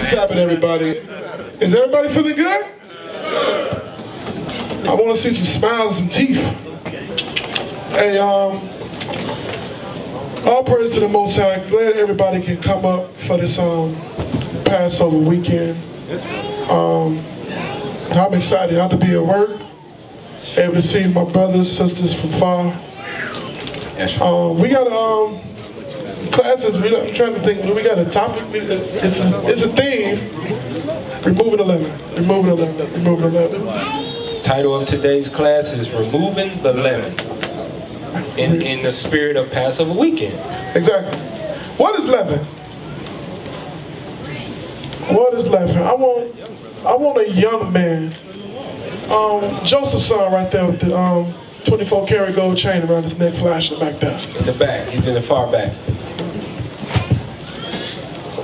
Sabbath, everybody. Is everybody feeling good? I want to see some smiles and some teeth. Hey, all praise to the Most High. Glad everybody can come up for this Passover weekend. I'm excited not to be at work, able to see my brothers, sisters from far. We got classes. I'm trying to think. We got a topic. It's a theme. Removing the leaven. Removing the leaven. Removing the leaven. Title of today's class is Removing the Leaven. In the spirit of Passover weekend. Exactly. What is leaven? What is leaven? I want a young man. Joseph's son right there with the 24 karat gold chain around his neck, flashing back there. In the back. He's in the far back.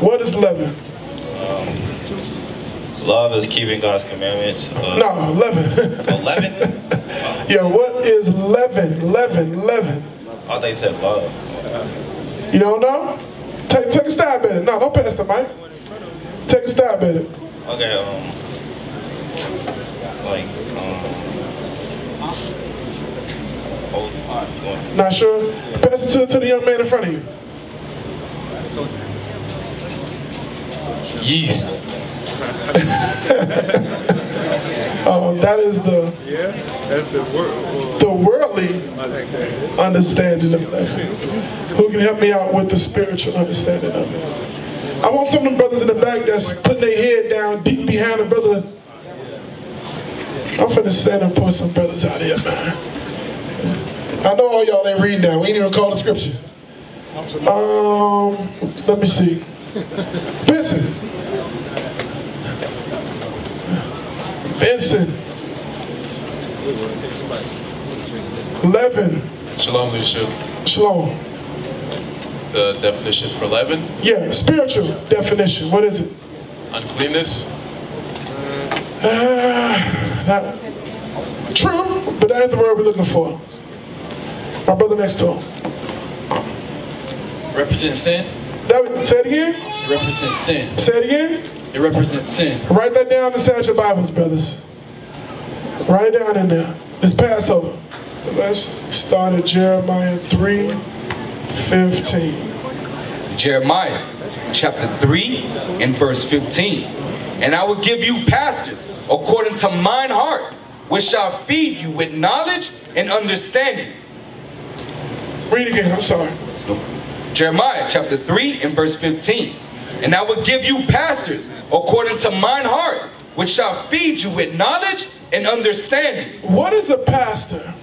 What is leaven? Love is keeping God's commandments. No, leaven. Oh, leaven? Yeah, what is leaven? Leaven. I thought you said love. You don't know? Take a stab at it. No, don't pass the mic. Take a stab at it. Okay, Not sure? Pass it to the young man in front of you. Yeast. That is that's the worldly understanding of that. Who can help me out with the spiritual understanding of it? I want some of them brothers in the back that's putting their head down deep behind a brother. I'm finna stand and put some brothers out here, man. I know all y'all ain't reading that. We ain't even call the scriptures. Let me see. Benson. Leaven. Shalom, leadership. Shalom. The definition for leaven? Yeah, spiritual definition. What is it? Uncleanness. Not true, but that ain't the word we're looking for. My brother next to him. Represents sin. Say it again. It represents sin. Say it again. It represents sin. Write that down inside your Bibles, brothers. Write it down in there. It's Passover. Let's start at Jeremiah 3:15. Jeremiah chapter 3 and verse 15. And I will give you pastors according to mine heart, which shall feed you with knowledge and understanding. Read again, I'm sorry. Jeremiah chapter 3 and verse 15. And I will give you pastors according to mine heart, which shall feed you with knowledge and understanding. What is a pastor?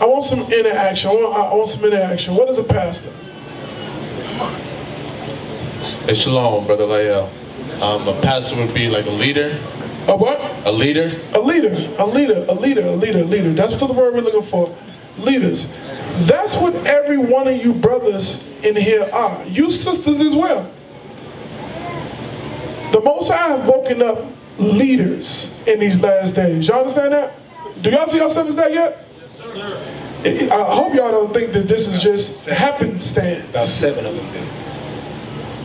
I want some interaction. I want some interaction. What is a pastor? Hey, shalom, Brother Lael. A pastor would be like a leader. A what? A leader. A leader. A leader. A leader. A leader. A leader. That's what the word we're looking for. Leaders. That's what every one of you brothers in here are. You sisters as well. The Most High have woken up leaders in these last days. Y'all understand that? Do y'all see yourself as that yet? Yes, sir. I hope y'all don't think that this is just happenstance. About 7 of them do.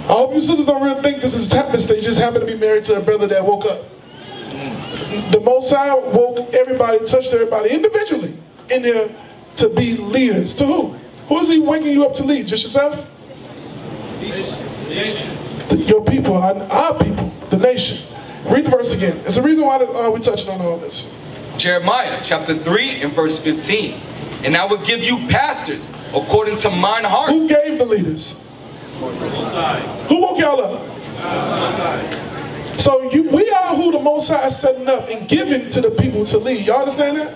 I hope you sisters don't really think this is happenstance. They just happen to be married to a brother that woke up. The Most High woke everybody, touched everybody individually in here to be leaders. To who? Who is he waking you up to lead? Just yourself? Your people, our people, the nation. Read the verse again. It's the reason why we're touching on all this. Jeremiah chapter 3 and verse 15. And I will give you pastors according to mine heart. Who gave the leaders? Who woke y'all up? So we are who the Most High is setting up and giving to the people to lead. Y'all understand that?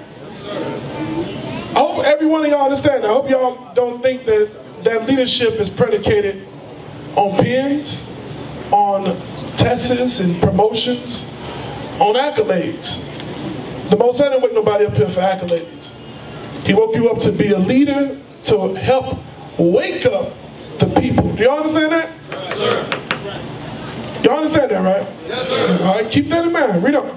I hope every one of y'all understand that. I hope y'all don't think that leadership is predicated on pens, on tests and promotions, on accolades. The Most High didn't wake nobody up here for accolades. He woke you up to be a leader, to help wake up the people. Do y'all understand that? Yes, sir. Y'all understand that, right? Yes, sir. All right, keep that in mind. Read on.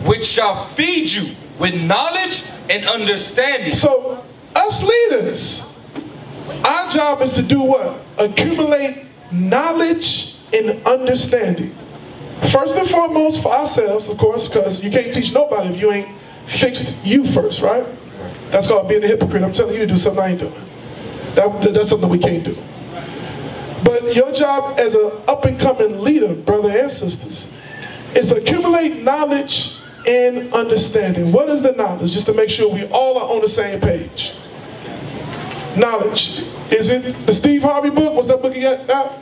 Which shall feed you with knowledge and understanding. So, us leaders, our job is to do what? Accumulate knowledge and understanding. First and foremost for ourselves, of course, because you can't teach nobody if you ain't fixed you first, right? That's called being a hypocrite. I'm telling you to do something I ain't doing. That's something we can't do. But your job as an up-and-coming leader, brother and sisters, is to accumulate knowledge and understanding. What is the knowledge? Just to make sure we all are on the same page. Knowledge. Is it the Steve Harvey book? What's that book you got now?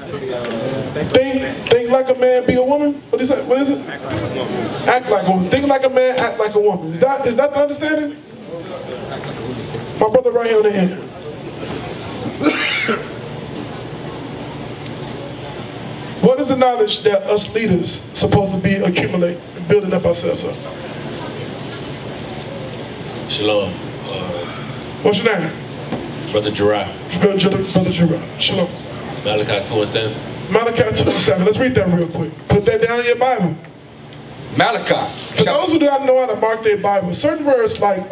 Think like a man, be a woman? What is it? What is it? Act like a woman. Think like a man, act like a woman. Is that the understanding? My brother right here on the end. What is the knowledge that us leaders supposed to be accumulating and building up ourselves up? Shalom. What's your name? Brother Gerard. Brother Gerard. Shalom. Malachi 2:7. Malachi 2:7. Let's read that real quick. Put that down in your Bible. Malachi. For those who do not know how to mark their Bible, certain words like,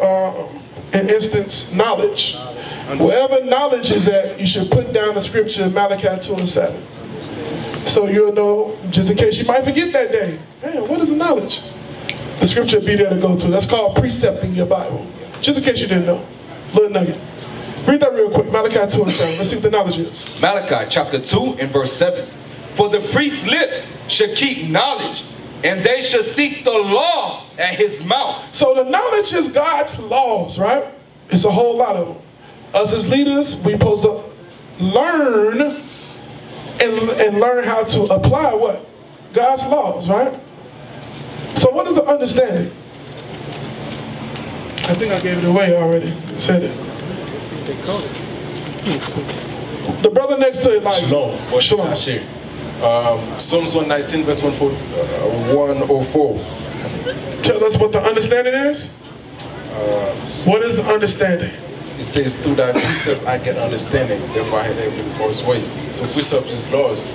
in instance, knowledge. Wherever knowledge is at, you should put down the scripture Malachi 2:7. So you'll know, just in case you might forget that day. Man, what is the knowledge? The scripture will be there to go to. That's called precepting your Bible. Just in case you didn't know. Little nugget. Read that real quick. Malachi 2:7. Let's see what the knowledge is. Malachi chapter 2 and verse 7. For the priest's lips should keep knowledge, and they should seek the law at his mouth. So the knowledge is God's laws, right? It's a whole lot of them. Us as leaders, we're supposed to learn and learn how to apply what? God's laws, right? So what is the understanding? I think I gave it away already. I said it. The brother next to Elijah. Shalom. What should I say? Psalms 119 verse 104. Tell us what the understanding is. What is the understanding? It says, through thy precepts I get understanding, therefore I have every course way. So precepts is laws.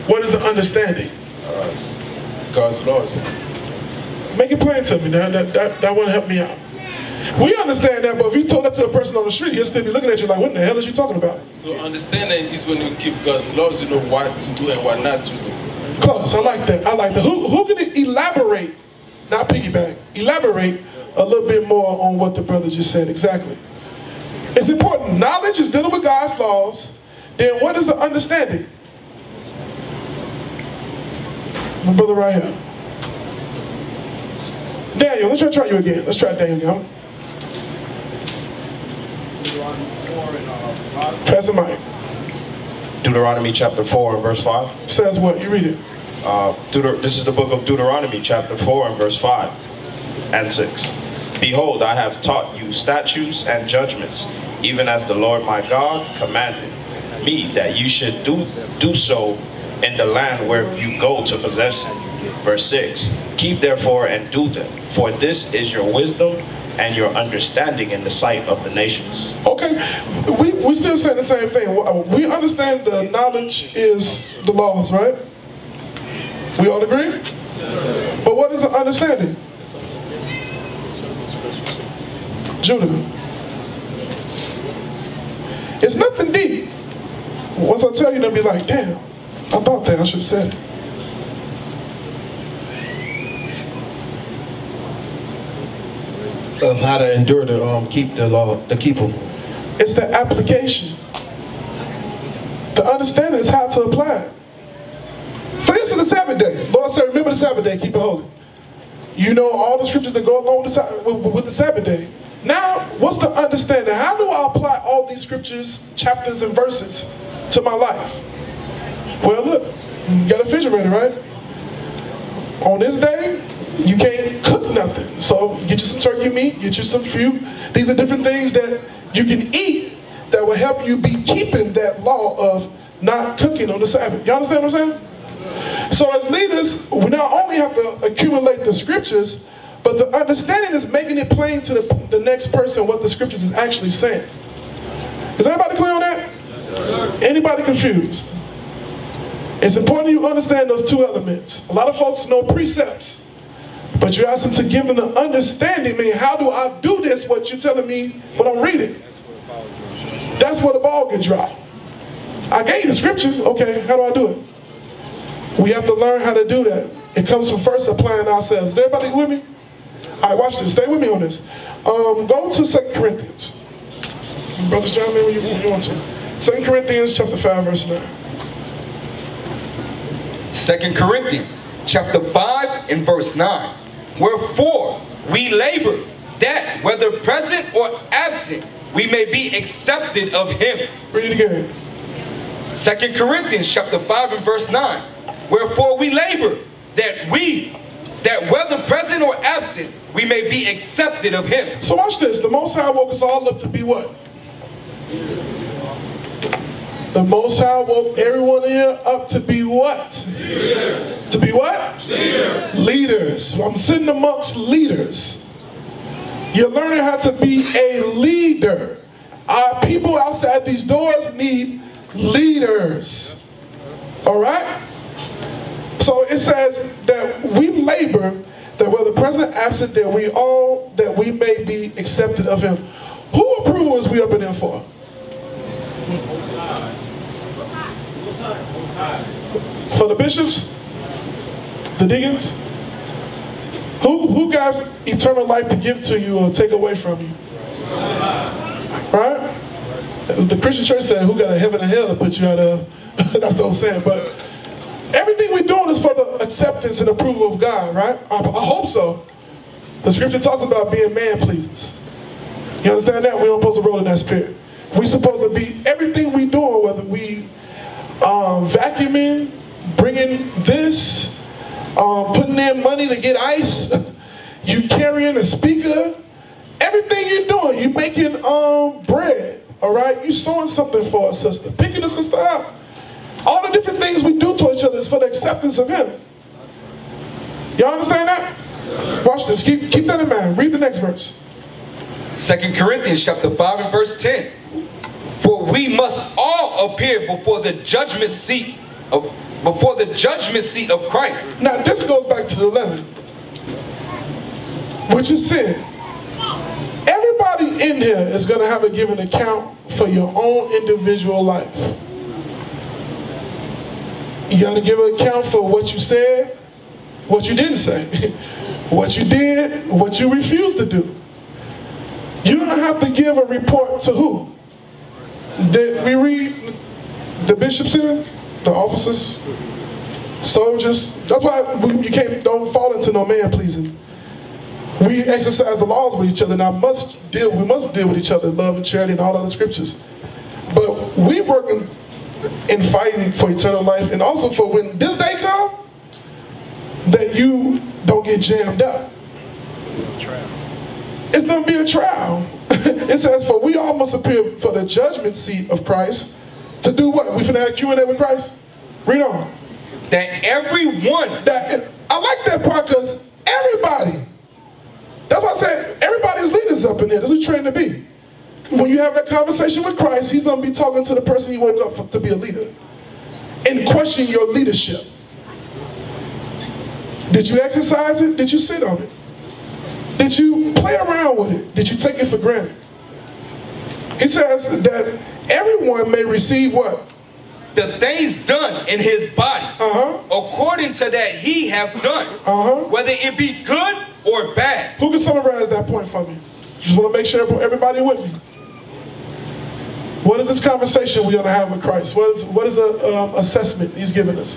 What is the understanding? God's laws. Make it plain to me. That won't help me out. We understand that, but if you told that to a person on the street, he'll still be looking at you like, what in the hell is you talking about? So understanding is when you keep God's laws, you know what to do and what not to do. Close. I like that. I like that. Who can elaborate, not piggyback, elaborate a little bit more on what the brother just said exactly? It's important. Knowledge is dealing with God's laws. Then what is the understanding? My brother right here. Daniel, let's try you again. Let's try Daniel again. Pass the mic. Deuteronomy chapter 4 and verse 5. Says what? You read it. This is the book of Deuteronomy chapter 4 and verse 5 and 6. Behold, I have taught you statutes and judgments, even as the Lord my God commanded me that you should do so in the land where you go to possess it. Verse 6. Keep therefore and do them, for this is your wisdom and your understanding in the sight of the nations. Okay, we still saying the same thing. We understand the knowledge is the laws, right? We all agree? But what is the understanding? Judah. It's nothing deep. Once I tell you, they'll be like, damn, I thought that, I should have said it. Of how to endure to keep the law, to keep them. It's the application. The understanding is how to apply it. For instance, the Sabbath day. Lord said, remember the Sabbath day, keep it holy. You know all the scriptures that go along with the Sabbath day. Now, what's the understanding? How do I apply all these scriptures, chapters, and verses to my life? Well, look, you got a refrigerator, right? On this day, you can't cook nothing. So get you some turkey meat, get you some fruit. These are different things that you can eat that will help you be keeping that law of not cooking on the Sabbath. You understand what I'm saying? So as leaders, we not only have to accumulate the scriptures, but the understanding is making it plain to the next person what the scriptures is actually saying. Is everybody clear on that? Anybody confused? It's important you understand those two elements. A lot of folks know precepts, but you ask them to give them the understanding, mean, how do I do this, what you're telling me, what I'm reading? That's where the ball gets dropped. I gave you the scriptures, okay, how do I do it? We have to learn how to do that. It comes from first applying ourselves. Is everybody with me? All right, watch this. Stay with me on this. Go to 2 Corinthians. Brothers, chime in when you want to. 2 Corinthians chapter 5, verse 9. 2 Corinthians chapter 5 and verse 9. Wherefore we labor that, whether present or absent, we may be accepted of him. Read it again. 2 Corinthians chapter 5 and verse 9. Wherefore we labor that whether present or absent, we may be accepted of him. So watch this. The Most High woke us all up to be what? The Most High woke everyone here up to be what? Leaders. To be what? Leaders. Leaders. So I'm sitting amongst leaders. You're learning how to be a leader. Our people outside these doors need leaders. All right? So it says that we labor that whether present or absent, that we may be accepted of him. Who approval is we up in there for? For the bishops? The deacons? Who got eternal life to give to you or take away from you? Right? The Christian church said, who got a heaven and hell to put you out of? That's what I'm saying. But everything we're doing is for the acceptance and approval of God, right? I hope so. The scripture talks about being man pleasers. You understand that? We don't supposed to roll in that spirit. We're supposed to be everything we doing, whether we vacuuming, bringing this, putting in money to get ice, you carrying a speaker, everything you're doing, you making bread, all right? You sewing something for a sister, picking a sister up. All the different things we do to each other is for the acceptance of him. Y'all understand that? Watch this. Keep that in mind. Read the next verse. 2 Corinthians chapter 5 and verse 10. For we must all appear before the judgment seat of Christ. Now this goes back to the leaven, which is sin. Everybody in here is going to have a given account for your own individual life. You got to give an account for what you said, what you didn't say, what you did, what you refused to do. You don't have to give a report to who? Did we read the bishops here, the officers, soldiers? That's why don't fall into no man pleasing. We exercise the laws with each other. Now we must deal with each other in love and charity and all other scriptures. But we working and fighting for eternal life, and also for when this day comes, that you don't get jammed up. It's going to be a trial. It says, for we all must appear for the judgment seat of Christ to do what? We finna have Q&A with Christ? Read on. That everyone. I like that part because everybody. That's why I said everybody's leaders up in there. That's what you're trained to be. When you have that conversation with Christ, he's going to be talking to the person he woke up to be a leader and question your leadership. Did you exercise it? Did you sit on it? Did you play around with it? Did you take it for granted? He says that everyone may receive what? The things done in his body, according to that he have done, whether it be good or bad. Who can summarize that point for me? Just want to make sure everybody with me. What is this conversation we're going to have with Christ? What is the assessment he's giving us?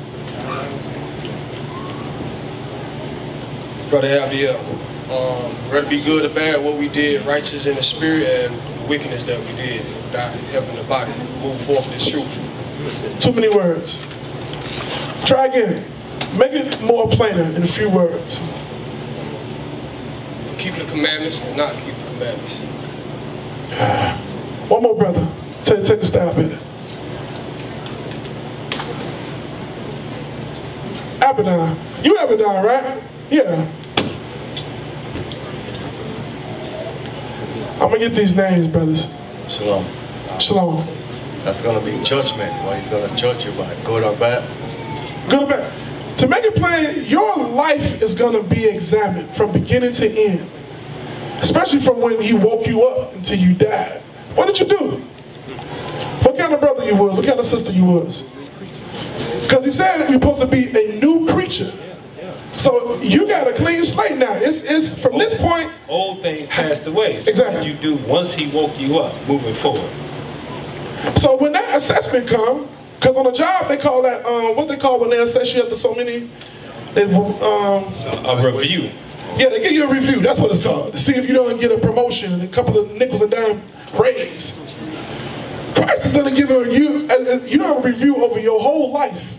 Brother Abiel, whether it be good or bad, what we did, righteous in the spirit, and wickedness that we did, God helping the body move forth this truth. Too many words. Try again. Make it more plainer in a few words. Keep the commandments and not keep the commandments. One more, brother. Take a stab at it. Abaddon. You Abaddon, right? Yeah. I'm going to get these names, brothers. Shalom. Shalom. That's going to be judgment. What he's going to judge you by, good or bad. Good or bad. To make it plain, your life is going to be examined from beginning to end. Especially from when he woke you up until you died. What did you do? What kind of brother you was? What kind of sister you was? Because he said we're supposed to be a new creature. So you got a clean slate now. It's from this point. Old things passed away. So exactly. What did you do once he woke you up, moving forward? So when that assessment comes, because on a job they call that what they call when they assess you after so many, a review. Yeah, they give you a review. That's what it's called. To see if you don't get a promotion and a couple of nickels and dime raise. Christ is going to give it on you. You don't have a review over your whole life.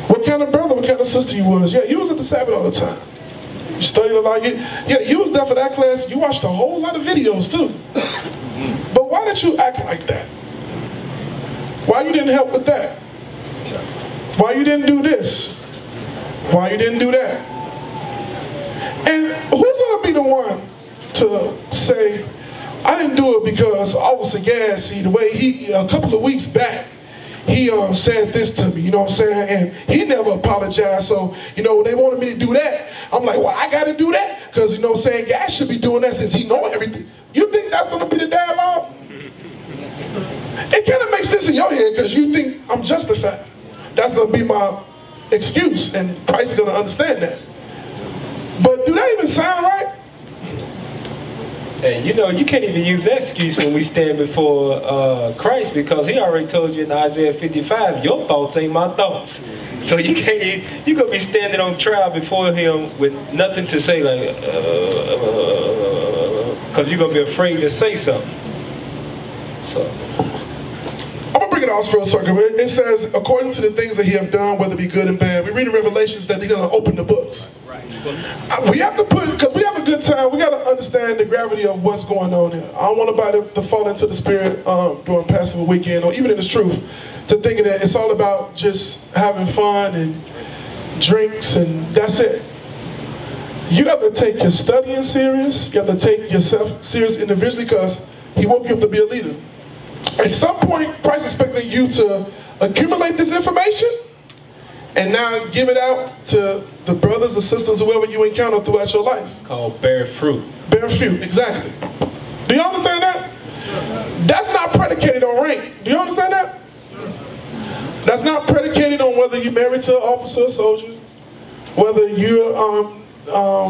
What kind of brother, what kind of sister you was. Yeah, you was at the Sabbath all the time. You studied a lot. Yeah, you was there for that class. You watched a whole lot of videos too. But why did you act like that? Why you didn't help with that? Why you didn't do this? Why you didn't do that? And who's going to be the one to say, I didn't do it because Officer Gassy, the way he, a couple of weeks back, he said this to me, you know what I'm saying? And he never apologized. So, you know, they wanted me to do that. I'm like, well, I got to do that. Because, you know what I'm saying, Gass should be doing that since he know everything. You think that's going to be the dialogue? It kind of makes sense in your head because you think I'm justified. That's going to be my excuse. And Christ is going to understand that. But do that even sound right? And you know, you can't even use that excuse when we stand before Christ, because he already told you in Isaiah 55, your thoughts ain't my thoughts. So you can't, you're going to be standing on trial before him with nothing to say, like, because you're going to be afraid to say something. So I'm going to bring it out for a second. It says, according to the things that he have done, whether it be good and bad, we read in Revelations that they're going to open the books. We have to put, because we have a good time, we got to understand the gravity of what's going on here. I don't want nobody to fall into the spirit during Passover weekend, or even in this truth, to thinking that it's all about just having fun and drinks and that's it. You have to take your studying serious. You have to take yourself serious individually, because he woke you up to be a leader. At some point, Christ is expecting you to accumulate this information and now give it out to the brothers or sisters, whoever you encounter throughout your life. Called bear fruit. Bear fruit, exactly. Do you understand that? That's not predicated on rank. Do you understand that? That's not predicated on whether you're married to an officer or soldier, whether you're,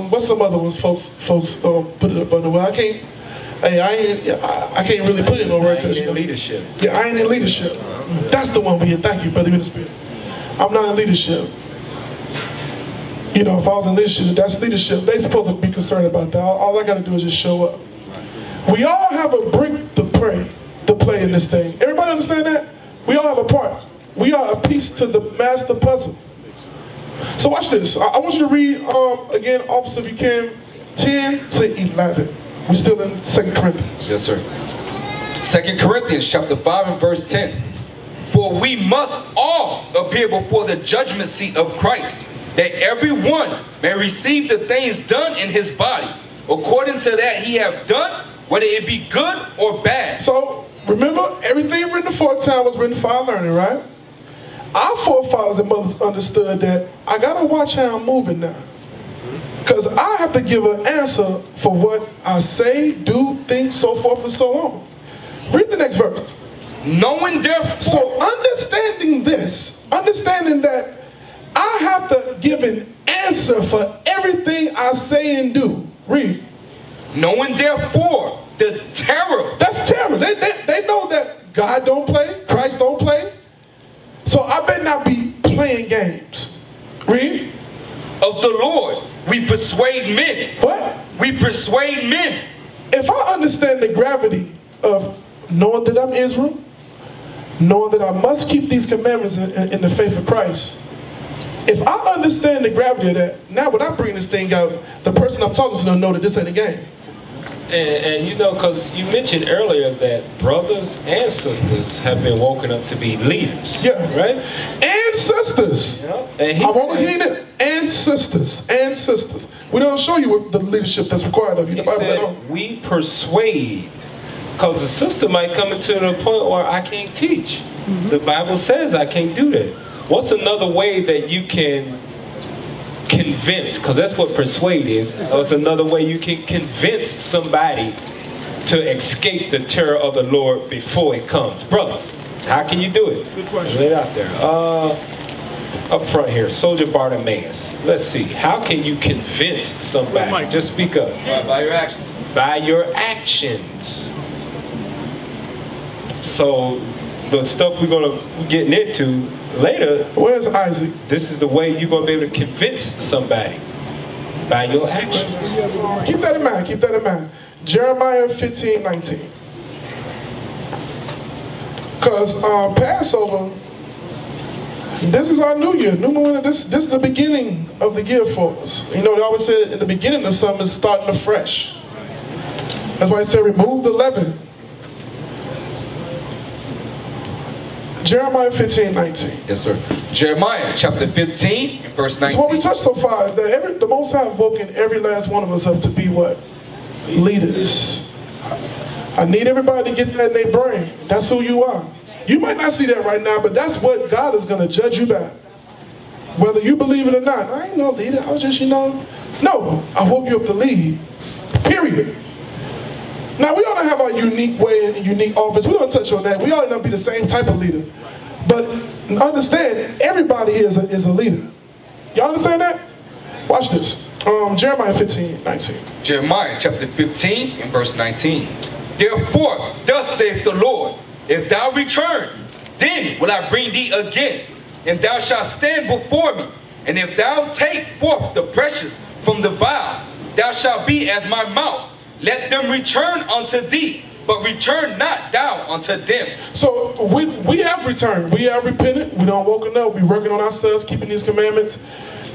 what's some other ones folks put it up under? Well, I can't really put it in no word. I ain't in leadership. Yeah, I ain't in leadership. That's the one we hear. Thank you, Brother Minister. I'm not in leadership. You know, if I was in leadership, that's leadership. They supposed to be concerned about that. All I got to do is just show up. We all have a brick to play in this thing. Everybody understand that? We all have a part. We are a piece to the master puzzle. So watch this. I want you to read, again, officer, if you can, 10 to 11. We're still in 2 Corinthians. Yes, sir. 2 Corinthians chapter 5 and verse 10. For we must all appear before the judgment seat of Christ, that every one may receive the things done in his body, according to that he have done, whether it be good or bad. So, remember, everything written aforetime was written for our learning, right? Our forefathers and mothers understood that I gotta watch how I'm moving now. Because I have to give an answer for what I say, do, think, so forth and so on. Read the next verse. Knowing therefore. So understanding this, understanding that I have to give an answer for everything I say and do. Read. Knowing therefore the terror. That's terror. They know that God don't play, Christ don't play. So I better not be playing games. Read. Of the Lord we persuade men. What? We persuade men. If I understand the gravity of knowing that I'm Israel, knowing that I must keep these commandments in the faith of Christ, if I understand the gravity of that, now when I bring this thing out, the person I'm talking to don't know that this ain't a game. And you know, because you mentioned earlier that brothers and sisters have been woken up to be leaders. Yeah. Right? And sisters. Yeah. And I want to hear that. And sisters. And sisters. We don't show you what the leadership that's required of you. He said, we persuade. Because the sister might come into the point where I can't teach. The Bible says I can't do that. What's another way that you can convince, because that's what persuade is. It's another way you can convince somebody to escape the terror of the Lord before it comes. Brothers, How can you do it? Good question. Lay it out there. Up front here, Soldier Bartimaeus. Let's see. How can you convince somebody? Just speak up. By your actions. By your actions. So the stuff we're gonna getting into later. Where's Isaac? This is the way you're gonna be able to convince somebody. By your actions. Keep that in mind. Keep that in mind. Jeremiah 15:19. Because Passover, this is our new year. New moon. This is the beginning of the year for us. You know, they always say at the beginning of summer is starting afresh. That's why I say remove the leaven. Jeremiah 15:19. Yes, sir. Jeremiah chapter 15 and verse 19. So what we touched so far is that the Most High have woken every last one of us up to be what? Leaders. I need everybody to get that in their brain. That's who you are. You might not see that right now, but that's what God is going to judge you by. Whether you believe it or not. I ain't no leader. I was just, no, I woke you up to lead. Period. Now, we ought to have our unique way and unique office. We don't touch on that. We ought to not be the same type of leader. But understand, everybody here is a leader. Y'all understand that? Watch this. Jeremiah 15:19. Jeremiah chapter 15 and verse 19. Therefore, thus saith the Lord, if thou return, then will I bring thee again, and thou shalt stand before me. And if thou take forth the precious from the vial, thou shalt be as my mouth. Let them return unto thee, but return not thou unto them. So we have returned. We have repented. We don't woken up. We're working on ourselves, keeping these commandments.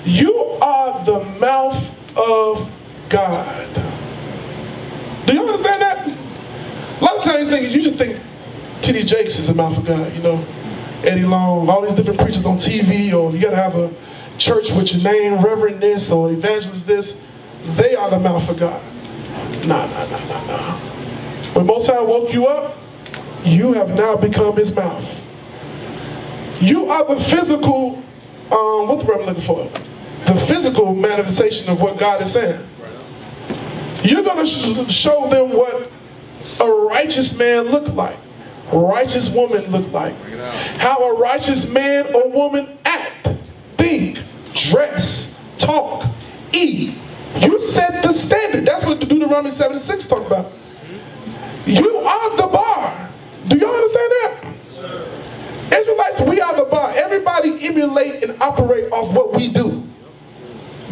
You are the mouth of God. Do you understand that? A lot of times you just think T.D. Jakes is the mouth of God, Eddie Long, all these different preachers on TV, or you got to have a church with your name, Reverend this or Evangelist this. They are the mouth of God. Nah. When Most High woke you up, you have now become his mouth. You are the physical, what the Bible looking for? The physical manifestation of what God is saying. You're going to show them what a righteous man look like, righteous woman look like, how a righteous man or woman act, think, dress, talk, eat. You set the standard. That's what Deuteronomy 7:6 talk about. You are the bar. Do y'all understand that? Israelites, we are the bar. Everybody emulate and operate off what we do.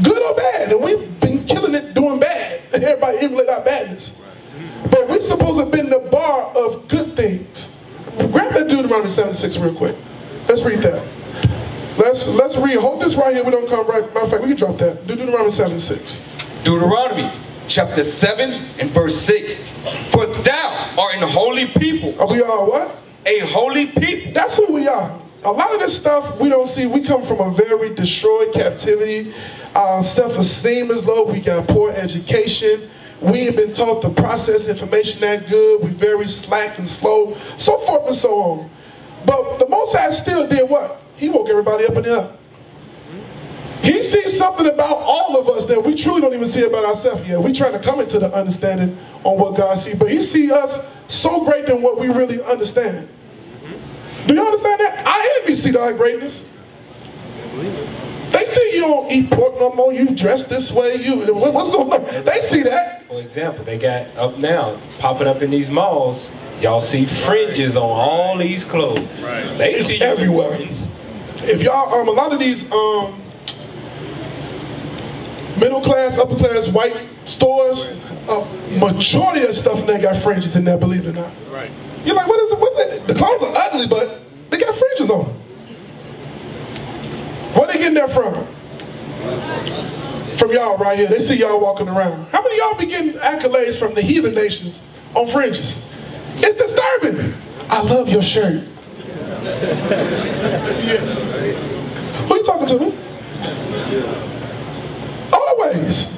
Good or bad. And we've been killing it doing bad. Everybody emulate our badness. But we're supposed to be in the bar of good things. Grab that Deuteronomy 7:6 real quick. Let's read that. Let's read. Hold this right here. We don't come right. Matter of fact, we can drop that. Deuteronomy 7:6. Deuteronomy chapter 7 and verse 6. For thou art an holy people. Are we all what? A holy people. That's who we are. A lot of this stuff we don't see. We come from a very destroyed captivity. Our self-esteem is low. We got poor education. We ain't been taught to process information that good. We're very slack and slow. So forth and so on. But the Most High still did what? He woke everybody up and up. He sees something about all of us that we truly don't even see about ourselves yet. We're trying to come into the understanding on what God sees. But he sees us so great than what we really understand. Do you understand that? Our enemies see our greatness. They see you don't eat pork no more. You dress this way. What's going on? They see that. For example, they got up now, popping up in these malls. Y'all see fringes on all these clothes. Right. They It's see everywhere. If y'all, a lot of these middle class, upper class white stores, majority of stuff in there got fringes in there, believe it or not. Right. You're like, what is it? The clothes are ugly, but they got fringes on them. Where they getting that from? From y'all right here. They see y'all walking around. How many of y'all be getting accolades from the heathen nations on fringes? It's disturbing. I love your shirt. Who you talking to? Always.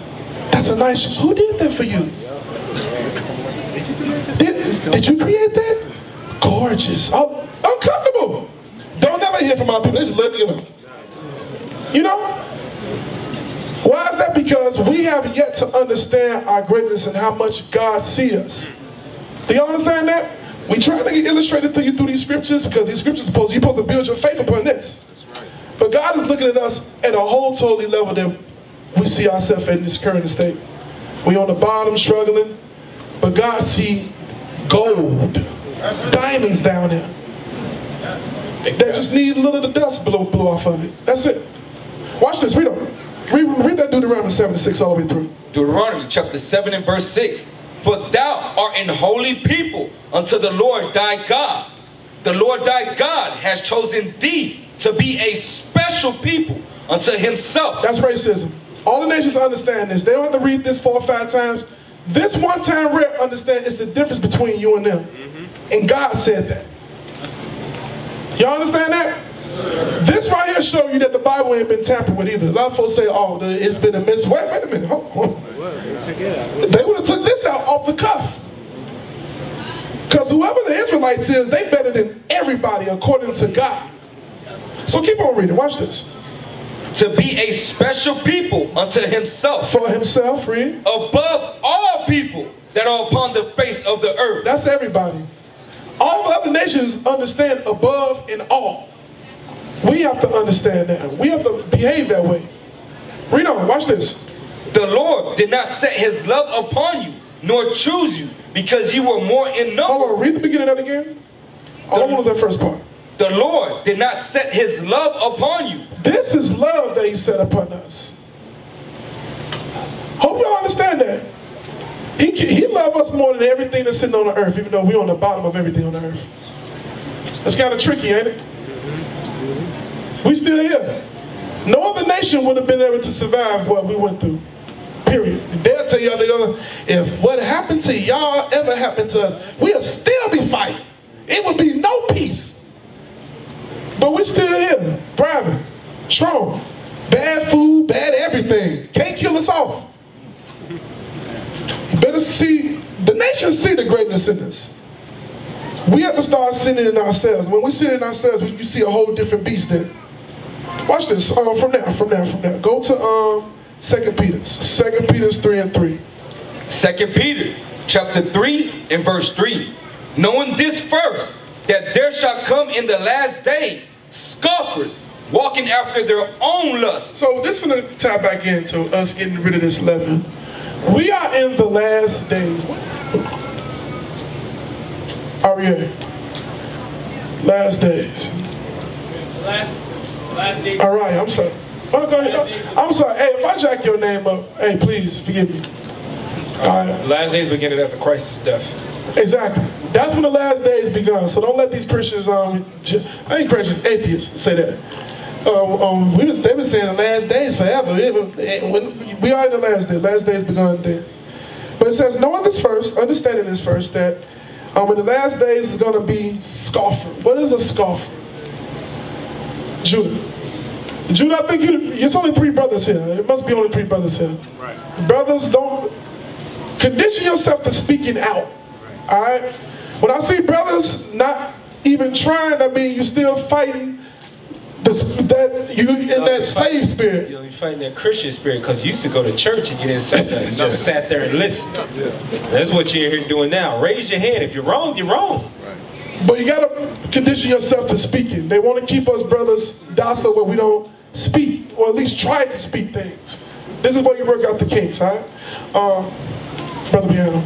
That's a nice shirt. Who did that for you? Did you create that? Gorgeous. Oh, uncomfortable. Don't never hear from our people. They just let it go. You know? Why is that? Because we have yet to understand our greatness and how much God sees us. Do you understand that? We trying to illustrate it to you through these scriptures because these scriptures you're supposed to build your faith upon this. But God is looking at us at a whole totally level that we see ourselves in this current state. We on the bottom struggling, but God see gold, diamonds down there. They just need a little of the dust blow off of it. That's it. Watch this. Read on. Read that Deuteronomy 7:6 all the way through. Deuteronomy chapter 7 and verse 6. For thou art an holy people unto the Lord thy God. The Lord thy God has chosen thee to be a special people unto himself. That's racism. All the nations understand this. They don't have to read this 4 or 5 times. This one time read understand it's the difference between you and them. And God said that. Y'all understand that? This right here shows you that the Bible ain't been tampered with either. A lot of folks say, oh, it's been a miss. Wait a minute. Hold on. They would have took this out off the cuff. Because whoever the Israelites is, they better than everybody according to God. So keep on reading. Watch this. To be a special people unto himself. For himself, read. Above all people that are upon the face of the earth. That's everybody. All the other nations understand above and all. We have to understand that. We have to behave that way. Read on. Watch this. The Lord did not set his love upon you, nor choose you, because you were more in number. Hold on. Read the beginning of that again. All I want is that first part. The Lord did not set his love upon you. This is love that he set upon us. Hope y'all understand that. He loves us more than everything that's sitting on the earth, even though we're on the bottom of everything on the earth. That's kind of tricky, ain't it? We still here. No other nation would have been able to survive what we went through. Period. They'll tell y'all, if what happened to y'all ever happened to us, we'll still be fighting. It would be no peace. But we're still here, thriving, strong. Bad food, bad everything. Can't kill us off. You better see, the nations see the greatness in us. We have to start seeing it in ourselves. When we see it in ourselves, you see a whole different beast then. Watch this, from there. Go to 2 Peter's. 2 Peter's 3 and 3. 2 Peter's chapter 3 and verse 3. Knowing this first, that there shall come in the last days scoffers, walking after their own lust. So this is going to tie back into us getting rid of this leaven. We are in the last days. Are we in? Last days. Last days. All right, I'm sorry. Oh, go ahead. I'm sorry. Hey, if I jack your name up, hey, please forgive me. All right. Last days beginning after Christ's death. Exactly. That's when the last days begun. So don't let these Christians, I ain't Christians, atheists say that. They've been saying the last days forever. We are in the last days. Last days begun then. But it says, knowing this first, understanding this first, that in the last days is going to be scoffer. What is a scoffer? Judah. Judah, I think it's only 3 brothers here. It must be only 3 brothers here. Right. Brothers, don't condition yourself to speaking out. All right? When I see brothers not even trying, I mean, you're still fighting that slave spirit. You're fighting that Christian spirit because you used to go to church and you didn't say nothing. You just sat there and listened. That's what you're here doing now. Raise your hand. If you're wrong, you're wrong. But you got to condition yourself to speaking. They want to keep us brothers docile where we don't speak, or at least try to speak things. This is where you work out the kinks, all right? Brother Piano.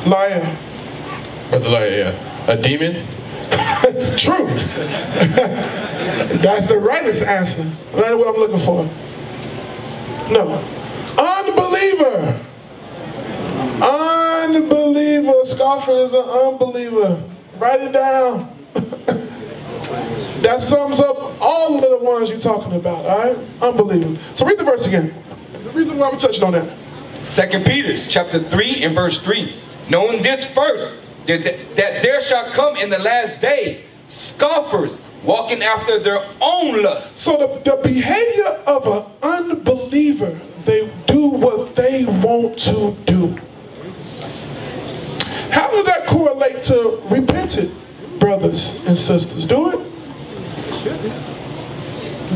Lion. Brother Lion, yeah. A demon? True. That's the rightest answer. That's what I'm looking for. No. Unbeliever. Unbeliever. Scoffer is an unbeliever. Write it down. That sums up all of the ones you're talking about, all right? Unbeliever. So read the verse again. There's the reason why we're touching on that. 2 Peter chapter 3 and verse 3. Knowing this first, that there shall come in the last days scoffers, walking after their own lust. So the behavior of an unbeliever, they do what they want to do. How does that correlate to repentant brothers and sisters? Do it?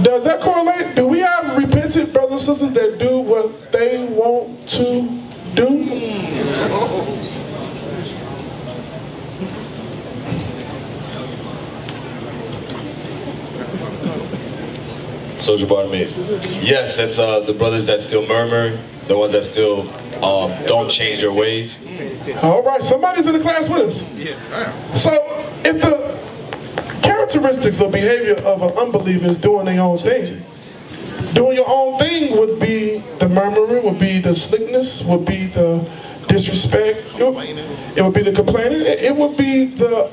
Does that correlate? Do we have repentant brothers and sisters that do what they want to do? Soldier Bartimaeus. Yes, it's the brothers that still murmur, the ones that still don't change their ways. All right, somebody's in the class with us. So, if the characteristics or behavior of an unbeliever is doing their own thing, doing your own thing would be the murmuring, would be the slickness, would be the disrespect, it would be the complaining, it would be the,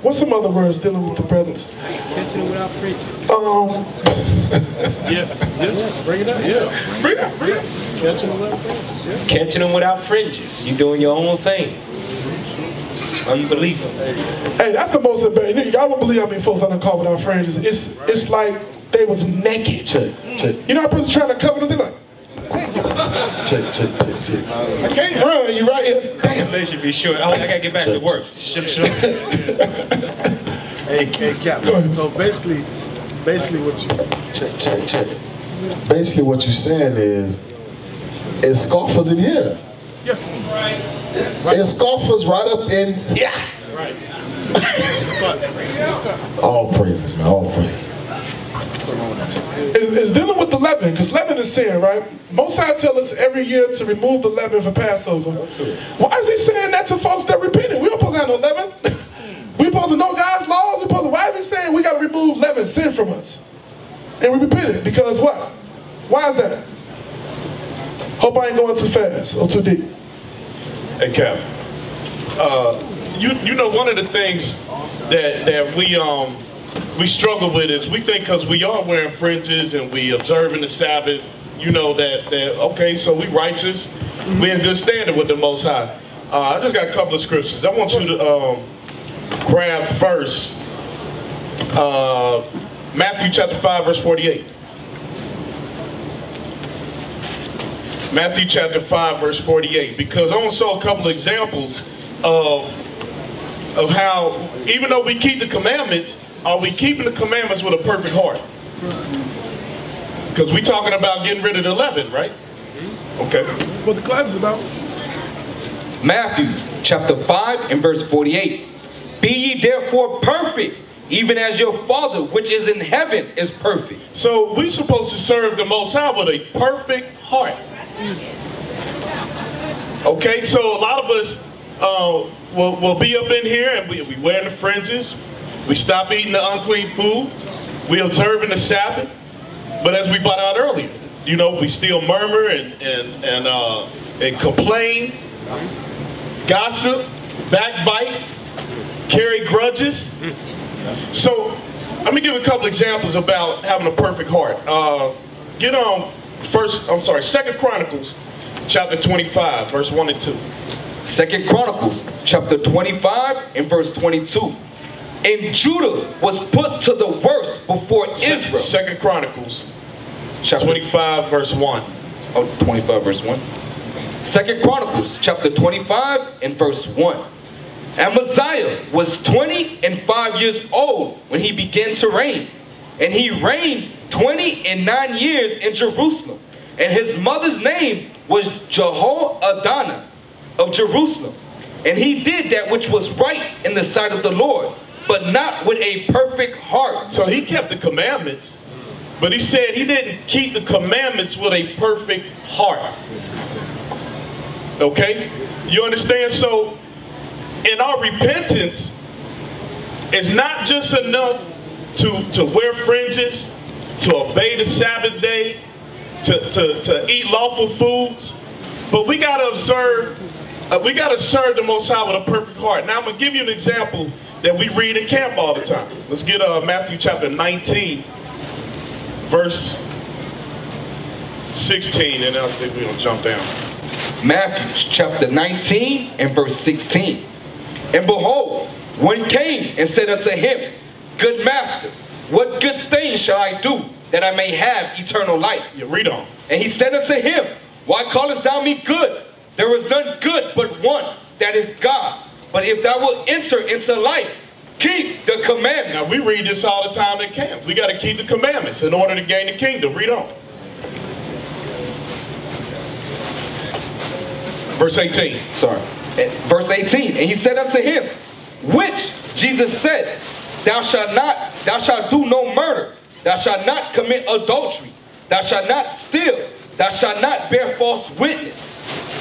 what's some other words dealing with the brothers? Catching them without fringes. Yeah, bring it up. Yeah. Bring it up. Catching them without fringes. Yeah. Catching them without fringes. You doing your own thing. Unbelievable. Hey, that's the most embarrassing. Y'all won't believe how many folks I done caught without fringes. It's like they was naked. You know, a person trying to cover them, they like, I can't run, you right here. Conversation be short. I gotta get back to work. Hey, Captain. So basically what you Basically what you're saying is scoffers in here. Yeah. It's scoffers right up in here. Right. All praises, man. All praises. It's dealing with the leaven, because leaven is sin, right? Most High tell us every year to remove the leaven for Passover. Why is he saying that to folks that repent it? We don't supposed to have no leaven. We supposed to know God's laws. Why is he saying we got to remove leaven, sin from us? And we repent it, because what? Why is that? Hope I ain't going too fast or too deep. Hey, Cap. You know, one of the things that we struggle with is we think because we are wearing fringes and we observing the Sabbath, you know, that okay, so we righteous, we in good standing with the Most High. I just got a couple of scriptures. I want you to grab first Matthew chapter 5 verse 48. Matthew chapter 5 verse 48, because I want to show a couple of examples of how, even though we keep the commandments, are we keeping the commandments with a perfect heart? Because we talking about getting rid of the leaven, right? Okay. That's what the class is about. Matthew chapter 5 and verse 48. Be ye therefore perfect, even as your Father which is in heaven is perfect. So we're supposed to serve the Most High with a perfect heart. Okay, so a lot of us will be up in here and we wearing the fringes. We stop eating the unclean food. We observing the Sabbath. But as we brought out earlier, you know, we still murmur and complain, gossip, backbite, carry grudges. So let me give a couple examples about having a perfect heart. Get on 2 Chronicles chapter 25, verse 1 and 2. 2 Chronicles chapter 25 and verse 22. And Judah was put to the worst before Israel. 2 Chronicles chapter 25 verse 1. Oh, 25 verse 1. 2 Chronicles chapter 25 and verse 1. Amaziah was 25 years old when he began to reign. And he reigned 29 years in Jerusalem. And his mother's name was Jehoadana of Jerusalem. And he did that which was right in the sight of the Lord, but not with a perfect heart. So he kept the commandments, but he said he didn't keep the commandments with a perfect heart. Okay? You understand? So in our repentance, it's not just enough to wear fringes, to obey the Sabbath day, to eat lawful foods, but we got to observe, we got to serve the Most High with a perfect heart. Now I'm going to give you an example that we read in camp all the time. Let's get Matthew chapter 19, verse 16, and I think we're going to jump down. Matthew chapter 19 and verse 16. And behold, one came and said unto him, Good master, what good thing shall I do that I may have eternal life? Yeah, read on. And he said unto him, Why callest thou me good? There is none good but one, that is God. But if thou wilt enter into life, keep the commandments. Now we read this all the time at camp. We got to keep the commandments in order to gain the kingdom. Read on. Verse 18. Sorry. Verse 18. And he said unto him, which Jesus said, Thou shalt do no murder, Thou shalt not commit adultery. Thou shalt not steal. Thou shalt not bear false witness.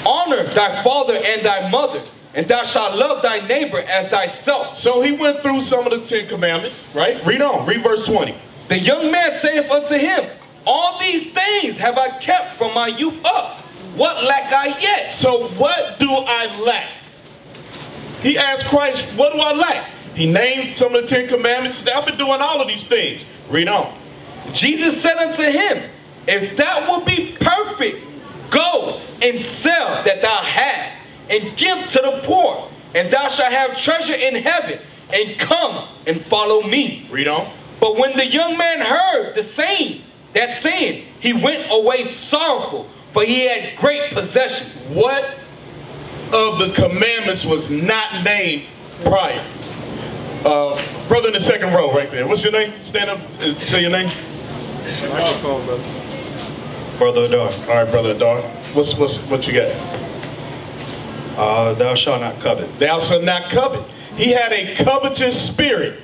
Honor thy father and thy mother, and thou shalt love thy neighbor as thyself. So he went through some of the 10 Commandments, right? Read on, read verse 20. The young man saith unto him, all these things have I kept from my youth up. What lack I yet? So what do I lack? He asked Christ, what do I lack? He named some of the 10 Commandments. I've been doing all of these things. Read on. Jesus said unto him, if thou wilt be perfect, go and sell that thou hast, and give to the poor, and thou shalt have treasure in heaven, and come and follow me. Read on. But when the young man heard that saying, he went away sorrowful, for he had great possessions. What of the commandments was not named prior? Brother in the second row right there. What's your name? Stand up and say your name. Microphone, brother. Brother Adar. All right, Brother Adar. What you got? Thou shalt not covet. Thou shalt not covet. He had a covetous spirit.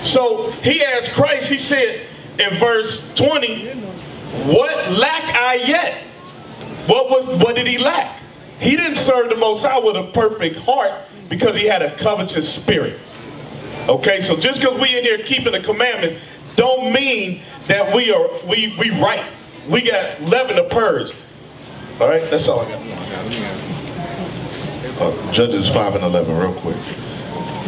So he asked Christ, he said in verse 20, what lack I yet? What did he lack? He didn't serve the Most High with a perfect heart because he had a covetous spirit. Okay, so just because we in here keeping the commandments don't mean that we right. We got leaven to purge. All right, that's all I got. Judges 5 and 11, real quick,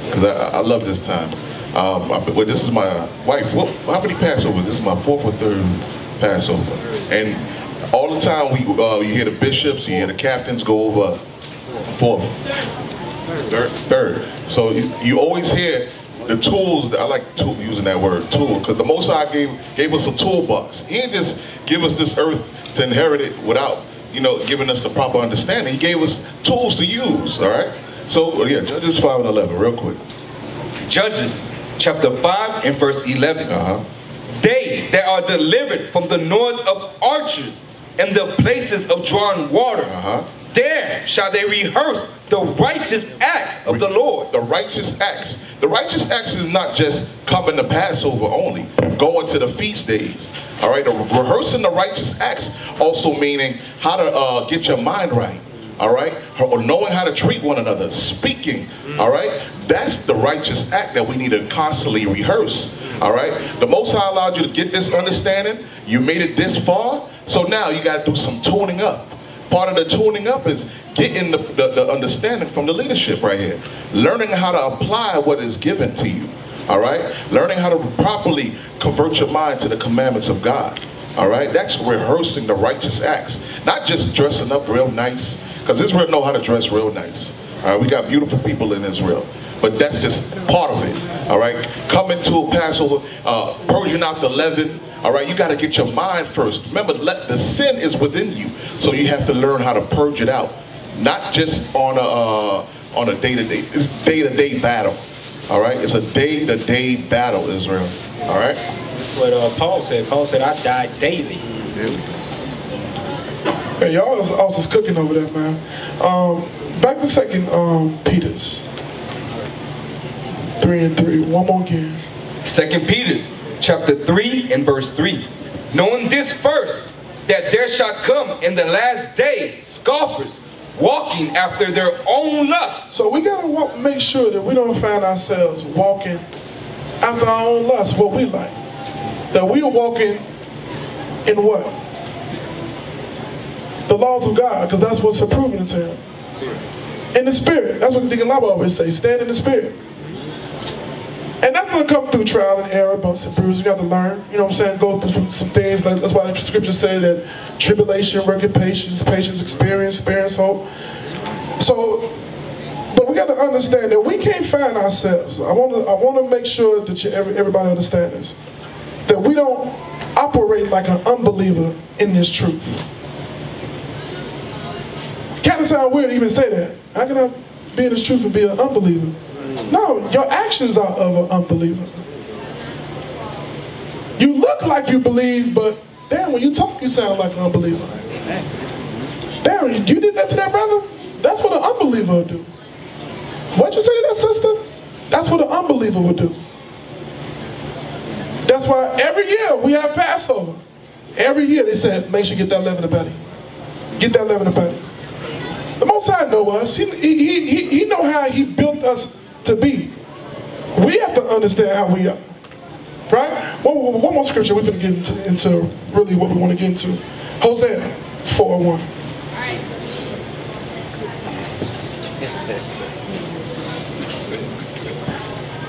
because I love this time. Well, this is my wife. How many Passovers? This is my 4th or 3rd Passover, and all the time you hear the bishops, you hear the captains go over 4th, 3rd. So you always hear the tools. I like using that word, tool, because the Most High gave us a toolbox. He didn't just give us this earth to inherit it without, giving us the proper understanding. He gave us tools to use, all right? So, yeah, Judges 5 and 11, real quick. Judges chapter 5 and verse 11. They that are delivered from the noise of archers and the places of drawn water, there shall they rehearse the righteous acts of the Lord. The righteous acts. The righteous acts is not just coming to Passover only, going to the feast days. All right, rehearsing the righteous acts also meaning how to get your mind right. All right, or knowing how to treat one another, speaking. All right, that's the righteous act that we need to constantly rehearse. All right, the Most High allowed you to get this understanding. You made it this far, so now you got to do some tuning up. Part of the tuning up is getting the understanding from the leadership right here. Learning how to apply what is given to you. All right? Learning how to properly convert your mind to the commandments of God. All right? That's rehearsing the righteous acts. Not just dressing up real nice, because Israel know how to dress real nice. All right? We got beautiful people in Israel. But that's just part of it. All right? Coming to a Passover, purging out the leaven. All right, you got to get your mind first. Remember, the sin is within you, so you have to learn how to purge it out. Not just on a day-to-day. It's day-to-day battle. All right, it's a day-to-day battle, Israel. All right. That's what Paul said. Paul said, "I die daily." Hey, y'all was cooking over there, man. Back to 2 Peter's 3 and 3. One more again. 2 Peter's chapter 3 and verse 3. Knowing this first, that there shall come in the last days scoffers, walking after their own lust. So we gotta make sure that we don't find ourselves walking after our own lust, what we like. That we are walking in what? The laws of God, because that's what's approving to Him. In the Spirit. That's what Deacon Laba always say. Stand in the Spirit. And that's going to come through trial and error, bumps and bruises. You got to learn, you know what I'm saying, go through some things. Like, that's why the scriptures say that tribulation, worketh patience, patience, experience hope. So, but we got to understand that we can't find ourselves. I want to make sure that everybody understands this. That we don't operate like an unbeliever in this truth. Kind of sound weird to even say that. How can I be in this truth and be an unbeliever? No, your actions are of an unbeliever. You look like you believe, but damn, when you talk, you sound like an unbeliever. Damn, you did that to that brother? That's what an unbeliever would do. What'd you say to that sister? That's what an unbeliever would do. That's why every year we have Passover. Every year they said, make sure you get that leaven about it. Get that leaven about it. The Most High know us. He know how he built us to be. We have to understand how we are. Right? One more scripture we're going to get into really what we want to get into. Hosea 4:1.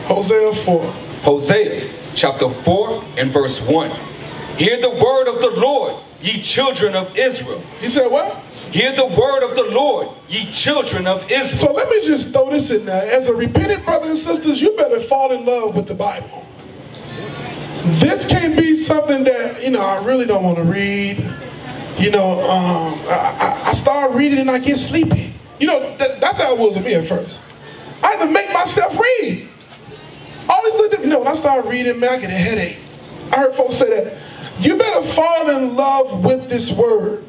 Hosea 4. Hosea chapter 4 and verse 1. Hear the word of the Lord, ye children of Israel. He said what? Hear the word of the Lord, ye children of Israel. So let me just throw this in there. As a repentant brother and sisters, you better fall in love with the Bible. This can't be something that, I really don't want to read. I start reading and I get sleepy. That's how it was with me at first. I had to make myself read. All these little different, when I start reading, man, I get a headache. I heard folks say that. You better fall in love with this word.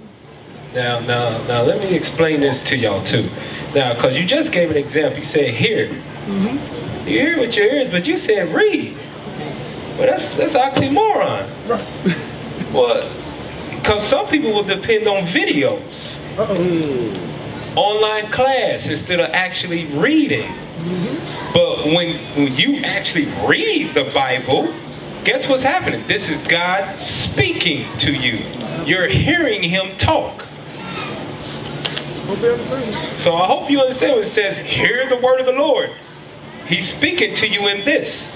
Now, let me explain this to y'all too. Now, because you just gave an example. You said hear. You hear with your ears, but you said read. Well, that's oxymoron. Right. Well, because some people will depend on videos. Online class instead of actually reading. But when you actually read the Bible, guess what's happening? This is God speaking to you. You're hearing him talk. So I hope you understand what it says, hear the word of the Lord. He's speaking to you in this.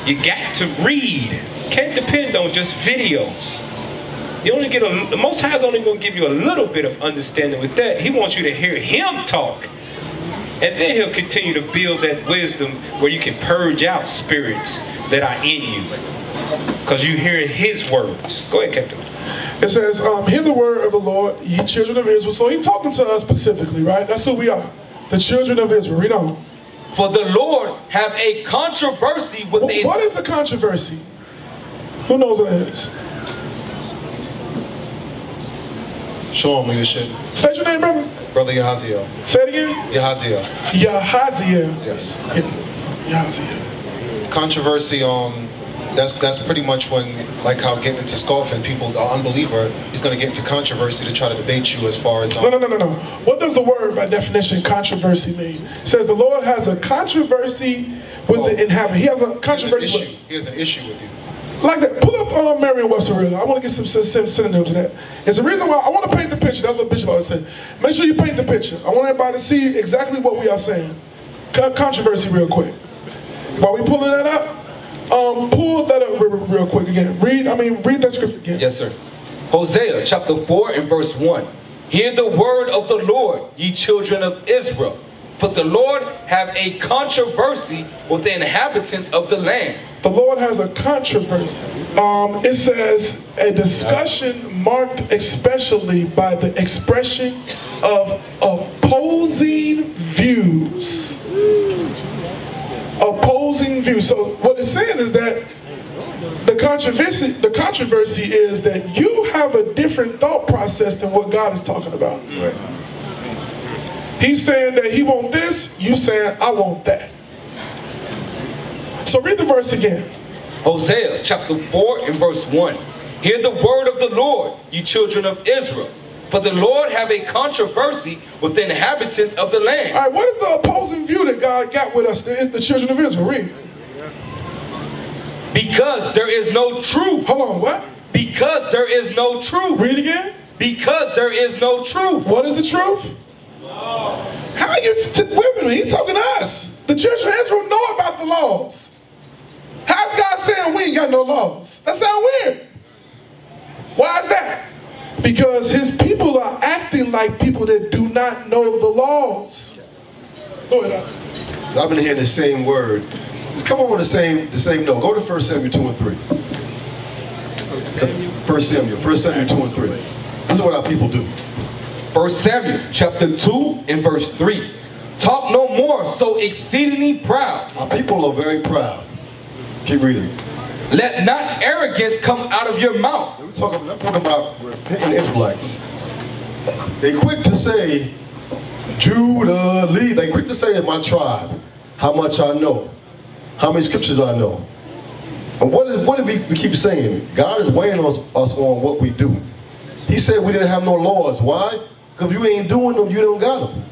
You got to read. Can't depend on just videos. You only get the Most High is only going to give you a little bit of understanding with that. He wants you to hear him talk. And then he'll continue to build that wisdom where you can purge out spirits that are in you. Because you hear his words. Go ahead, Captain. It says, hear the word of the Lord, ye children of Israel. So he's talking to us specifically, right? That's who we are. The children of Israel. Read on. For the Lord have a controversy with the... What is a controversy? Who knows what it is? Shalom, leadership. State your name, brother. Brother Yahaziel. Say it again. Yahaziel. Yahaziel. Yes. Yahaziel. Controversy on... That's pretty much when, like how getting into scoffing, people, the unbeliever, he's going to get into controversy to try to debate you as far as... No. What does the word, by definition, controversy mean? It says the Lord has a controversy with the inhabitant. He has a controversy with... He has an issue with you. Like that. Pull up Merriam-Webster real. I want to get some synonyms to that. It's the reason why I want to paint the picture. That's what Bishop always said. Make sure you paint the picture. I want everybody to see exactly what we are saying. Controversy real quick. While we pulling that up, pull that up real quick again. Read that scripture again. Yes, sir. Hosea chapter 4 and verse 1. Hear the word of the Lord, ye children of Israel. For the Lord have a controversy with the inhabitants of the land. The Lord has a controversy. It says a discussion marked especially by the expression of opposing views. Opposing views. So what it's saying is that the controversy is that you have a different thought process than what God is talking about. Right. He's saying that he wants this, you saying I want that. So read the verse again. Hosea chapter 4 and verse 1. Hear the word of the Lord, ye children of Israel. For the Lord have a controversy with the inhabitants of the land. All right, what is the opposing view that God got with us, the children of Israel? Read. Because there is no truth. Hold on, what? Because there is no truth. Read again. Because there is no truth. What is the truth? How are you, wait a minute, he's talking to us. The children of Israel know about the laws. How's God saying we ain't got no laws? That sounds weird. Why is that? Because his people are acting like people that do not know the laws. Go ahead. I've been hearing the same word. Just come on with the same note. Go to 1 Samuel 2 and 3. 1 Samuel 2 and 3. This is what our people do. 1 Samuel chapter 2 and verse 3. Talk no more so exceedingly proud. Our people are very proud. Keep reading. Let not arrogance come out of your mouth. I'm talking about repentant Israelites. They quick to say, Judah, lead. They quick to say, my tribe, how much I know, how many scriptures I know. And what did we keep saying? God is weighing us on what we do. He said we didn't have no laws. Why? Because if you ain't doing them, you don't got them.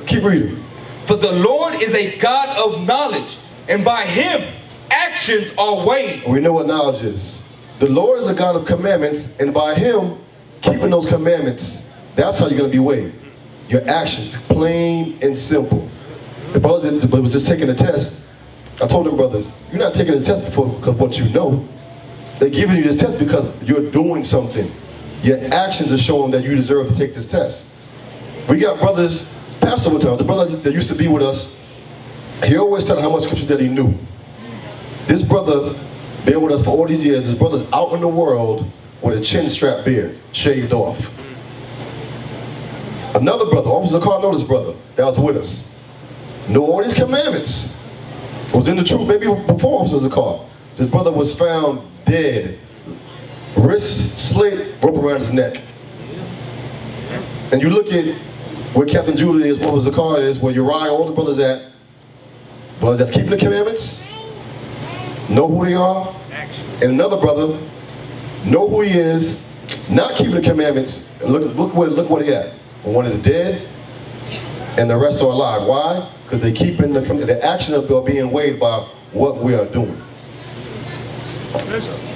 Keep reading. For the Lord is a God of knowledge, and by him actions are weighed. We know what knowledge is. The Lord is a God of commandments, and by him keeping those commandments, that's how you're going to be weighed. Your actions, plain and simple. The brother that was just taking the test, I told them, brothers, you're not taking this test because what you know. They're giving you this test because you're doing something. Your actions are showing that you deserve to take this test. We got brothers, Pastor one time, the brother that used to be with us, he always said how much scripture that he knew. This brother, been with us for all these years, this brother's out in the world with a chin strap beard, shaved off. Another brother, Officer Carl, know this brother that was with us. Know all these commandments. Was in the truth maybe before Officer Carl. This brother was found dead. Wrist slit, rope around his neck. And you look at where Captain Judah is, where Zakar is, where Uriah, all the brothers at. Brothers that's keeping the commandments, know who they are. And another brother, know who he is, not keeping the commandments, and look where they at. One is dead, and the rest are alive. Why? Because they keeping the action of being weighed by what we are doing. Excellent.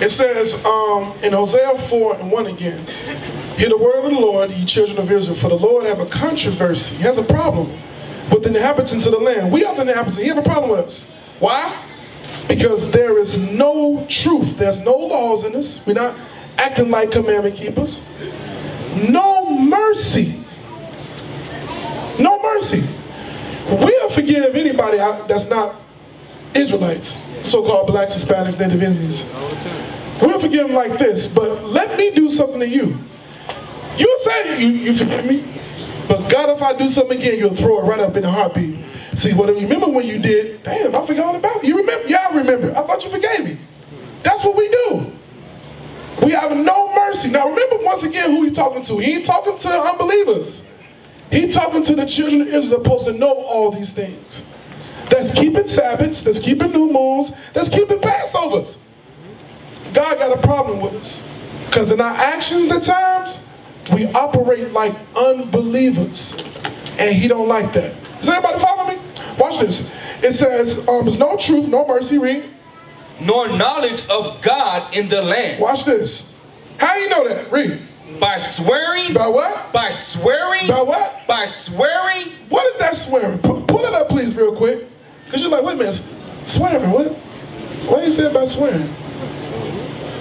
It says in Hosea 4:1 again, hear the word of the Lord, ye children of Israel, for the Lord have a controversy. He has a problem with the inhabitants of the land. We are the inhabitants. He have a problem with us. Why? Because there is no truth. There's no laws in us. We're not acting like commandment keepers. No mercy. No mercy. We'll forgive anybody that's not Israelites, so-called blacks, Hispanics, Native Indians. We'll forgive them like this, but let me do something to you. You'll say, you forgive me, but God, if I do something again, you'll throw it right up in a heartbeat. See, what I remember when you did, damn, I forgot all about it. You remember? Yeah, I remember. I thought you forgave me. That's what we do. We have no mercy. Now remember, once again, who he's talking to. He ain't talking to unbelievers. He's talking to the children of Israel, supposed to know all these things. That's keeping Sabbaths, that's keeping new moons, that's keeping Passovers. God got a problem with us. Because in our actions at times, we operate like unbelievers. And he don't like that. Does everybody follow me? Watch this. It says, there's no truth, no mercy, read. Nor knowledge of God in the land. Watch this. How you know that? Read. By swearing. By what? By swearing. By what? By swearing. What is that swearing? Pull it up, please, real quick. Because you're like, wait a minute, swearing, what? What do you say about swearing?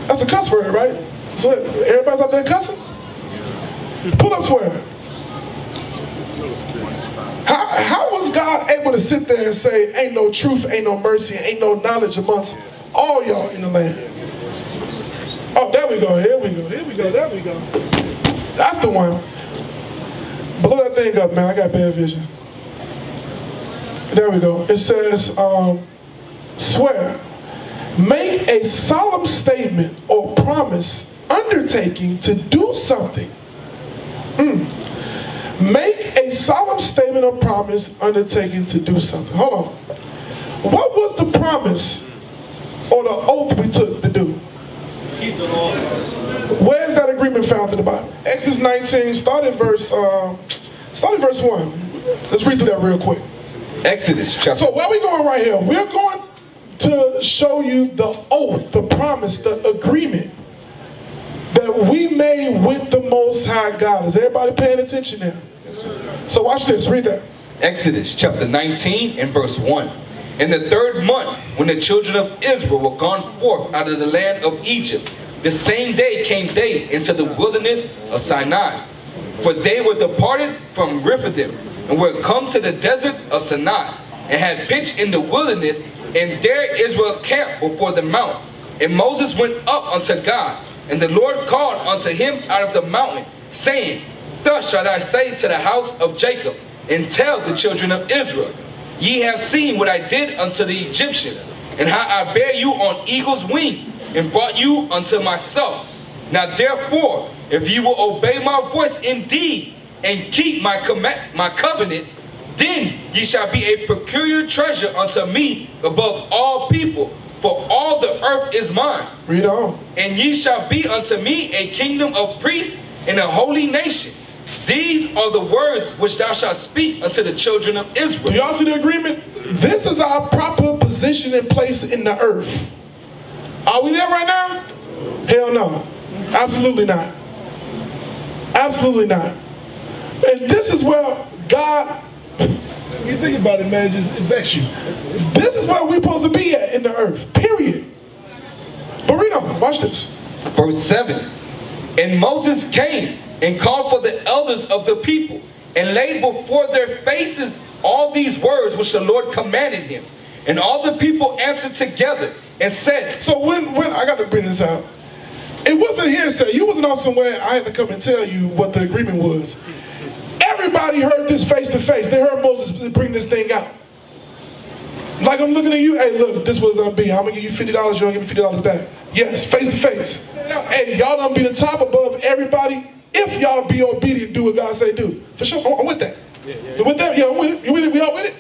That's a cuss word, right? So everybody's out there cussing? Pull up swearing. How was God able to sit there and say, ain't no truth, ain't no mercy, ain't no knowledge amongst all y'all in the land? Oh, there we go, here we go, here we go, there we go. That's the one. Blow that thing up, man, I got bad vision. There we go. It says, swear. Make a solemn statement or promise undertaking to do something. Make a solemn statement or promise undertaking to do something. Hold on. What was the promise or the oath we took to do? Keep the law. Where is that agreement found in the Bible? Exodus 19, start at verse 1. Let's read through that real quick. Exodus chapter. So where are we going right here? We're going to show you the oath, the promise, the agreement that we made with the Most High God. Is everybody paying attention now? Yes, sir. So watch this, read that. Exodus chapter 19 and verse 1. In the 3rd month, when the children of Israel were gone forth out of the land of Egypt, the same day came they into the wilderness of Sinai. For they were departed from Rephidim, and were come to the desert of Sinai, and had pitched in the wilderness, and there Israel camped before the mount. And Moses went up unto God, and the Lord called unto him out of the mountain, saying, Thus shalt thou say to the house of Jacob, and tell the children of Israel, Ye have seen what I did unto the Egyptians, and how I bare you on eagle's wings, and brought you unto myself. Now therefore, if you will obey my voice indeed, and keep my covenant, Then ye shall be a peculiar treasure unto me above all people, for all the earth is mine. Read on. And ye shall be unto me a kingdom of priests and a holy nation. These are the words which thou shalt speak unto the children of Israel. Do y'all see the agreement? This is our proper position and place in the earth. Are we there right now? Hell no. Absolutely not. Absolutely not. And this is where God, when you think about it, man, just it vexes you. This is where we're supposed to be at in the earth, period. But read on, watch this. Verse 7. And Moses came and called for the elders of the people, and laid before their faces all these words which the Lord commanded him. And all the people answered together and said. So when I got to bring this out, it wasn't hearsay. You wasn't off somewhere. I had to come and tell you what the agreement was. Everybody heard this face to face. They heard Moses bring this thing out. Like I'm looking at you. Hey, look, this was gonna be. I'm gonna give you $50. You're gonna give me $50 back. Yes, face to face. Hey, y'all gonna be the top above everybody if y'all be obedient, do what God say do. For sure, I'm with that. You with that? Yeah, I'm with it. You with it? We all with it?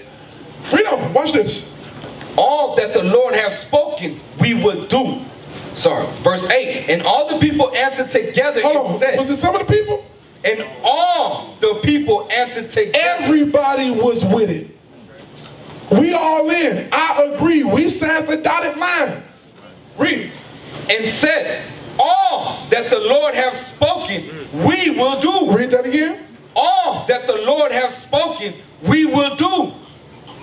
Read on. Watch this. All that the Lord hath spoken, we will do. Sorry, verse 8. And all the people answered together and said. Was it some of the people? And all the people answered together. Everybody was with it. We all in. I agree. We signed the dotted line. Read. And said, all that the Lord hath spoken, we will do. Read that again. All that the Lord hath spoken, we will do.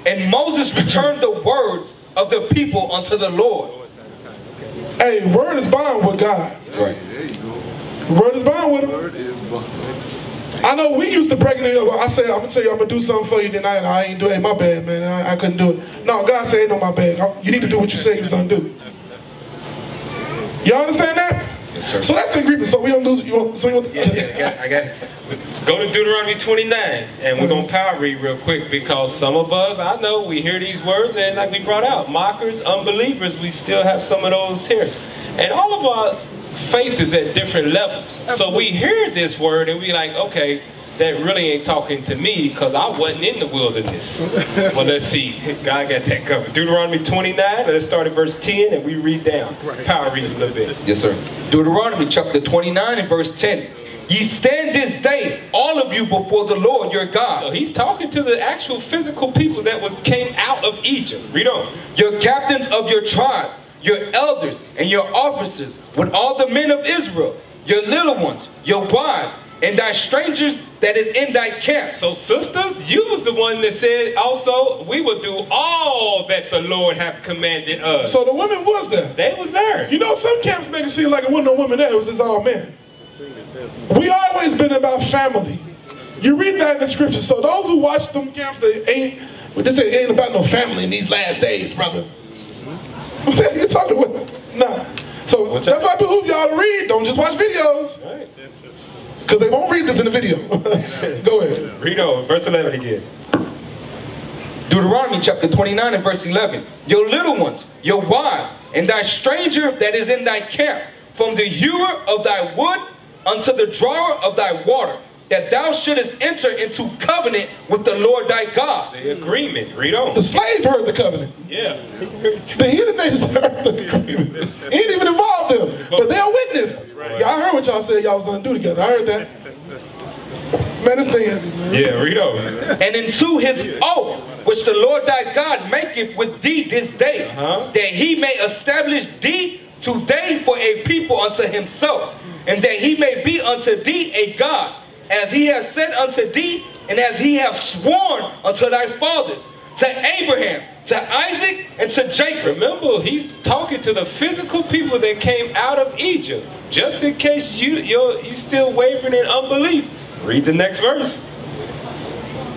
And Moses returned the words of the people unto the Lord. Hey, word is bond with God. Right. Word is bond with him. I know we used to break it. I say, I'm gonna tell you, I'm gonna do something for you. Then I ain't do it. Hey, my bad, man. I couldn't do it. No, God said, ain't no my bad. You need to do what you say you was gonna do. You understand that? Yes, sir. So that's the agreement. So we don't lose. I got it. Go to Deuteronomy 29, and we're going to power read real quick, because some of us, I know, we hear these words, and like we brought out, mockers, unbelievers, we still have some of those here. And all of our faith is at different levels. So we hear this word, and we like, okay, that really ain't talking to me, because I wasn't in the wilderness. Well, let's see. God got that covered. Deuteronomy 29, let's start at verse 10, and we read down. Power read a little bit. Yes, sir. Deuteronomy chapter 29 and verse 10. Ye stand this day, all of you, before the Lord your God. So he's talking to the actual physical people that came out of Egypt. Read on. Your captains of your tribes, your elders, and your officers, with all the men of Israel, your little ones, your wives, and thy strangers that is in thy camp. So sisters, you was the one that said also, we will do all that the Lord hath commanded us. So the women was there. They was there. You know, some camps make it seem like it wasn't no women there. It was just all men. We always been about family. You read that in the scripture. So those who watch them camps, they ain't about no family in these last days, brother. What you talking about? Nah. So that's why I behoove y'all to read. Don't just watch videos. Right. Because they won't read this in the video. Go ahead. Read on, verse 11 again. Deuteronomy chapter 29 and verse 11. Your little ones, your wives, and thy stranger that is in thy camp, from the hewer of thy wood unto the drawer of thy water, that thou shouldest enter into covenant with the Lord thy God. The agreement. Read on. The slave heard the covenant. Yeah. The heathen nations heard the agreement. He ain't even involved them, but they're witness. Right. Y'all heard what y'all said y'all was gonna do together. I heard that. Man, this thing heavy, man. Yeah, read on. And into his oath, which the Lord thy God maketh with thee this day, that he may establish thee today for a people unto himself, and that he may be unto thee a God, as he has said unto thee, and as he hath sworn unto thy fathers, to Abraham, to Isaac, and to Jacob. Remember, he's talking to the physical people that came out of Egypt. Just in case you're still wavering in unbelief. Read the next verse.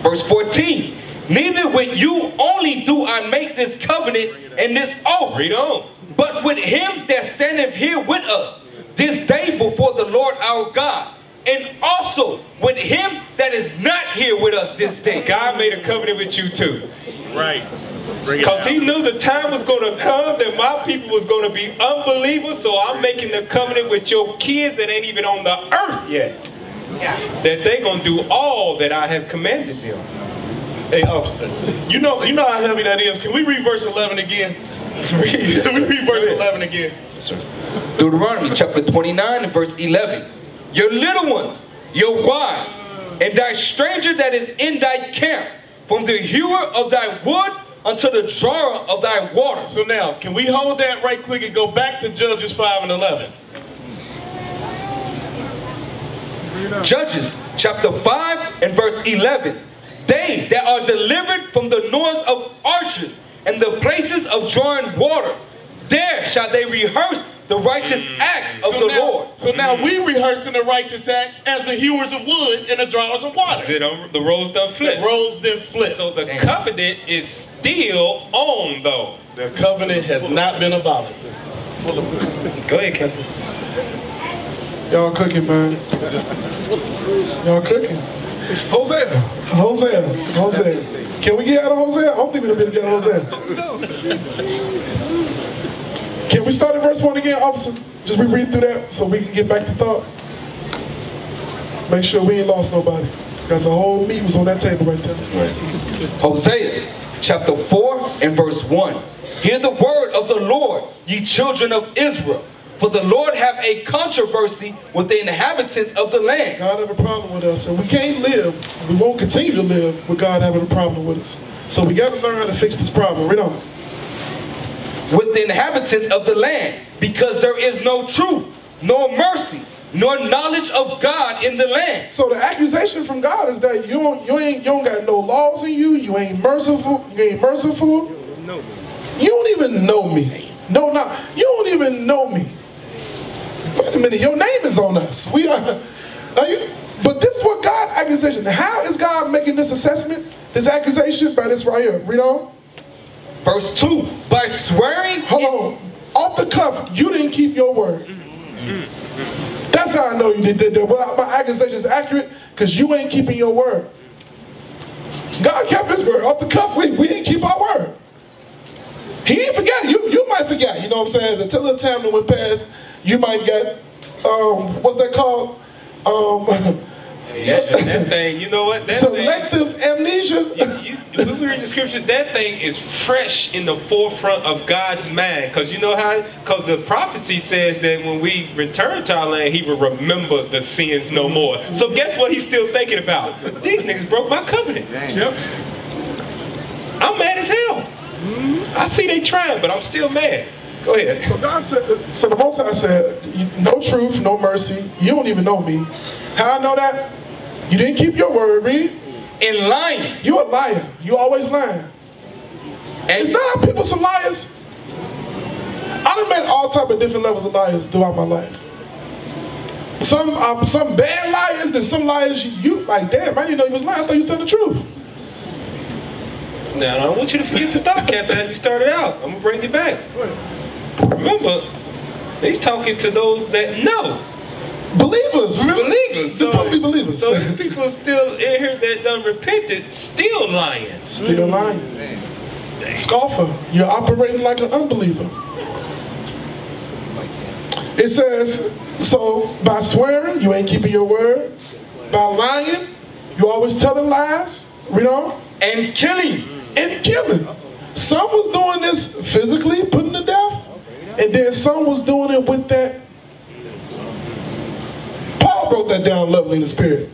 Verse 14. Neither with you only do I make this covenant and this oath. Read on. But with him that standeth here with us this day before the Lord our God, and also with him that is not here with us this day. God made a covenant with you too. Right. Because he knew the time was going to come that my people was going to be unbelievers, so I'm making the covenant with your kids that ain't even on the earth yet. Yeah. That they going to do all that I have commanded them. Hey, officer, you know how heavy that is. Can we read verse 11 again? Can we read verse 11 again? Yes, sir. Deuteronomy chapter 29 and verse 11. Your little ones, your wives, and thy stranger that is in thy camp, from the hewer of thy wood unto the drawer of thy water. So now, can we hold that right quick and go back to Judges 5 and 11? Judges chapter 5 and verse 11. They that are delivered from the noise of archers and the places of drawing water, there shall they rehearse the righteous acts of the Lord. So now we rehearsing the righteous acts as the hewers of wood and the drawers of water. The roles done flip. The roles done flip. So the covenant is still on, though. The covenant has not been abolished. Go ahead, Captain. Y'all cooking, man. Y'all cooking. Hosea. Can we get out of Hosea? I don't think we're going to be able to get out of Hosea. Can we start at verse 1 again, officer? Just reread through that so we can get back to thought. Make sure we ain't lost nobody. Because the whole meat was on that table right there. Hosea chapter 4 and verse 1. Hear the word of the Lord, ye children of Israel. For the Lord have a controversy with the inhabitants of the land. God have a problem with us, and we can't live, we won't continue to live with God having a problem with us. So we got to learn how to fix this problem. Read on. With the inhabitants of the land, because there is no truth, nor mercy, nor knowledge of God in the land. So the accusation from God is that you don't got no laws in you. You ain't merciful. You don't even know me. No, you don't even know me. Wait a minute, your name is on us. We are. But this is what God's accusation. How is God making this assessment? This accusation by this right here. Read on. Verse 2. By swearing. Hold on. Off the cuff, you didn't keep your word. That's how I know you did that. Well, my accusation is accurate because you ain't keeping your word. God kept his word. Off the cuff, we didn't keep our word. He ain't forget. You might forget. You know what I'm saying? The little time that went past, you might get, what's that called? That thing, you know what? That selective amnesia. When we read the scripture, that thing is fresh in the forefront of God's mind. Because you know how? Because the prophecy says that when we return to our land, he will remember the sins no more. So guess what he's still thinking about? These niggas broke my covenant. Yep. I'm mad as hell. I see they trying, but I'm still mad. Go ahead. So God said, so the Most High said, no truth, no mercy. You don't even know me. How I know that? You didn't keep your word, read. In lying. You a liar. You always lying. And it's not our people some liars. I done met all type of different levels of liars throughout my life. Some bad liars, then some liars you like, damn, I didn't know you was lying. I thought you was telling the truth. Now, I don't want you to forget the thought, Captain, as you started out. I'm going to bring you back. Remember, he's talking to those that know. Believers, remember? Believers. They're supposed to be believers. So these people still in here that done repented, still lying. Still lying. Scoffer, you're operating like an unbeliever. It says, so by swearing, you ain't keeping your word. By lying, you always telling lies. Read on. And killing. And killing. Some was doing this physically, putting to death. And then some was doing it with that. Paul broke that down lovely in the spirit.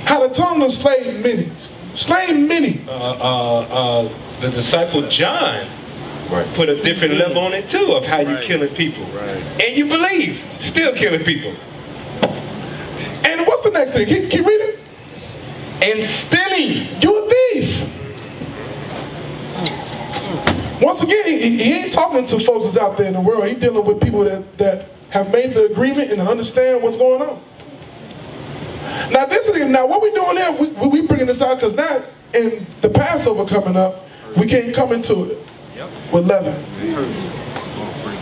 How the tongue was slaying many. Slaying many. The disciple John put a different level on it too of how you killing people. And you believe, still killing people. And what's the next thing? Keep reading. And stealing. You a thief. Once again, he ain't talking to folks that's out there in the world. He's dealing with people that have made the agreement and understand what's going on. Now what we're doing there, we bringing this out because now in the Passover coming up, we can't come into it with leaven.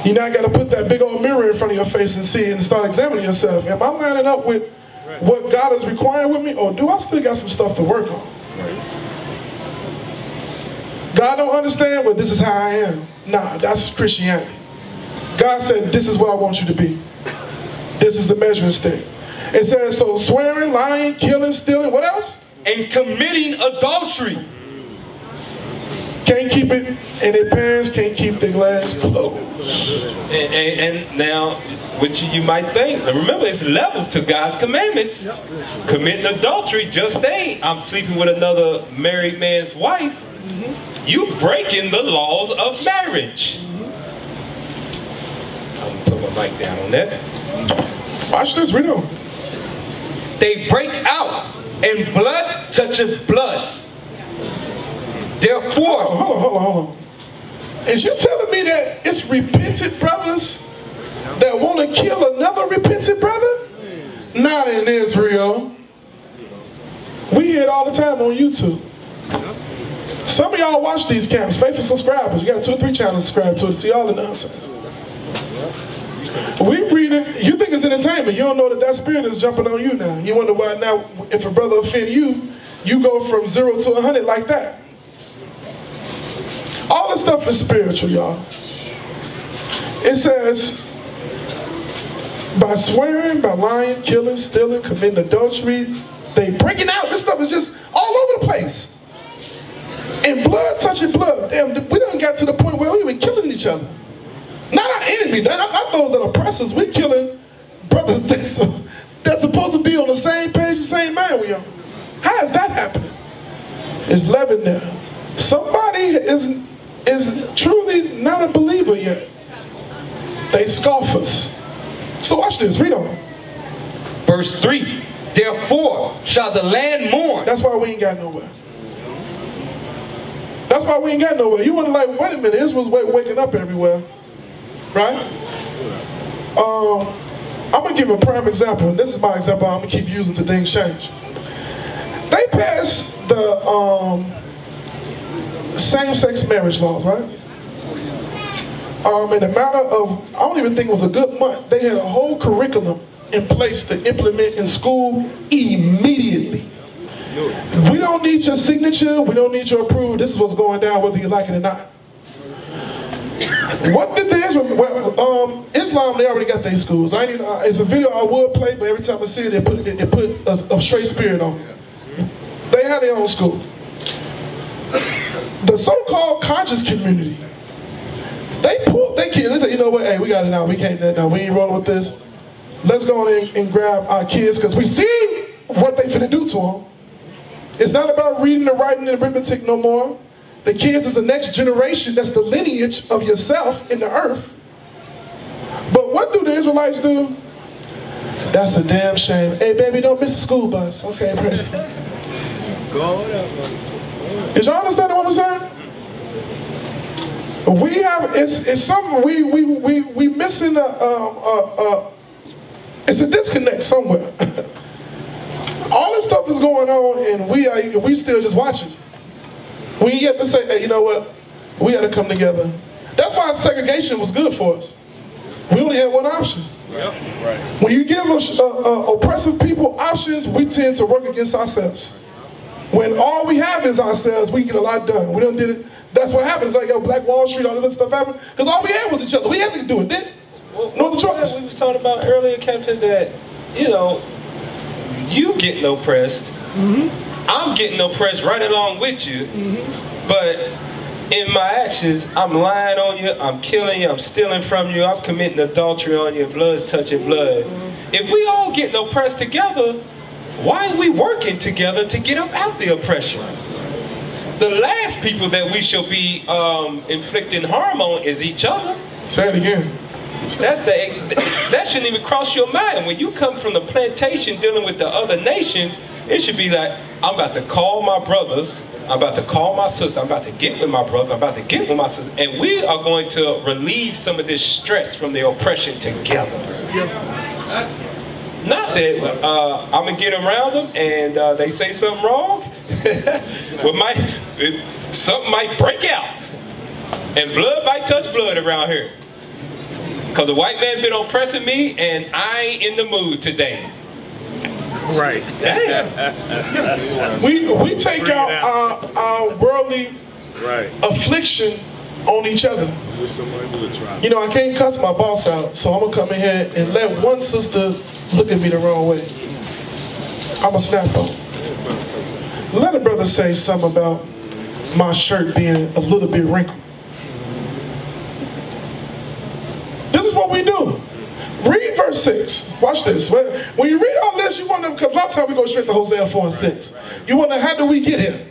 You now got to put that big old mirror in front of your face and see and start examining yourself. Am I lining up with what God is requiring with me, or do I still got some stuff to work on? God don't understand, well, this is how I am. Nah, that's Christianity. God said, this is what I want you to be. This is the measuring stick. It says, so swearing, lying, killing, stealing, what else? And committing adultery. can't keep it, and their parents can't keep their glass closed. And now, which you might think, remember, it's levels to God's commandments. Committing adultery just ain't, I'm sleeping with another married man's wife. You breaking the laws of marriage. I'm gonna put my mic down on that. Watch this, read on. They break out, and blood touches blood. Therefore, hold on. Is you telling me that it's repentant brothers that want to kill another repentant brother? Not in Israel. We hear it all the time on YouTube. Some of y'all watch these camps, faithful subscribers. You got 2 or 3 channels subscribed to it to see all the nonsense. We read it, you think it's entertainment. You don't know that spirit is jumping on you now. You wonder why now, if a brother offend you, you go from 0 to 100 like that. All this stuff is spiritual, y'all. It says, by swearing, by lying, killing, stealing, committing adultery, they breaking out. This stuff is just all over the place. And blood touching blood. Damn, we done got to the point where we even killing each other. Not our enemy, not those that oppress us. We're killing brothers that's supposed to be on the same page, the same mind we are. How is that happening? It's Leaven now. Somebody is truly not a believer yet. They scoff us. So watch this, read on. Verse 3, therefore shall the land mourn. That's why we ain't got nowhere. That's why we ain't got nowhere. You wouldn't like, wait a minute, Israel's waking up everywhere. Right? I'm going to give a prime example. And this is my example I'm going to keep using till things change. They passed the same-sex marriage laws, right? In a matter of, I don't even think it was a good month, they had a whole curriculum in place to implement in school immediately. We don't need your signature, we don't need your approval, this is what's going down whether you like it or not. What did the Islam, they already got their schools. It's a video I would play, but every time I see it, it put a straight spirit on it. They had their own school. The so-called conscious community, they pulled their kids, they said, you know what, hey, we got it now, we can't do that now, we ain't rolling with this. Let's go in and grab our kids, because we see what they finna do to them. It's not about reading and writing and arithmetic no more. The kids is the next generation, that's the lineage of yourself in the earth. But what do the Israelites do? That's a damn shame. Hey baby, don't miss the school bus. Okay, President. Is y'all understanding what I'm saying? We have, it's something, we missing it's a disconnect somewhere. All this stuff is going on and we still just watching. We ain't yet to say, hey, you know what? We got to come together. That's why segregation was good for us. We only had one option. Yep. Right. When you give us oppressive people options, we tend to work against ourselves. When all we have is ourselves, we get a lot done. We done did it. That's what happened. It's like, yo, Black Wall Street, all this other stuff happened. Because all we had was each other. We had to do it, didn't we? No other choice. We was talking about earlier, Captain, that, you know, you getting oppressed. I'm getting oppressed right along with you. But in my actions, I'm lying on you, I'm killing you, I'm stealing from you, I'm committing adultery on you, blood's touching blood. If we all getting oppressed together, why are we working together to get up out the oppression? The last people that we shall be inflicting harm on is each other. Say it again. That shouldn't even cross your mind. When you come from the plantation dealing with the other nations, it should be like, I'm about to call my brothers, I'm about to call my sister, I'm about to get with my brother, I'm about to get with my sister, and we are going to relieve some of this stress from the oppression together. Not that I'm going to get around them and they say something wrong, something might break out, and blood might touch blood around here. Because the white man been oppressing me and I ain't in the mood today. Right. we take out our worldly affliction on each other. You know, I can't cuss my boss out, so I'm going to come in here and let one sister look at me the wrong way. I'm going to snap on. Let a brother say something about my shirt being a little bit wrinkled. This is what we do. Read verse 6. Watch this. When you read all this, you wonder, because a lot of times we go straight to Hosea 4 and 6. You wonder, how do we get here?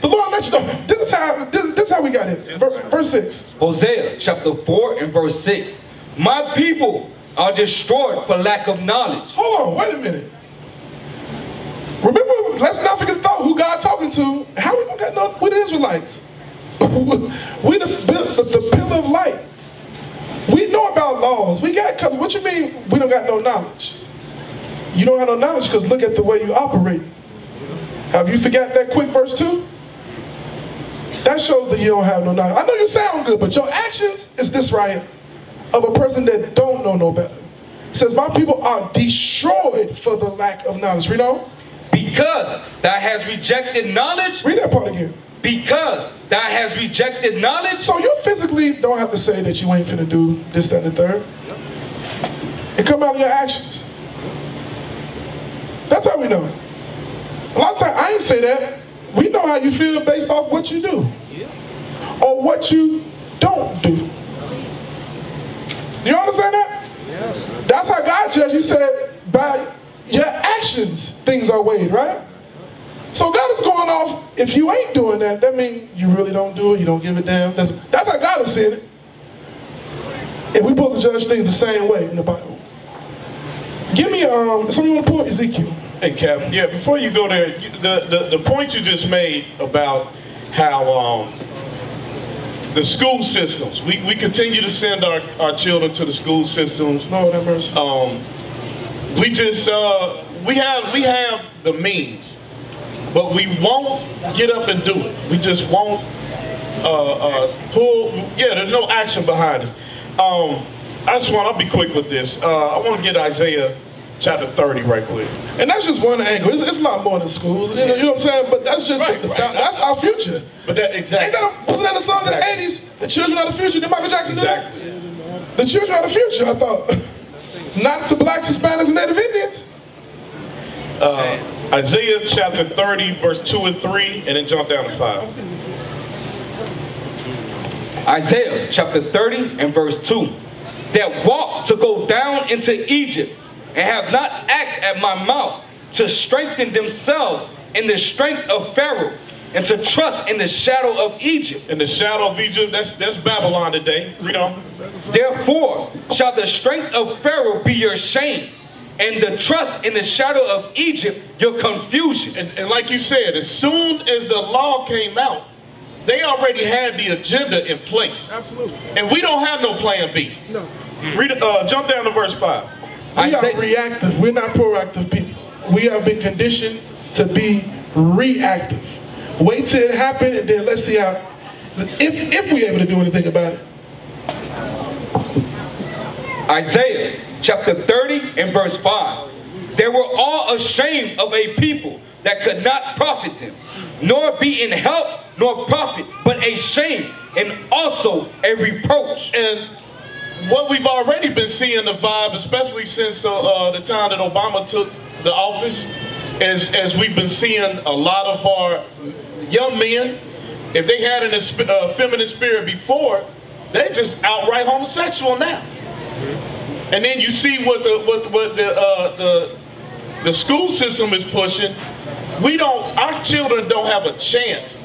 The Lord lets you know. This is how we got here. Verse 6. Hosea chapter 4 and verse 6. My people are destroyed for lack of knowledge. Hold on, wait a minute. Remember, let's not forget who God talking to. How we gonna know? We're the Israelites. We the pillar of light. We know about laws. We got, cause what you mean we don't got no knowledge? You don't have no knowledge because look at the way you operate. Have you forgot that quick verse 2? That shows that you don't have no knowledge. I know you sound good, but your actions is this right here, of a person that don't know no better. It says, my people are destroyed for the lack of knowledge. Read on. Because thou hast rejected knowledge. Read that part again. Because thou hast rejected knowledge. So you physically don't have to say that you ain't finna do this, that, and the third. It come out of your actions. That's how we know. A lot of times, I ain't say that. We know how you feel based off what you do. Or what you don't do. You understand that? Yes. That's how God judged. You said, by your actions, things are weighed, right? So God is going off, if you ain't doing that, that means you really don't do it, you don't give a damn. That's how God is seeing it. And we're supposed to judge things the same way in the Bible. Give me, somebody want to pull Ezekiel? Hey, Cap, yeah, before you go there, the point you just made about how the school systems, we continue to send our children to the school systems. Lord have mercy. We just, we have the means, but we won't get up and do it. We just won't pull, there's no action behind it. I'll be quick with this. I want to get Isaiah chapter 30 right quick. And that's just one angle. It's a lot more than schools. You know what I'm saying? But that's just that's our future. But that, exactly. Wasn't that a song in the 80s? The children are the future. Did Michael Jackson do that? The children are the future, I thought. Not to blacks, Hispanics, and Native Indians. Isaiah chapter 30, verse 2 and 3, and then jump down to 5. Isaiah chapter 30 and verse 2. That walk to go down into Egypt, and have not asked at my mouth to strengthen themselves in the strength of Pharaoh, and to trust in the shadow of Egypt. In the shadow of Egypt, that's Babylon today. Read on. Therefore shall the strength of Pharaoh be your shame, and the trust in the shadow of Egypt your confusion. And like you said, as soon as the law came out, they already had the agenda in place. Absolutely. And we don't have no plan B. No. Jump down to verse 5. We are reactive. We're not proactive people. We have been conditioned to be reactive. Wait till it happens, and then let's see how, if we're able to do anything about it. Isaiah chapter 30 and verse 5. They were all ashamed of a people that could not profit them, nor be in help nor profit, but a shame and also a reproach. And what we've already been seeing the vibe, especially since the time that Obama took the office, as we've been seeing a lot of our young men, if they had a feminine spirit before, they're just outright homosexual now. And then you see what the school system is pushing. Our children don't have a chance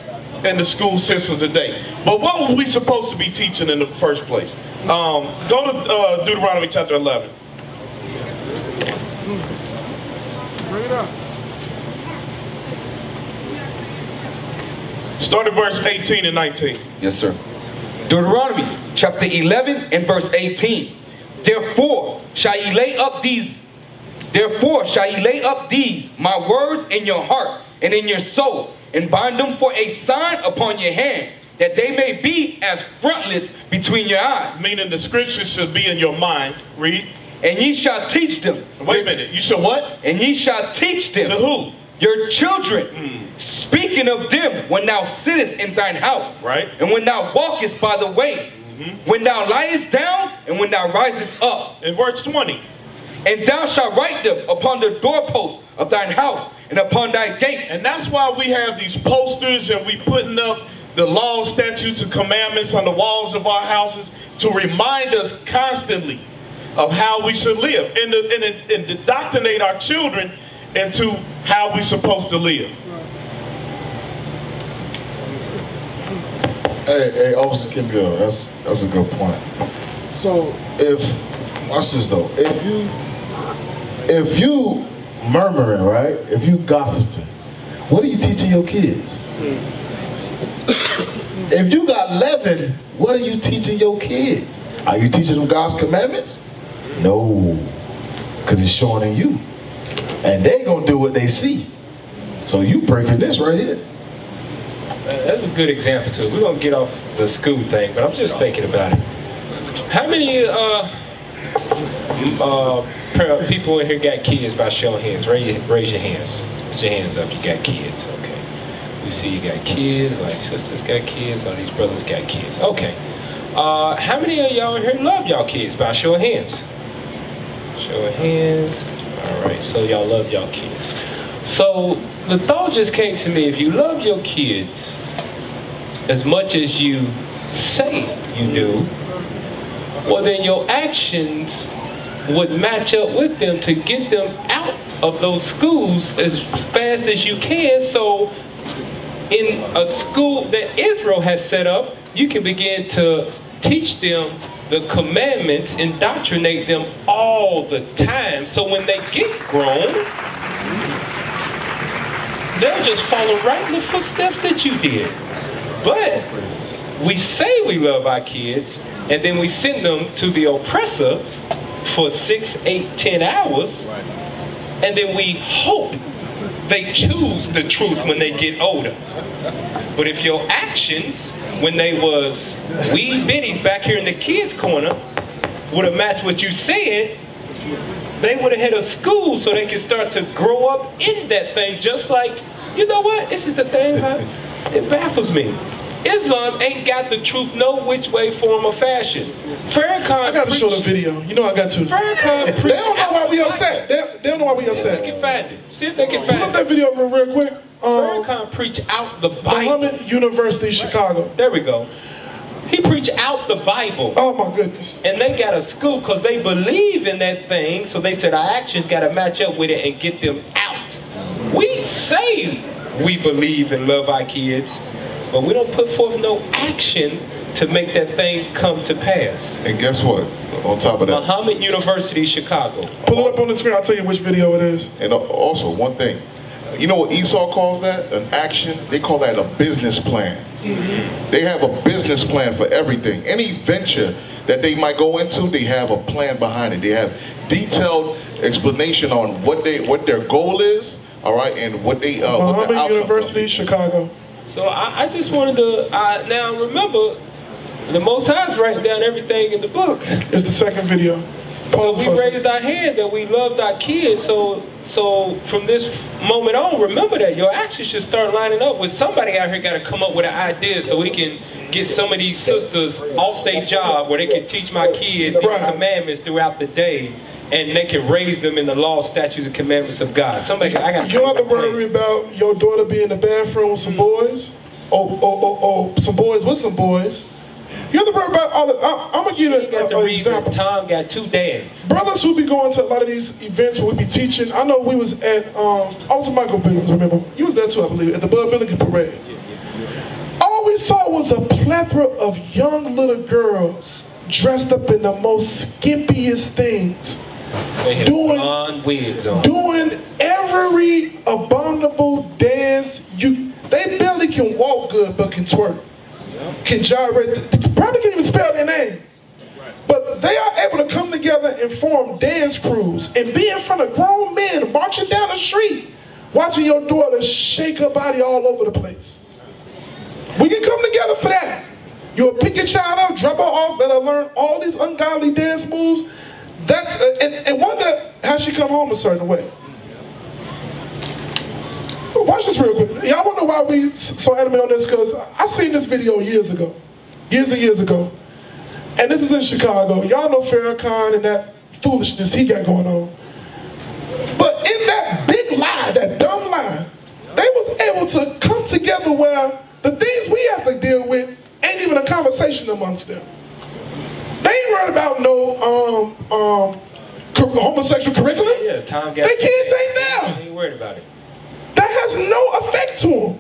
in the school system today. But what were we supposed to be teaching in the first place? Go to Deuteronomy chapter 11. Bring it up. Start at verse 18 and 19. Yes, sir. Deuteronomy chapter 11 and verse 18. Therefore shall ye lay up these my words in your heart and in your soul, and bind them for a sign upon your hand, that they may be as frontlets between your eyes. Meaning the scriptures should be in your mind. Read. And ye shall teach them. Wait a minute. You shall what? And ye shall teach them. To who? Your children. Speaking of them when thou sittest in thine house. Right. And when thou walkest by the way. When thou liest down and when thou risest up. In verse 20. And thou shalt write them upon the doorposts of thine house and upon thy gates. And that's why we have these posters and we putting up the laws, statutes, and commandments on the walls of our houses to remind us constantly of how we should live and indoctrinate our children into how we're supposed to live. Hey, Officer Kimbill, that's a good point. So watch this though, if you murmuring, right? If you gossiping, what are you teaching your kids? If you got leaven, what are you teaching your kids? Are you teaching them God's commandments? No, because it's showing in you. And they gonna do what they see. So you breaking this right here. That's a good example too. We're gonna get off the school thing, but I'm just thinking about it. How many people in here got kids by showing hands? Raise your hands. Put your hands up. You got kids. Okay. We see you got kids. A lot of sisters got kids. A lot of these brothers got kids. Okay. How many of y'all in here love y'all kids by show of hands? Show of hands. All right. So y'all love y'all kids. So the thought just came to me: if you love your kids as much as you say you do, well, then your actions would match up with them to get them out of those schools as fast as you can. So in a school that Israel has set up, you can begin to teach them the commandments, indoctrinate them all the time. So when they get grown, they'll just follow right in the footsteps that you did. But we say we love our kids, and then we send them to the oppressor for 6, 8, 10 hours, and then we hope they choose the truth when they get older. But if your actions, when they was wee bitties back here in the kids' corner, would have matched what you said, they would have had a school so they could start to grow up in that thing. Just like, you know what? This is the thing, huh? It baffles me. Islam ain't got the truth no which way, form, or fashion. Farrakhan, I gotta show the video. You know I got to. Farrakhan, they don't know why we upset. They don't know why we upset. See if they can find it. See if they can find it. Put up that video real quick. Farrakhan preach out the Bible. Muhammad University, Chicago. There we go. He preach out the Bible. Oh my goodness. And they got a school because they believe in that thing. So they said our actions got to match up with it and get them out. We say we believe and love our kids, but we don't put forth no action to make that thing come to pass. And guess what? On top of that, Muhammad University, Chicago. Pull it up on the screen. I'll tell you which video it is. And also, one thing. You know what Esau calls that? An action? They call that a business plan. Mm-hmm. They have a business plan for everything. Any venture that they might go into, they have a plan behind it. They have detailed explanation on what their goal is, all right, and what they Muhammad University, Chicago. So I just wanted to now remember, the Most High's writing down everything in the book. It's the second video. So we raised our hand that we loved our kids. So from this moment on, remember that your actions should start lining up with somebody out here got to come up with an idea so we can get some of these sisters off their job where they can teach my kids these commandments throughout the day, and they can raise them in the law, statutes, and commandments of God. Somebody, I got. You ever worry about your daughter being in the bathroom with some boys? Or some boys with some boys? You ever worry about all the... I'm going to give you an example. Tom got 2 dads. Brothers who be going to a lot of these events where we be teaching. I know we was at... I was at Michael Bivens, remember? You was there too, I believe, at the Bud Billiken Parade. All we saw was a plethora of young little girls dressed up in the most skimpiest things. They had blonde wigs on. Doing every abominable dance. They barely can walk good, but can twerk. Can gyrate. Probably can't even spell their name. But they are able to come together and form dance crews and be in front of grown men marching down the street, watching your daughter shake her body all over the place. We can come together for that. You'll pick your child up, drop her off, let her learn all these ungodly dance moves. That's and wonder how she come home a certain way. Watch this real quick. Y'all wonder why we so adamant on this? Because I seen this video years ago. Years and years ago. And this is in Chicago. Y'all know Farrakhan and that foolishness he got going on. But in that big lie, that dumb lie, they was able to come together where The things we have to deal with ain't even a conversation amongst them. They ain't worried about no homosexual curriculum. Yeah, Tom got they kids ain't there. They ain't worried about it. That has no effect to them.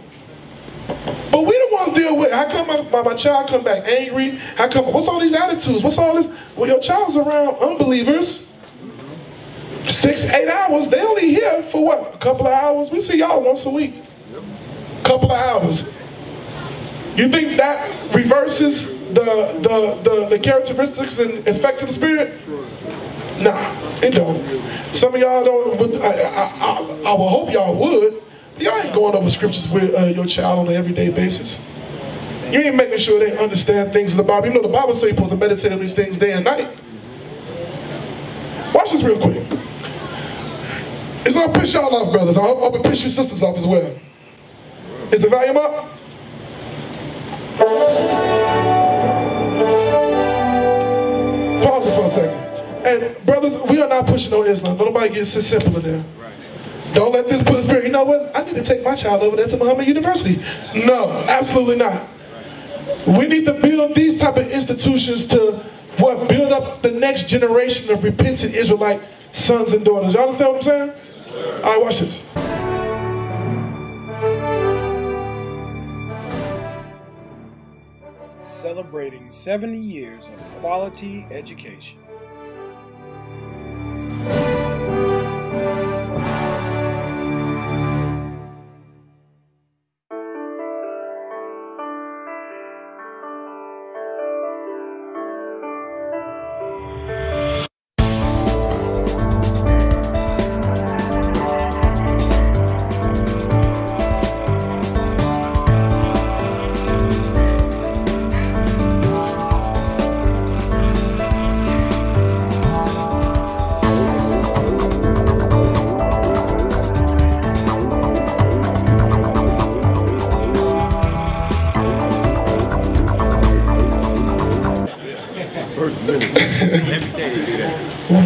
But we the ones deal with, how come my child come back angry? How come, what's all these attitudes? What's all this? Well, your child's around unbelievers 6-8 hours. They only here for what? A couple of hours? We see y'all once a week. Couple of hours. You think that reverses the characteristics and effects of the Spirit? Nah, it don't. Some of y'all don't, I would hope y'all would. Y'all ain't going over scriptures with your child on an everyday basis. You ain't making sure they understand things in the Bible. You know the Bible says you're supposed to meditate on these things day and night. Watch this real quick. It's gonna piss y'all off, brothers. I hope it piss your sisters off as well. Is the volume up? Pause it for a second. And brothers, we are not pushing on Islam. Nobody gets it simple in there. Don't let this put a spirit, you know what? I need to take my child over there to Muhammad University. No, absolutely not. We need to build these type of institutions to build up the next generation of repentant Israelite sons and daughters. You understand what I'm saying? All right, watch this. Celebrating 70 years of quality education.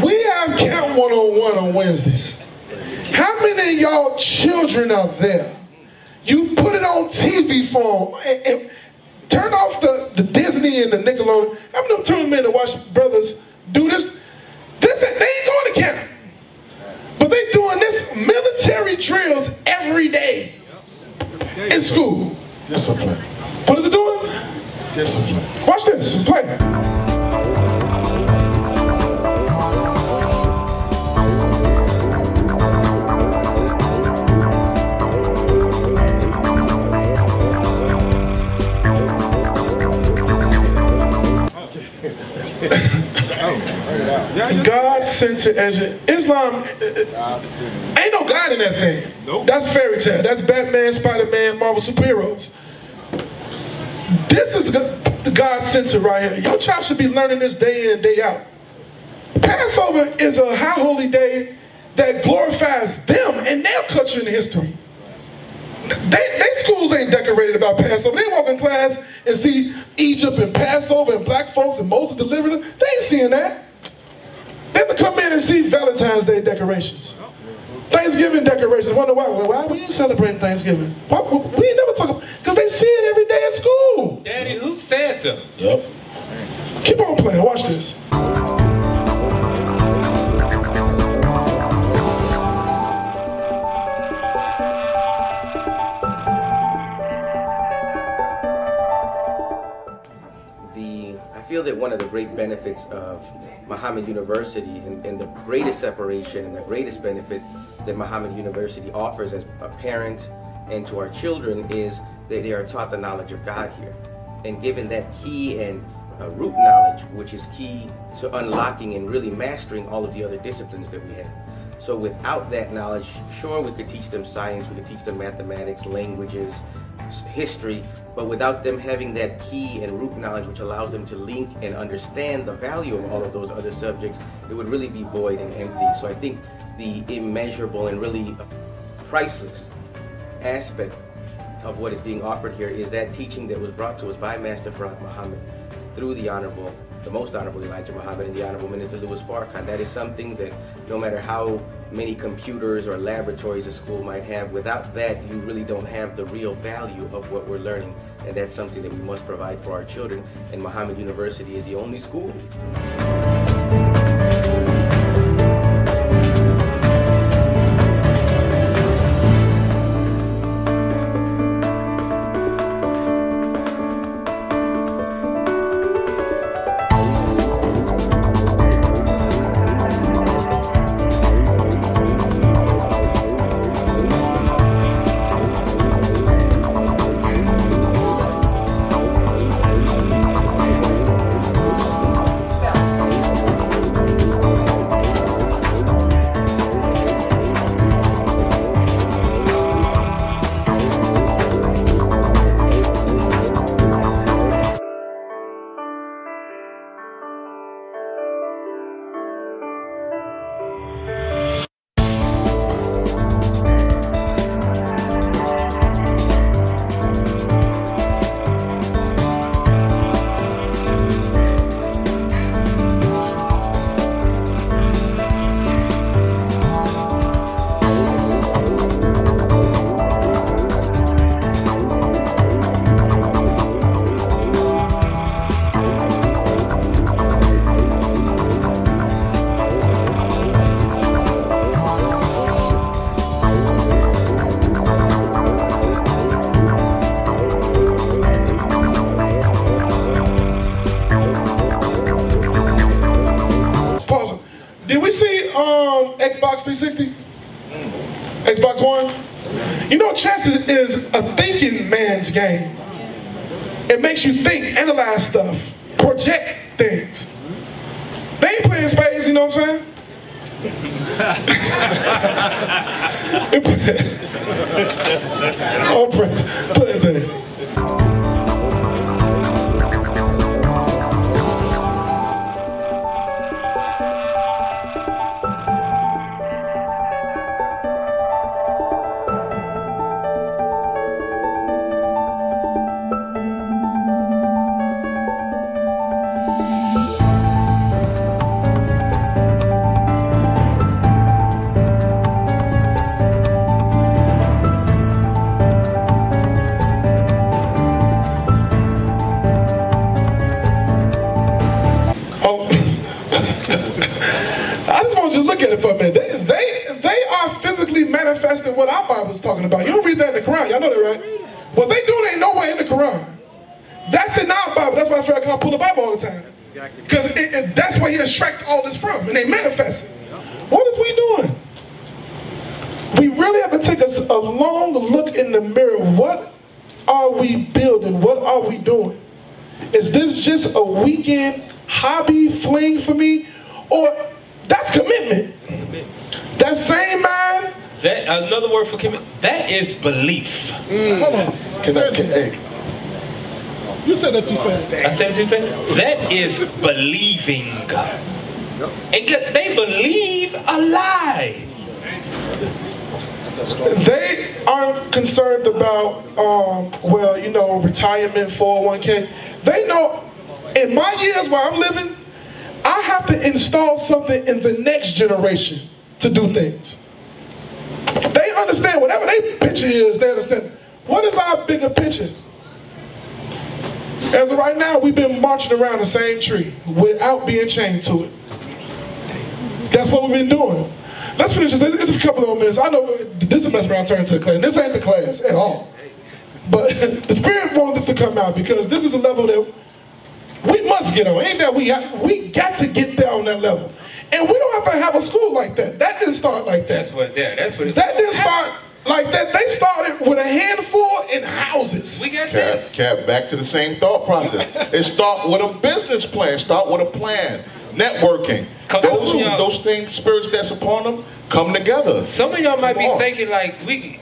We have Camp 101 on Wednesdays. How many of y'all children out there, you put it on TV for them and turn off the Disney and the Nickelodeon. How many of them turn them in to watch brothers do this? They ain't going to camp. But they doing this military drills every day in school. Discipline. What is it doing? Discipline. Watch this. Play. God-centered education. Islam, ain't no God in that thing. Nope. That's fairy tale. That's Batman, Spider-Man, Marvel superheroes. This is the God-centered right here. Your child should be learning this day in and day out. Passover is a high holy day that glorifies them and their culture and history. They schools ain't decorated about Passover. They walk in class and see Egypt and Passover and black folks and Moses delivering them. They ain't seeing that. They have to come in and see Valentine's Day decorations. Thanksgiving decorations. Wonder why? Well, why we ain't celebrating Thanksgiving? Why, we ain't never talking, because they see it every day at school. Daddy, who's Santa? Yep. Keep on playing. Watch this. I feel that one of the great benefits of Muhammad University and the greatest separation and the greatest benefit that Muhammad University offers as a parent and to our children is that they are taught the knowledge of God here. And given that key and root knowledge, which is key to unlocking and really mastering all of the other disciplines that we have. So without that knowledge, sure, we could teach them science, we could teach them mathematics, languages, history, but without them having that key and root knowledge which allows them to link and understand the value of all of those other subjects, it would really be void and empty. So I think the immeasurable and really priceless aspect of what is being offered here is that teaching that was brought to us by Master Farad Muhammad through the Honorable the Most Honorable Elijah Muhammad and the Honorable Minister Louis Farrakhan. That is something that no matter how many computers or laboratories a school might have, without that you really don't have the real value of what we're learning. And that's something that we must provide for our children. And Muhammad University is the only school. Xbox 360? Xbox One? You know, chess is a thinking man's game. It makes you think, analyze stuff, project things. They ain't playing spades, you know what I'm saying? Oh, praise. Play thing. They are physically manifesting what our Bible is talking about. You don't read that in the Quran, y'all know that, right? What they doing ain't nowhere in the Quran. That's in our Bible. That's why Farrakhan pull the Bible all the time. Because that's where he extract all this from, and they manifest it. What is we doing? We really have to take a long look in the mirror. What are we building? What are we doing? Is this just a weekend hobby fling for me? Or that's commitment. That same mind. That another word for commitment. That is belief. Hold on. Hey. You said that too fast. I said it too fast. That is believing. And they believe a lie. They aren't concerned about, well, you know, retirement, 401k. They know, in my years where I'm living, I have to install something in the next generation to do things. They understand whatever their picture is, they understand. What is our bigger picture? As of right now, we've been marching around the same tree without being chained to it. That's what we've been doing. Let's finish this. It's a couple of minutes. I know this semester I'm turning to a class. This ain't the class at all. But the Spirit wanted this to come out because this is a level that we must get on. Ain't that we got to get there on that level. And we don't have to have a school like that. That didn't start like that. That didn't start like that. They started with a handful in houses. We got this. Cap, back to the same thought process. It start with a business plan. Start with a plan. Networking. Those same spirits that's upon them come together. Some of y'all might be thinking like, we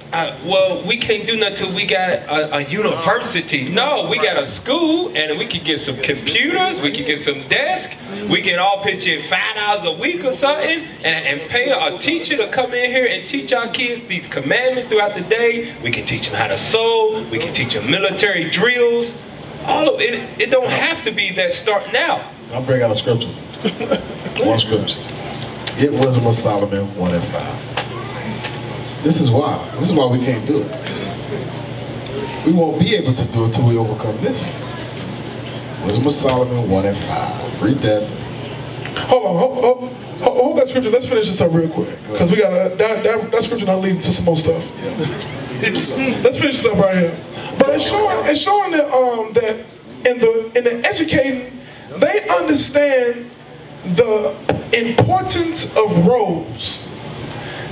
can't do nothing till we got a university. No, we got a school and we can get some computers, we can get some desks, we can all pitch in $5 a week or something and pay a teacher to come in here and teach our kids these commandments throughout the day. We can teach them how to sew, we can teach them military drills. all of it. It don't have to be that start now. I'll bring out a scripture. One scripture. It Wisdom of Solomon 1:5. This is why. This is why we can't do it. We won't be able to do it until we overcome this. Wisdom of Solomon 1:5. Read that. Hold that scripture. Let's finish this up real quick, because we got that scripture not leading to some more stuff. Yeah. Let's finish this up right here. But it's showing that in the educating, they understand the importance of roles.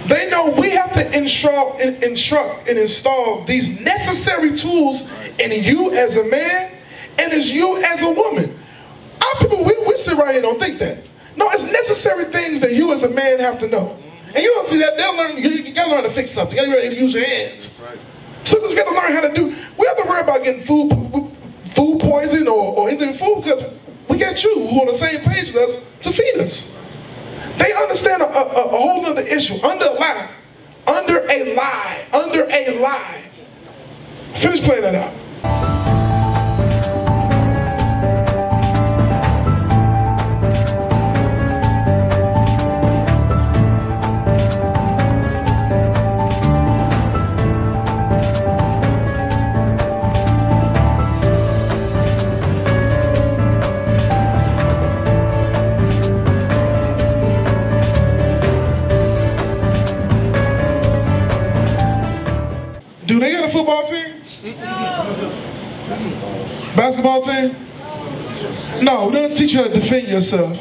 They know we have to instruct and install these necessary tools in you as a man and as you as a woman. Our people, we sit right here and don't think that. No, it's necessary things that you as a man have to know. And you don't see that. They'll learn. You gotta learn how to fix something. You gotta learn how to use your hands. Sisters gotta learn how to do. We have to worry about getting food poison or anything food, because we got you who on the same page as us to feed us. They understand a whole other issue. Under a lie. Finish playing that out. Do they got a football team? Basketball team? No, we don't teach you how to defend yourself.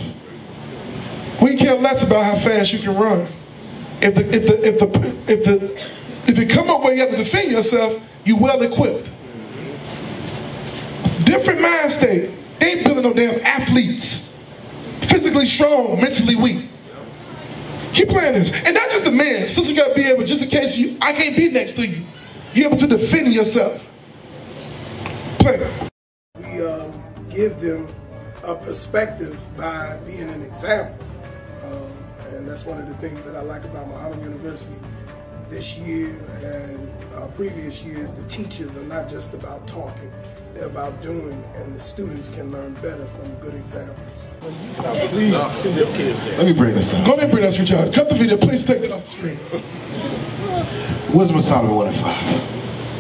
We care less about how fast you can run. If you come up where you have to defend yourself, you're well equipped. Different mind state. They ain't building no damn athletes. Physically strong, mentally weak. Keep playing this. And not just the man. Sister, you gotta be able, just in case I can't be next to you, you're able to defend yourself. Play. We give them a perspective by being an example. And that's one of the things that I like about Muhammad University this year and previous years. The teachers are not just about talking, they're about doing, and the students can learn better from good examples. Let me bring this up. Go ahead and bring that switch out. Cut the video, please take it off the screen. Wisdom of Solomon 1:5.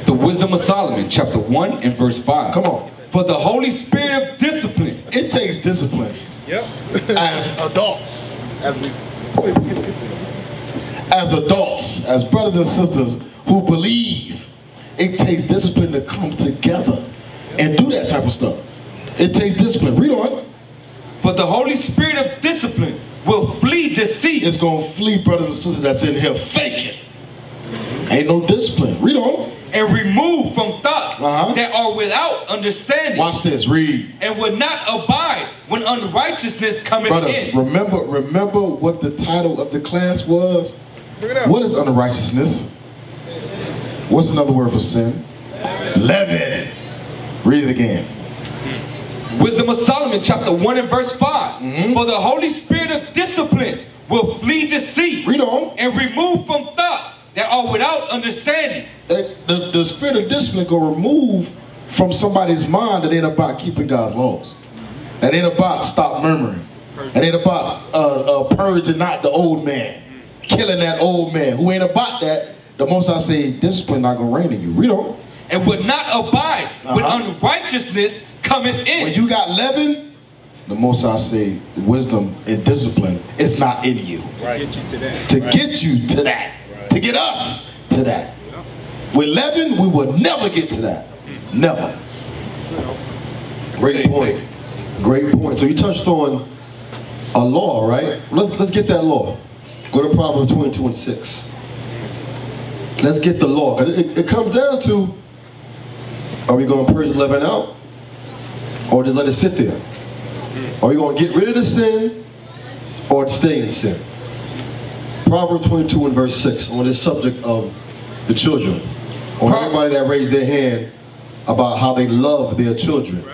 The Wisdom of Solomon, chapter 1 and verse 5. Come on. For the Holy Spirit of discipline. It takes discipline. Yep. As adults. As adults, as brothers and sisters who believe, it takes discipline to come together and do that type of stuff. It takes discipline. Read on. For the Holy Spirit of discipline will flee deceit. It's going to flee brothers and sisters that's in here faking. Ain't no discipline. Read on. And remove from thoughts that are without understanding. Watch this. Read. And would not abide when unrighteousness cometh in. Remember what the title of the class was? What is unrighteousness? What's another word for sin? Leaven. Read it again. Wisdom of Solomon, chapter 1 and verse 5. For the Holy Spirit of discipline will flee deceit. Read on. And remove from thoughts that are without understanding. The spirit of discipline go remove from somebody's mind that ain't about keeping God's laws. That ain't about stop murmuring. That ain't about purging not the old man. Killing that old man. Who ain't about that. The most I say, discipline not gonna reign in you. Read on. And would not abide when unrighteousness cometh in. When you got leaven, the most I say, wisdom and discipline is not in you. Right. To get you to that. To get you to that. Right. To get us to that. With leaven, we will never get to that. Never. Great point. Great point. So you touched on a law, right? Let's get that law. Go to Proverbs 22 and 6. Let's get the law. It comes down to, are we going to purge the leaven out? Or just let it sit there? Are we going to get rid of the sin? Or stay in sin? Proverbs 22 and verse 6 on this subject of the children. On everybody that raised their hand about how they love their children.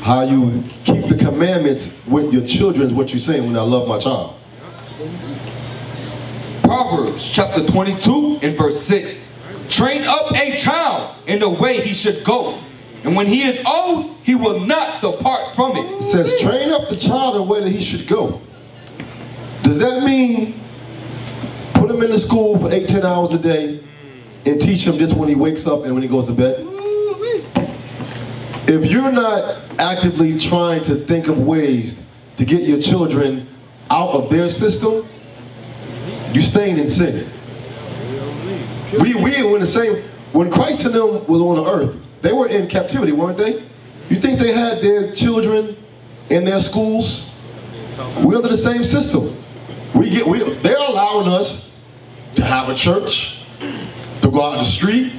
How you keep the commandments with your children is what you're saying when I love my child. Proverbs chapter 22 and verse 6. Train up a child in the way he should go, and when he is old, he will not depart from it. It says, train up the child in the way that he should go. Does that mean put him into school for 8-10 hours a day and teach him this when he wakes up and when he goes to bed? If you're not actively trying to think of ways to get your children out of their system, you're staying in sin. We were in the same, when Christ and them was on the earth, they were in captivity, weren't they? You think they had their children in their schools? We're under the same system. They're allowing us to have a church, to go out in the street,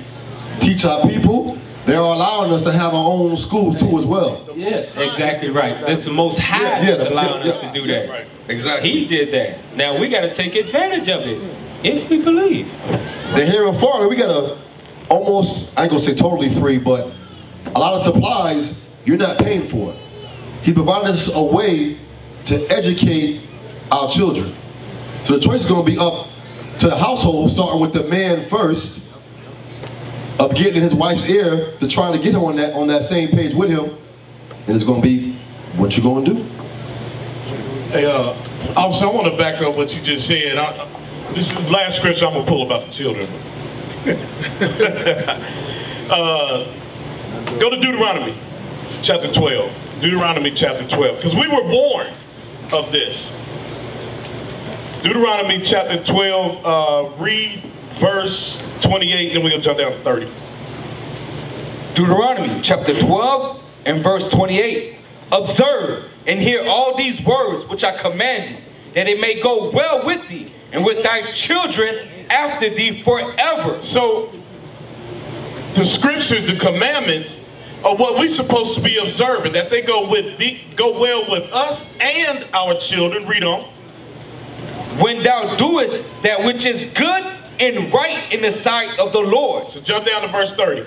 teach our people. They're allowing us to have our own schools too as well. Yes, exactly right. That's the Most High that's allowing us to do that. Right. Exactly. He did that. Now we got to take advantage of it if we believe. And here in Florida, we got a almost, I ain't gonna say totally free, but a lot of supplies you're not paying for it. He provided us a way to educate our children. So the choice is gonna be up to the household, starting with the man first, of getting in his wife's ear to try to get him on that same page with him, and it's gonna be what you gonna do. Hey, officer, I want to back up what you just said. This is the last scripture I'm gonna pull about the children. Go to Deuteronomy chapter 12. Deuteronomy chapter 12, because we were born of this. Deuteronomy chapter 12, read verse 28, and then we're going to jump down to 30. Deuteronomy chapter 12 and verse 28. Observe and hear all these words which I command thee, that it may go well with thee and with thy children after thee forever. So the scriptures, the commandments, are what we're supposed to be observing, that they go well with us and our children. Read on. When thou doest that which is good and right in the sight of the Lord. So jump down to verse 30.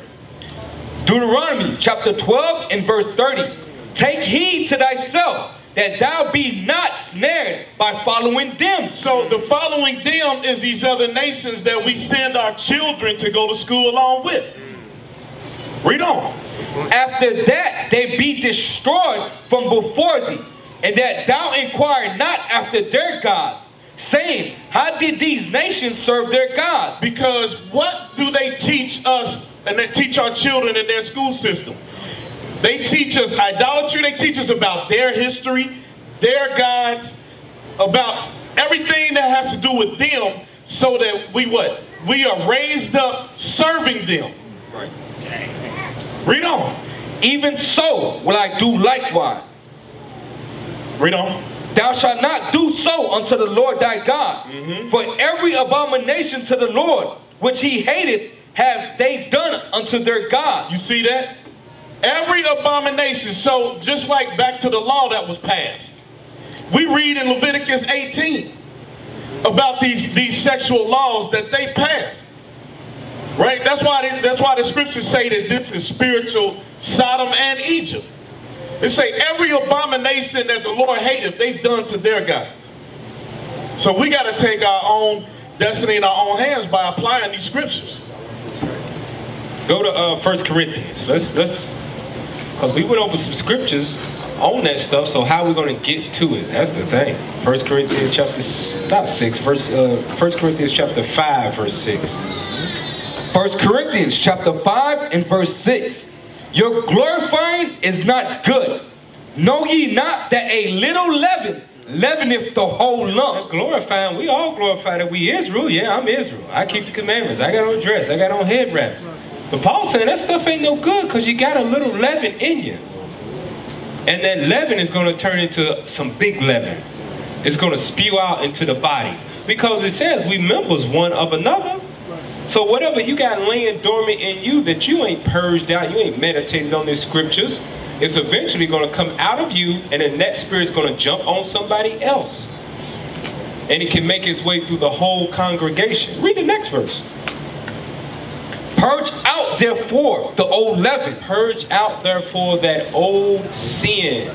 Deuteronomy chapter 12 and verse 30. Take heed to thyself, that thou be not snared by following them. So the following them is these other nations that we send our children to go to school along with. Read on. After that they be destroyed from before thee, and that thou inquire not after their gods, saying, how did these nations serve their gods? Because what do they teach us and they teach our children in their school system? They teach us idolatry. They teach us about their history, their gods, about everything that has to do with them, so that we what? We are raised up serving them. Right. Read on. Even so will I do likewise. Read on. Thou shalt not do so unto the Lord thy God. For every abomination to the Lord, which he hateth, have they done unto their God. You see that? Every abomination. So just like back to the law that was passed. We read in Leviticus 18 about these sexual laws that they passed. Right? That's why the scriptures say that this is spiritual Sodom and Egypt. They say every abomination that the Lord hated, they've done to their gods. So we got to take our own destiny in our own hands by applying these scriptures. Go to 1 Corinthians. Let's because we went over some scriptures on that stuff. So how are we going to get to it? That's the thing. 1 Corinthians chapter 1 Corinthians chapter 5 verse 6. 1 Corinthians chapter 5 and verse 6. Your glorifying is not good. Know ye not that a little leaven leaveneth the whole lump? Glorifying, we all glorify that we Israel. Yeah, I'm Israel. I keep the commandments. I got on dress. I got on head wraps. But Paul's saying that stuff ain't no good because you got a little leaven in you. And that leaven is going to turn into some big leaven. It's going to spew out into the body. Because it says we members one of another. So whatever you got laying dormant in you that you ain't purged out, you ain't meditated on these scriptures, it's eventually going to come out of you, and then that spirit's going to jump on somebody else. And it can make its way through the whole congregation. Read the next verse. Purge out therefore the old leaven. Purge out therefore that old sin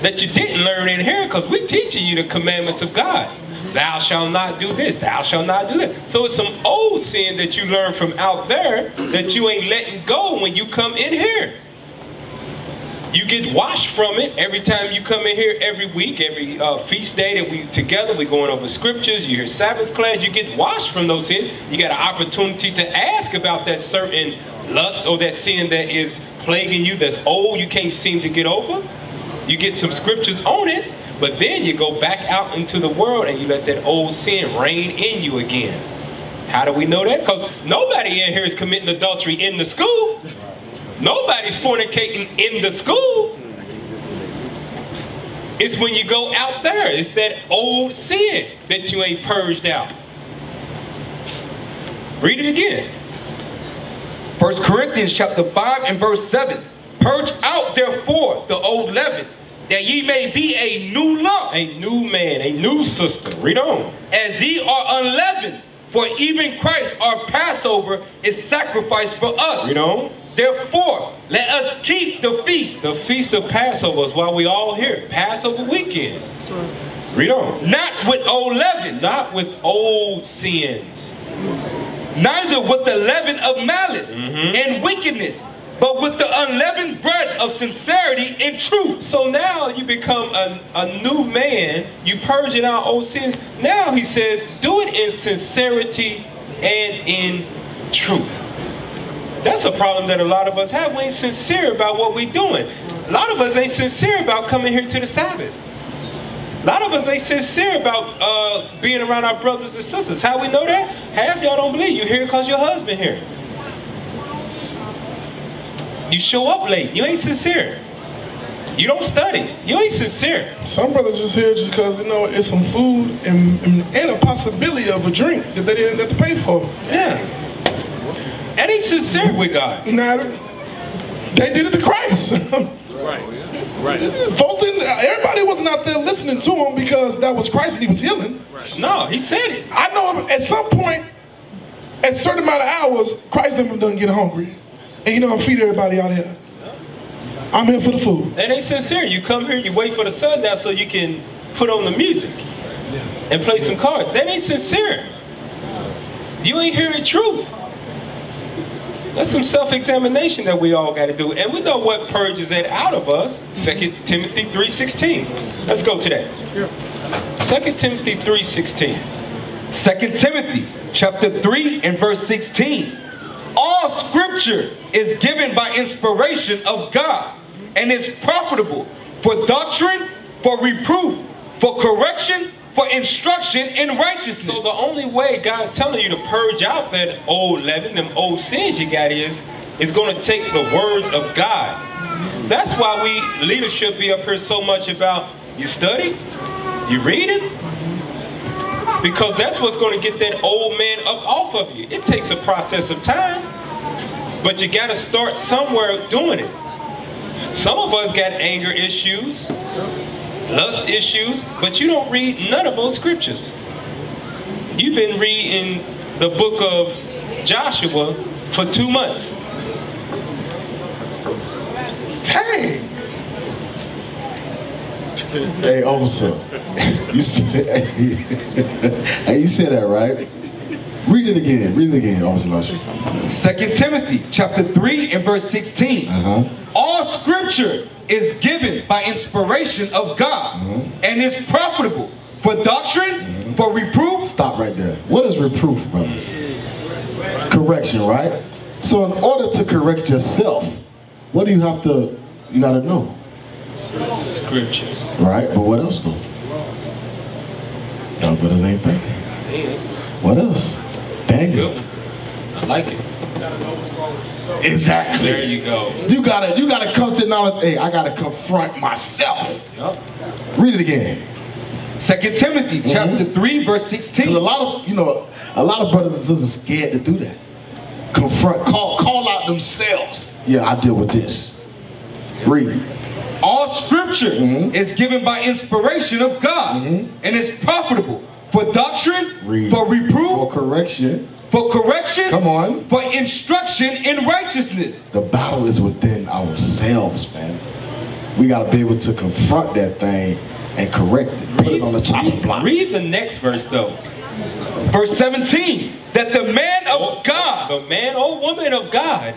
that you didn't learn in here, because we're teaching you the commandments of God. Thou shalt not do this, thou shalt not do that. So it's some old sin that you learned from out there that you ain't letting go when you come in here. You get washed from it every time you come in here every week, every feast day that we together, we're going over scriptures, you hear Sabbath class, you get washed from those sins. You got an opportunity to ask about that certain lust or that sin that is plaguing you, that's old, you can't seem to get over. You get some scriptures on it, but then you go back out into the world and you let that old sin reign in you again. How do we know that? Because nobody in here is committing adultery in the school. Nobody's fornicating in the school. It's when you go out there. It's that old sin that you ain't purged out. Read it again. 1 Corinthians chapter 5 and verse 7. Purge out therefore the old leaven, that ye may be a new lump. A new man, a new sister. Read on. As ye are unleavened, for even Christ our Passover is sacrificed for us. Read on. Therefore, let us keep the feast. The feast of Passover is why we all here. Passover weekend. Read on. Not with old leaven. Not with old sins. Neither with the leaven of malice and wickedness, but with the unleavened bread of sincerity and truth. So now you become a new man. You purging out old sins. Now he says, do it in sincerity and in truth. That's a problem that a lot of us have. We ain't sincere about what we're doing. A lot of us ain't sincere about coming here to the Sabbath. A lot of us ain't sincere about being around our brothers and sisters. How we know that? Half y'all don't believe you here because your husband here. You show up late. You ain't sincere. You don't study. You ain't sincere. Some brothers just here just because, you know, it's some food and a possibility of a drink that they didn't have to pay for. Yeah. And he's sincere with God. Nah, they did it to Christ. Right. Folks didn't, everybody wasn't out there listening to him because that was Christ and he was healing. Right. No, he said it. I know at some point, at a certain amount of hours, Christ doesn't get hungry. And you know, feed everybody out here. I'm here for the food. That ain't sincere. You come here, you wait for the sundown so you can put on the music and play some cards. That ain't sincere. You ain't hearing truth. That's some self-examination that we all got to do. And we know what purges that out of us. 2 Timothy 3:16. Let's go to that. 2 Timothy 3:16. 2 Timothy chapter 3 and verse 16. All scripture is given by inspiration of God and is profitable for doctrine, for reproof, for correction, for instruction in righteousness. So the only way God's telling you to purge out that old leaven, them old sins you got is going to take the words of God. That's why we leadership be up here so much about you study, you read it, because that's what's going to get that old man up off of you. It takes a process of time, but you got to start somewhere doing it. Some of us got anger issues, lust issues, but you don't read none of those scriptures. You've been reading the book of Joshua for 2 months. Dang! Hey, officer, you said, hey, you said that right? Read it again, officer. 2 Timothy chapter 3 and verse 16. All scripture is given by inspiration of God and is profitable for doctrine, for reproof. Stop right there. What is reproof, brothers? Correction, right? So in order to correct yourself, what do you have to, you got to know? Scriptures. Right, but what else though? Y'all brothers ain't thinking. What else? Dang. Good. I like it. Exactly. There you go. You gotta come to knowledge. Hey, I gotta confront myself. Yep. Read it again. 2 Timothy chapter 3 verse 16. A lot of brothers and sisters are scared to do that. Confront, call out themselves. Yeah, I deal with this. Read. All scripture is given by inspiration of God and is profitable for doctrine, for reproof, for correction, come on, for instruction in righteousness. The battle is within ourselves, man. We got to be able to confront that thing and correct it. Put it on the chopping block. Read the next verse though. Verse 17. That the man of God, the man or woman of God,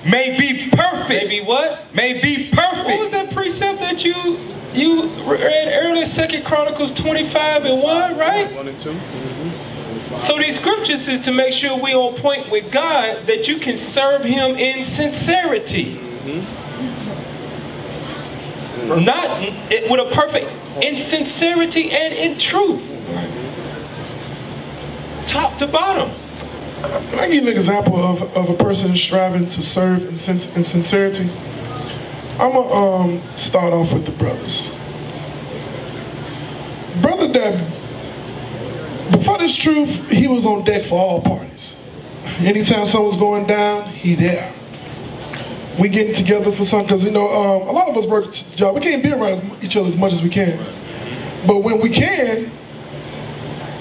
may be perfect. May be what? May be perfect. What was what you read earlier, 2 Chronicles 25:1, right? 1 and 2. So these scriptures is to make sure we on point with God, that you can serve him in sincerity. Not with a perfect, in sincerity and in truth. Top to bottom. Can I give you an example of a person striving to serve in sincerity? I'm going to start off with the brothers. Brother Deb, before this truth, he was on deck for all parties. Anytime someone's going down, he there. We getting together for something, because, you know, a lot of us work a job. We can't be around each other as much as we can. But when we can,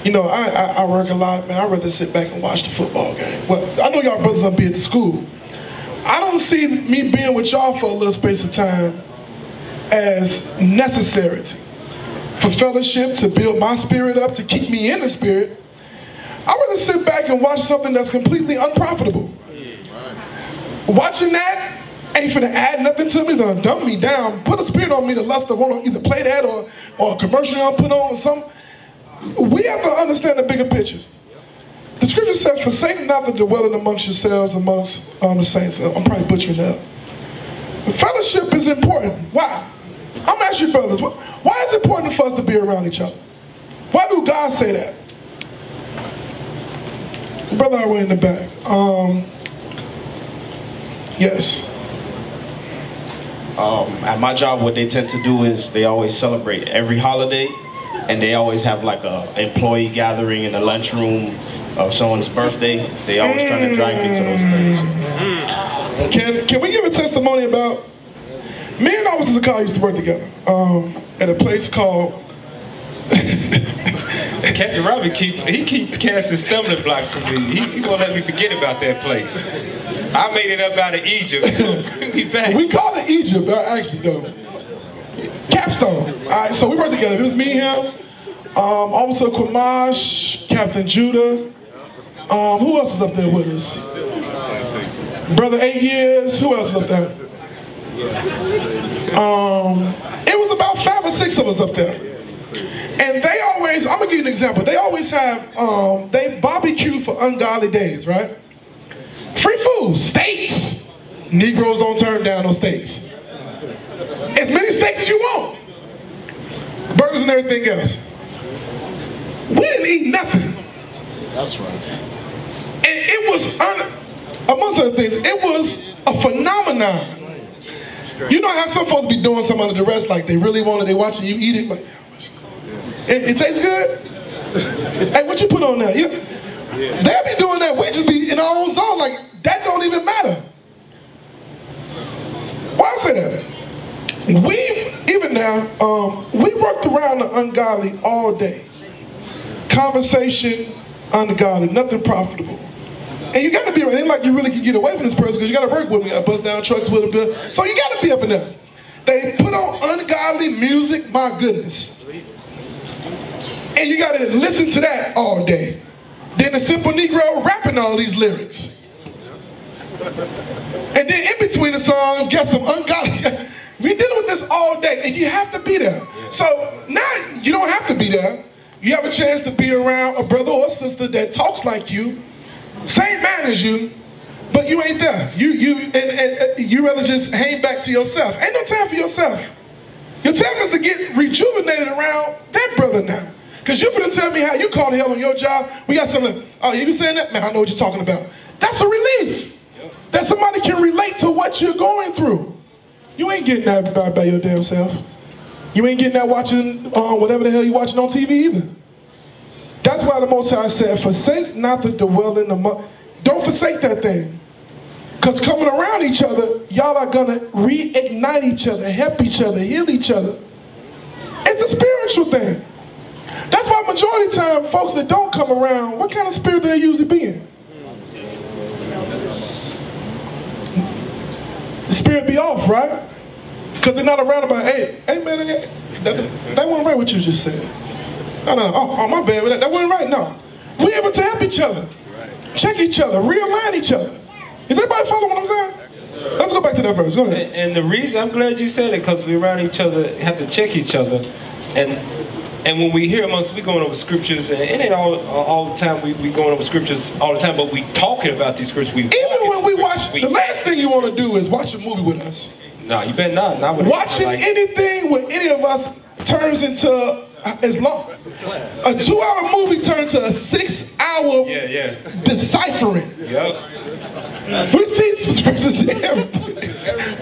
you know, I work a lot, man. I'd rather sit back and watch the football game. Well, I know y'all brothers up here at the school. I don't see me being with y'all for a little space of time as necessary for fellowship, to build my spirit up, to keep me in the spirit. I'd rather sit back and watch something that's completely unprofitable. Watching that ain't finna add nothing to me, it's gonna dumb me down, put a spirit on me to lust to want to either play that or a commercial I'll put on or something. We have to understand the bigger picture. The scripture says, forsake not the dwelling amongst yourselves, amongst the saints. I'm probably butchering that. Fellowship is important. Why? I'm asking you brothers, why is it important for us to be around each other? Why do God say that? Brother, I way in the back. Yes. At my job, what they tend to do is they always celebrate every holiday, and they always have like a employee gathering in the lunchroom of someone's birthday. They always trying to drag me to those things. Can we give a testimony about, me and Officer Zakar used to work together at a place called Captain Robbie keep casting stumbling blocks for me. He won't let me forget about that place. I made it up out of Egypt. We call it Egypt, actually, though. Capstone. All right, so we worked together. It was me and him, Officer Quamash, Captain Judah. Who else was up there with us? Brother 8 Years. Who else was up there? It was about 5 or 6 of us up there. And they always, I'm gonna give you an example. They always have, they barbecue for ungodly days, right? Free food, steaks. Negroes don't turn down no steaks. As many steaks as you want. Burgers and everything else. We didn't eat nothing. That's right. And it was, amongst other things, it was a phenomenon. You know how some folks be doing something under duress, like they really want it, they watching you eat it, like, it tastes good? Hey, what you put on there? They'll be doing that, we just be in our own zone, like, that don't even matter. Why I say that? We, even now, we worked around the ungodly all day. Conversation, ungodly, nothing profitable. And you gotta be, it ain't like you really can get away from this person, because you gotta work with them, you gotta bust down trucks with them, so you gotta be up in there. They put on ungodly music, my goodness. And you gotta listen to that all day. Then the simple Negro rapping all these lyrics. And then in between the songs, get some ungodly. We dealing with this all day, and you have to be there. So now you don't have to be there. You have a chance to be around a brother or sister that talks like you, same man as you, but you ain't there. You rather just hang back to yourself. Ain't no time for yourself. Your time is to get rejuvenated around that brother now. Because you're finna tell me how you called hell on your job. We got something, oh, you saying that? Man, I know what you're talking about. That's a relief. That somebody can relate to what you're going through. You ain't getting that by your damn self. You ain't getting that watching whatever the hell you watching on TV either. That's why the Most High said, forsake not the dwelling among. Don't forsake that thing. Because coming around each other, y'all are going to reignite each other, help each other, heal each other. It's a spiritual thing. That's why majority of the time, folks that don't come around, what kind of spirit do they usually be in? The spirit be off, right? Because they're not around about, hey man, that wasn't right what you just said. No, oh my bad, that wasn't right, no. We're able to help each other, check each other, realign each other. Is everybody following what I'm saying? Let's go back to that verse. Go ahead. And the reason I'm glad you said it, because we around each other, have to check each other, and when we hear amongst, we going over scriptures, and it ain't all the time we going over scriptures all the time, but we talking about these scriptures. Even when we watch, the last thing you want to do is watch a movie with us. No, you better not. Not with watching anything with any of us turns into as long a 2-hour movie turns to a 6-hour deciphering. Yep. We see some scriptures.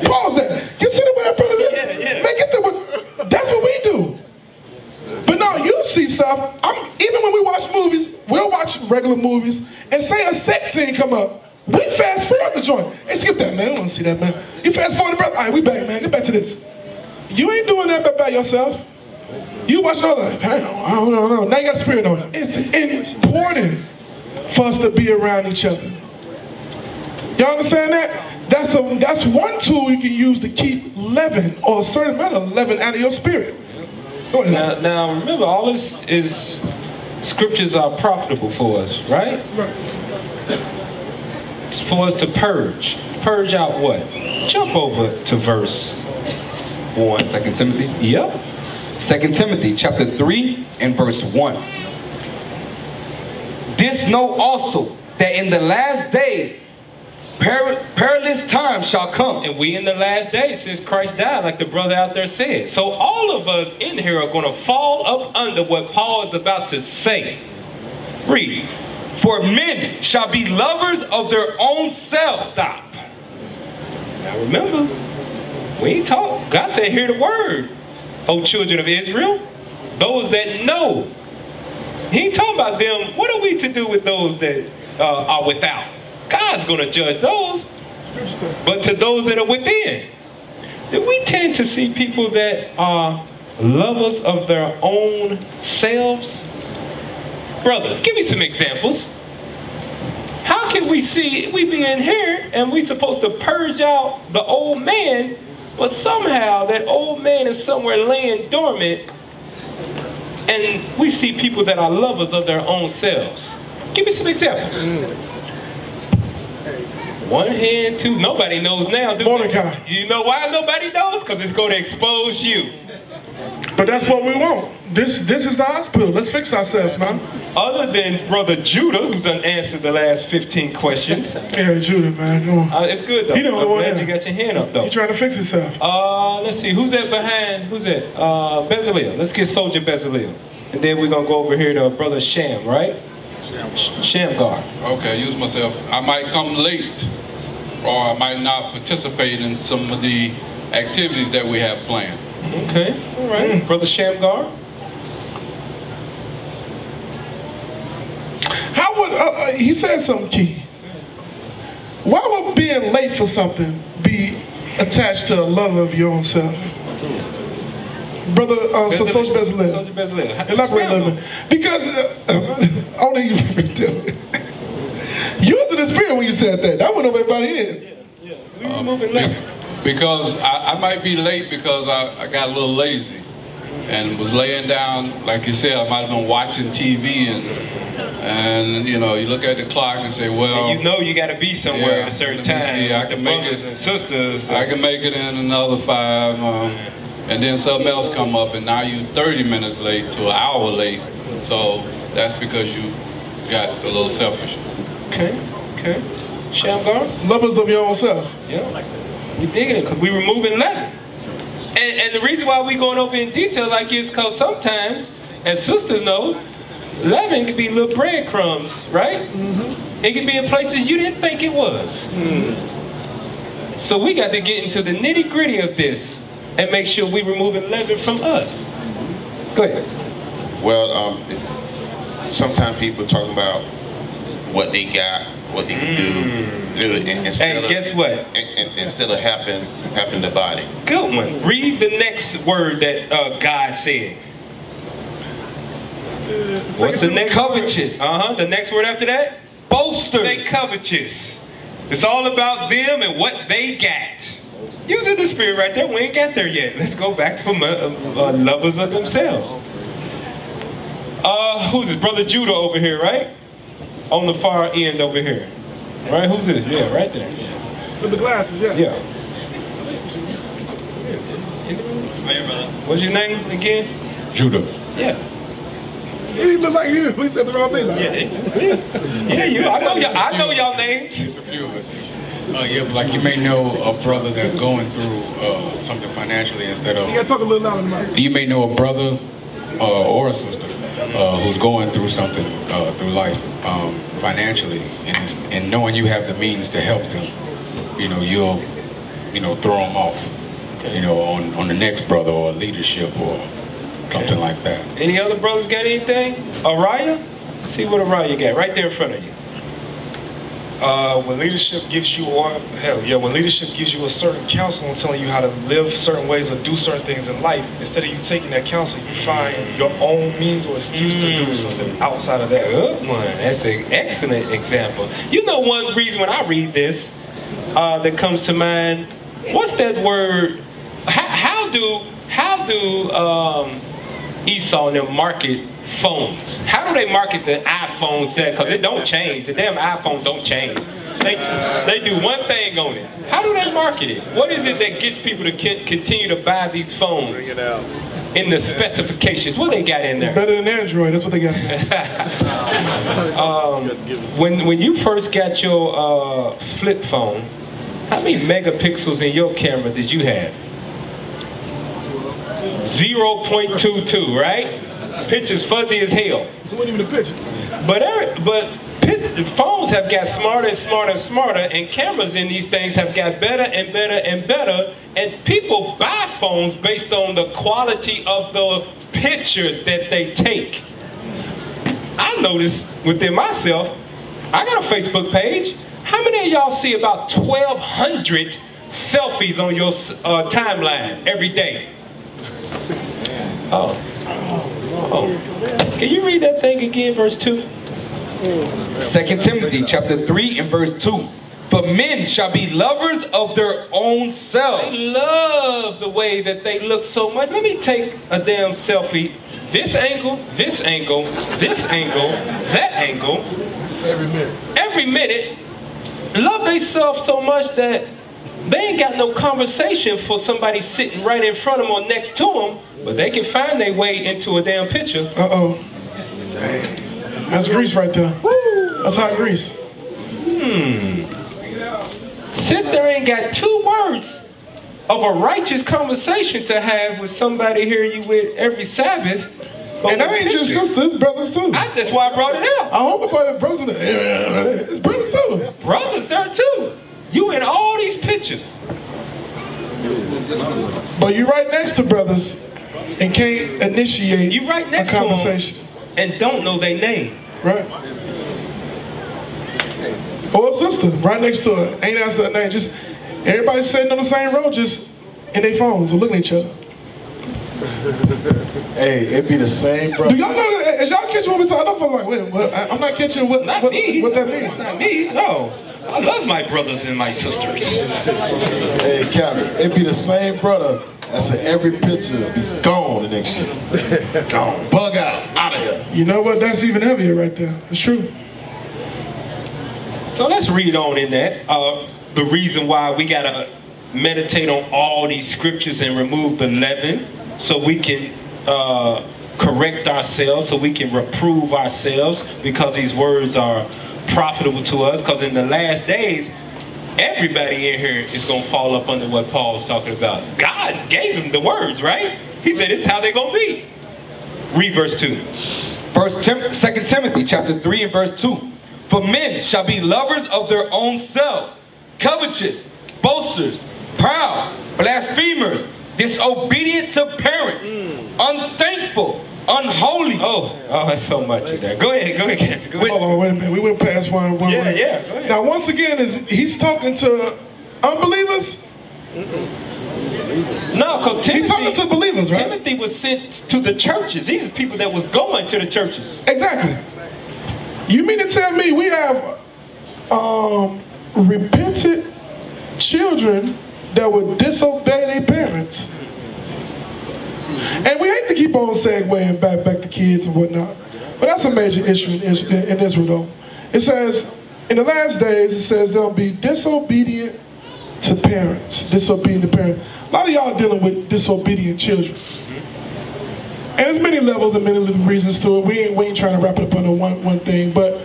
Pause that. You see what that brother did? Man, get the. That's what we do. But no, you see stuff. Even when we watch movies, we'll watch regular movies, and say a sex scene come up. We fast forward the joint. Hey, skip that, man. I don't want to see that, man. You fast forward the brother. All right, we back, man. Get back to this. You ain't doing that by yourself. You watching all that. I don't know. Now you got the spirit on it. It's important for us to be around each other. Y'all understand that? That's one tool you can use to keep leaven or a certain amount of leaven out of your spirit. Go ahead. Now remember, all this is scriptures are profitable for us, right? It's for us to purge. Purge out what? Jump over to verse 1. 2 Timothy? Yep. 2 Timothy chapter 3 and verse 1. This know also, that in the last days perilous times shall come. And we in the last days since Christ died, like the brother out there said. So all of us in here are going to fall up under what Paul is about to say. Read. For men shall be lovers of their own selves. Stop. Now remember, we ain't talk. God said, hear the word, O children of Israel, those that know. He ain't talking about them. What are we to do with those that are without? God's going to judge those. But to those that are within, do we tend to see people that are lovers of their own selves? Brothers, give me some examples. How can we see, we be in here and we supposed to purge out the old man, but somehow that old man is somewhere laying dormant, and we see people that are lovers of their own selves? Give me some examples. One hand, two. Nobody knows now, do they? You know why nobody knows? Because it's going to expose you. But that's what we want. This is the hospital. Let's fix ourselves, man. Other than Brother Judah, who's done answered the last 15 questions. Yeah, Judah, man. Come on. It's good, though. I'm glad you got your hand up, though. You trying to fix yourself. Let's see. Who's that behind? Who's that? Bezalel. Let's get Soldier Bezalel. And then we're going to go over here to Brother Sham, right? Shamgar. Okay, use myself. I might come late, or I might not participate in some of the activities that we have planned. Okay, all right. Brother Shamgar? How would, he said something key. Why would being late for something be attached to a love of your own self? Brother, Soldier Bezalel. Soldier Bezalel. Elaborate a little bit. Because, only you tell me. You was in the spirit when you said that. That went over everybody in. Yeah. We were moving late. Because I might be late because I got a little lazy and was laying down, like you said, I might have been watching TV and you know, you look at the clock and say, well, and you know you got to be somewhere at a certain time. I can make it, and sisters. I can make it in another 5, and then something else come up, and now you 30 minutes late to an hour late. So that's because you got a little selfish. Okay. Shamgar? Lovers of your own self. Yeah. We digging it because we removing leaven. And the reason why we going over in detail like this, because sometimes, as sisters know, leaven can be little breadcrumbs, right? It can be in places you didn't think it was. So we got to get into the nitty gritty of this and make sure we removing leaven from us. Go ahead. Well, sometimes people talking about what they got, what they can do. And guess what? Instead of helping the body. Good one. Read the next word that God said. What's the next covetous. Word? The next word after that? Boasters. They covetous. It's all about them and what they got. Using the spirit right there. We ain't got there yet. Let's go back to lovers of themselves. Who's this? Brother Judah over here, right? On the far end over here. Right? Who's it? Yeah, right there. With the glasses, yeah. Yeah. What's your name again? Judah. Yeah. He look like you. We said the wrong thing. Like, Yeah, you. I know y'all names. It's a few of us. Yeah, like you may know a brother that's going through something financially instead of. You gotta talk a little louder than mine. You may know a brother or a sister who's going through something through life financially, and knowing you have the means to help them, you'll throw them off, on the next brother or leadership or something like that. Any other brothers got anything? Araya? Let's see what Araya got right there in front of you. When leadership gives you, when leadership gives you a certain counsel and telling you how to live certain ways or do certain things in life, instead of you taking that counsel, you find your own means or excuse to do something outside of that. Good one. That's an excellent example. You know, one reason when I read this that comes to mind, what's that word? How do Esau and them market phones? How do they market the iPhone set? Because it don't change. The damn iPhone don't change. They do one thing on it. How do they market it? What is it that gets people to continue to buy these phones? Bring it out. In the specifications, what they got in there? It's better than Android. That's what they got in there. When you first got your flip phone, how many megapixels in your camera did you have? 0.22, right? Pictures fuzzy as hell. It wasn't even a picture. But phones have got smarter and smarter and smarter, and cameras in these things have got better and better and better, and people buy phones based on the quality of the pictures that they take. I noticed within myself, I got a Facebook page. How many of y'all see about 1,200 selfies on your timeline every day? Oh. Can you read that thing again, verse 2? 2 Timothy chapter 3 and verse 2. For men shall be lovers of their own selves. They love the way that they look so much. Let me take a damn selfie. This angle, this angle, this angle, that angle. Every minute. Every minute. Love themselves so much that they ain't got no conversation for somebody sitting right in front of them or next to them, but they can find their way into a damn picture. Uh-oh. That's grease right there. Woo! That's hot grease. Sit there and got 2 words of a righteous conversation to have with somebody here you with every Sabbath. And that ain't just sisters, brothers too. That's why I brought it out. I hope about it, brothers. It's brothers too. Brothers there too. You in all these pictures. But you right next to brothers and can't initiate you right next a conversation. To them and don't know their name. Right. Or a sister right next to her. Ain't asked her name. Just everybody sitting on the same row, just in their phones or looking at each other. Hey, it be the same, bro. Do y'all know that? As y'all catching what we're talking about, I'm like, wait, what? I'm not catching what that means. It's not me, no. I love my brothers and my sisters. Hey, Captain, it be the same brother that said every picture be gone the next year. Gone. Bug out of here. You know what? That's even heavier right there. It's true. So let's read on in that. The reason why we got to meditate on all these scriptures and remove the leaven so we can correct ourselves, so we can reprove ourselves, because these words are profitable to us. Because in the last days, everybody in here is going to fall up under what Paul's talking about. God gave him the words, right? He said it's how they're going to be. Read verse 2. 2 Timothy chapter 3 and verse 2. For men shall be lovers of their own selves, covetous, boasters, proud, blasphemers, disobedient to parents, unthankful, unholy. Oh, that's so much in there. Go ahead, Captain. Go ahead. Hold on, wait a minute. We went past one. Yeah, yeah. Go ahead. Now, once again, he's talking to unbelievers? No, because he's talking to believers, right? Timothy was sent to the churches. These are people that was going to the churches. Exactly. You mean to tell me we have repentant children that would disobey their parents? And we hate to keep on segueing back to kids and whatnot, but that's a major issue in Israel, though. It says, in the last days, it says there'll be disobedient to parents, disobedient to parents. A lot of y'all dealing with disobedient children. And there's many levels and many reasons to it. We ain't trying to wrap it up on one thing, but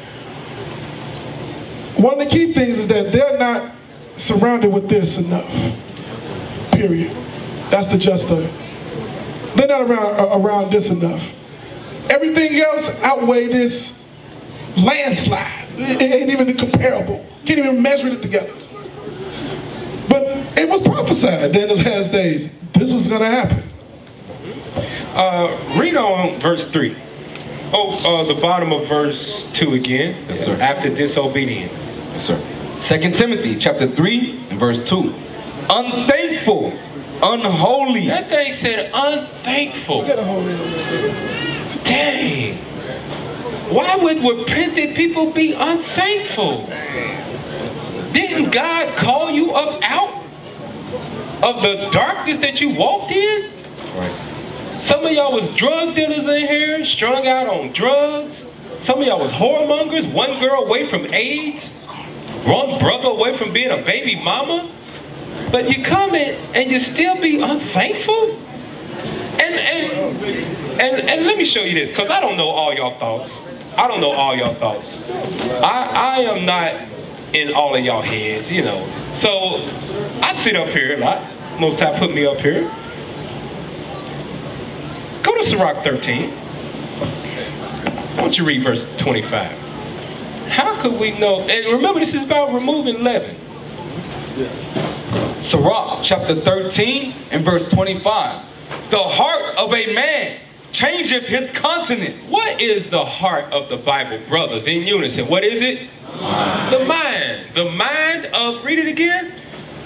one of the key things is that they're not surrounded with this enough. Period. That's the gist of it. They're not around this enough. Everything else outweigh this landslide. It ain't even comparable. Can't even measure it together. But it was prophesied that in the last days this was going to happen. Read on verse 3. The bottom of verse 2 again. Yes, sir. After disobedient. Yes, sir. 2 Timothy chapter 3 and verse 2. Unthankful, unholy. That thing said unthankful. Dang. Why would repentant people be unthankful? Didn't God call you up out of the darkness that you walked in? Right. Some of y'all was drug dealers in here, strung out on drugs. Some of y'all was whoremongers, one girl away from AIDS, one brother away from being a baby mama. But you come in and you still be unthankful? And let me show you this, because I don't know all y'all thoughts. I don't know all y'all thoughts. I am not in all of y'all heads, you know. So I sit up here a lot. Most time put me up here. Go to Sirach 13. Why don't you read verse 25? How could we know? And remember, this is about removing leaven. Sirach chapter 13 and verse 25. The heart of a man changeth his countenance. What is the heart of the Bible, brothers, in unison? What is it? Mind. The mind. The mind of, read it again.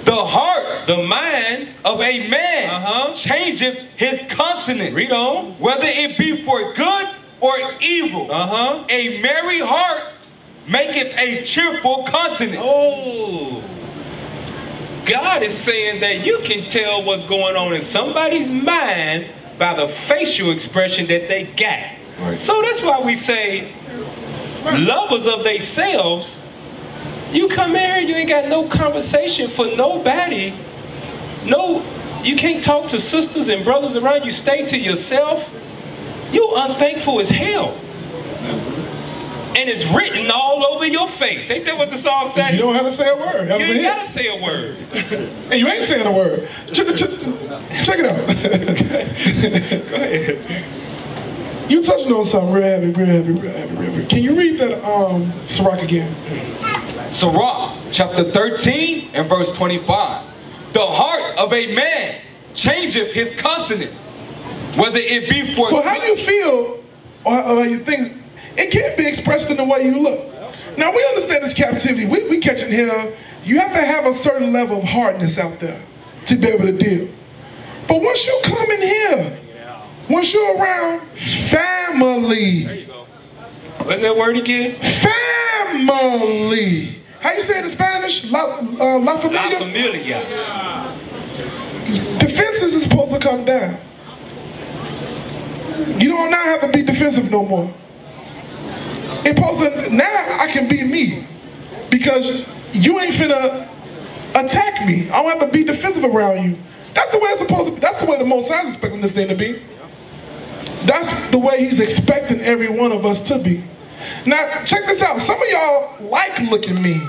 The heart, the mind of a man changeth his countenance. Read on. Whether it be for good or evil. A merry heart maketh a cheerful countenance. Oh. God is saying that you can tell what's going on in somebody's mind by the facial expression that they got. Right. So that's why we say, lovers of themselves, you come here, you ain't got no conversation for nobody. No, you can't talk to sisters and brothers around you, stay to yourself. You unthankful as hell. And it's written all over your face. Ain't that what the song said? You don't have to say a word. You ain't got to say a word. And you ain't saying a word. Check it out. Go ahead. You touching on something real heavy. Can you read that Sirach again? Sirach chapter 13 and verse 25. The heart of a man changeth his countenance, whether it be for... So how do you feel, or how you think? It can't be expressed in the way you look. Now we understand this captivity. We catching here. You have to have a certain level of hardness out there to be able to deal. But once you come in here, once you're around family. There you go. What's that word again? Family. How you say it in Spanish? La familia? La familia. Defenses is supposed to come down. You don't now have to be defensive no more. Now I can be me, because you ain't finna attack me. I don't have to be defensive around you. That's the way it's supposed to be. That's the way the Most High is expecting this thing to be. That's the way he's expecting every one of us to be. Now, check this out. Some of y'all like looking mean.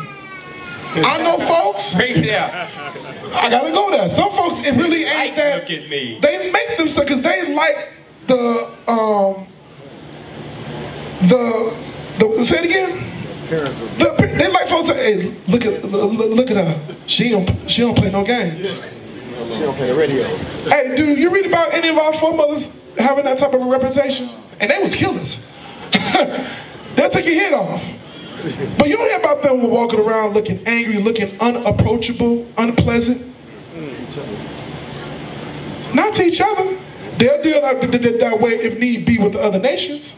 I know folks. Break it out. I gotta go there. Some folks, it really ain't that. Look at me. They make them so because they like the say it again. They like folks say, "Hey, look at her. She don't play no games. She don't play the radio." Hey, do you read about any of our foremothers having that type of a reputation? And they was killers. They'll take your head off. But you don't hear about them walking around looking angry, looking unapproachable, unpleasant. Not to each other. They'll deal that way if need be with the other nations.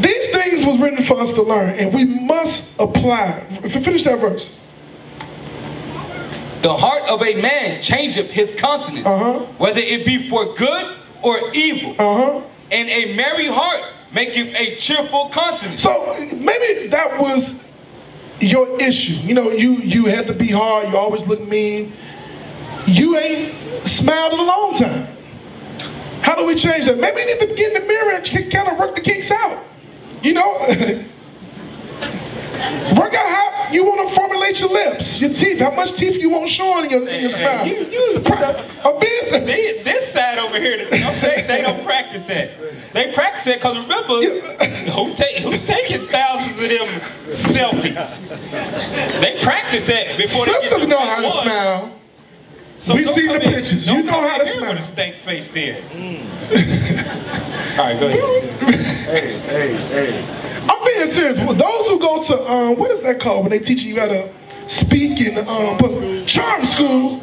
These things was written for us to learn, and we must apply. Finish that verse. The heart of a man changeth his countenance, whether it be for good or evil. And a merry heart maketh a cheerful countenance. So maybe that was your issue. You know, you had to be hard, you always look mean. You ain't smiled in a long time. How do we change that? Maybe we need to get in the mirror and kind of work the kinks out. You know? Work out how you want to formulate your lips, your teeth, how much teeth you want showing in your smile. This side over here, they don't practice that. They practice it because remember, who's taking thousands of them selfies? They practice that before they get Sisters know how to smile. So we've seen the pictures. You know how to smile. With a stank face then. All right, go ahead. Hey. I'm being serious. Well, those who go to, what is that called when they teach you how to speak in charm schools,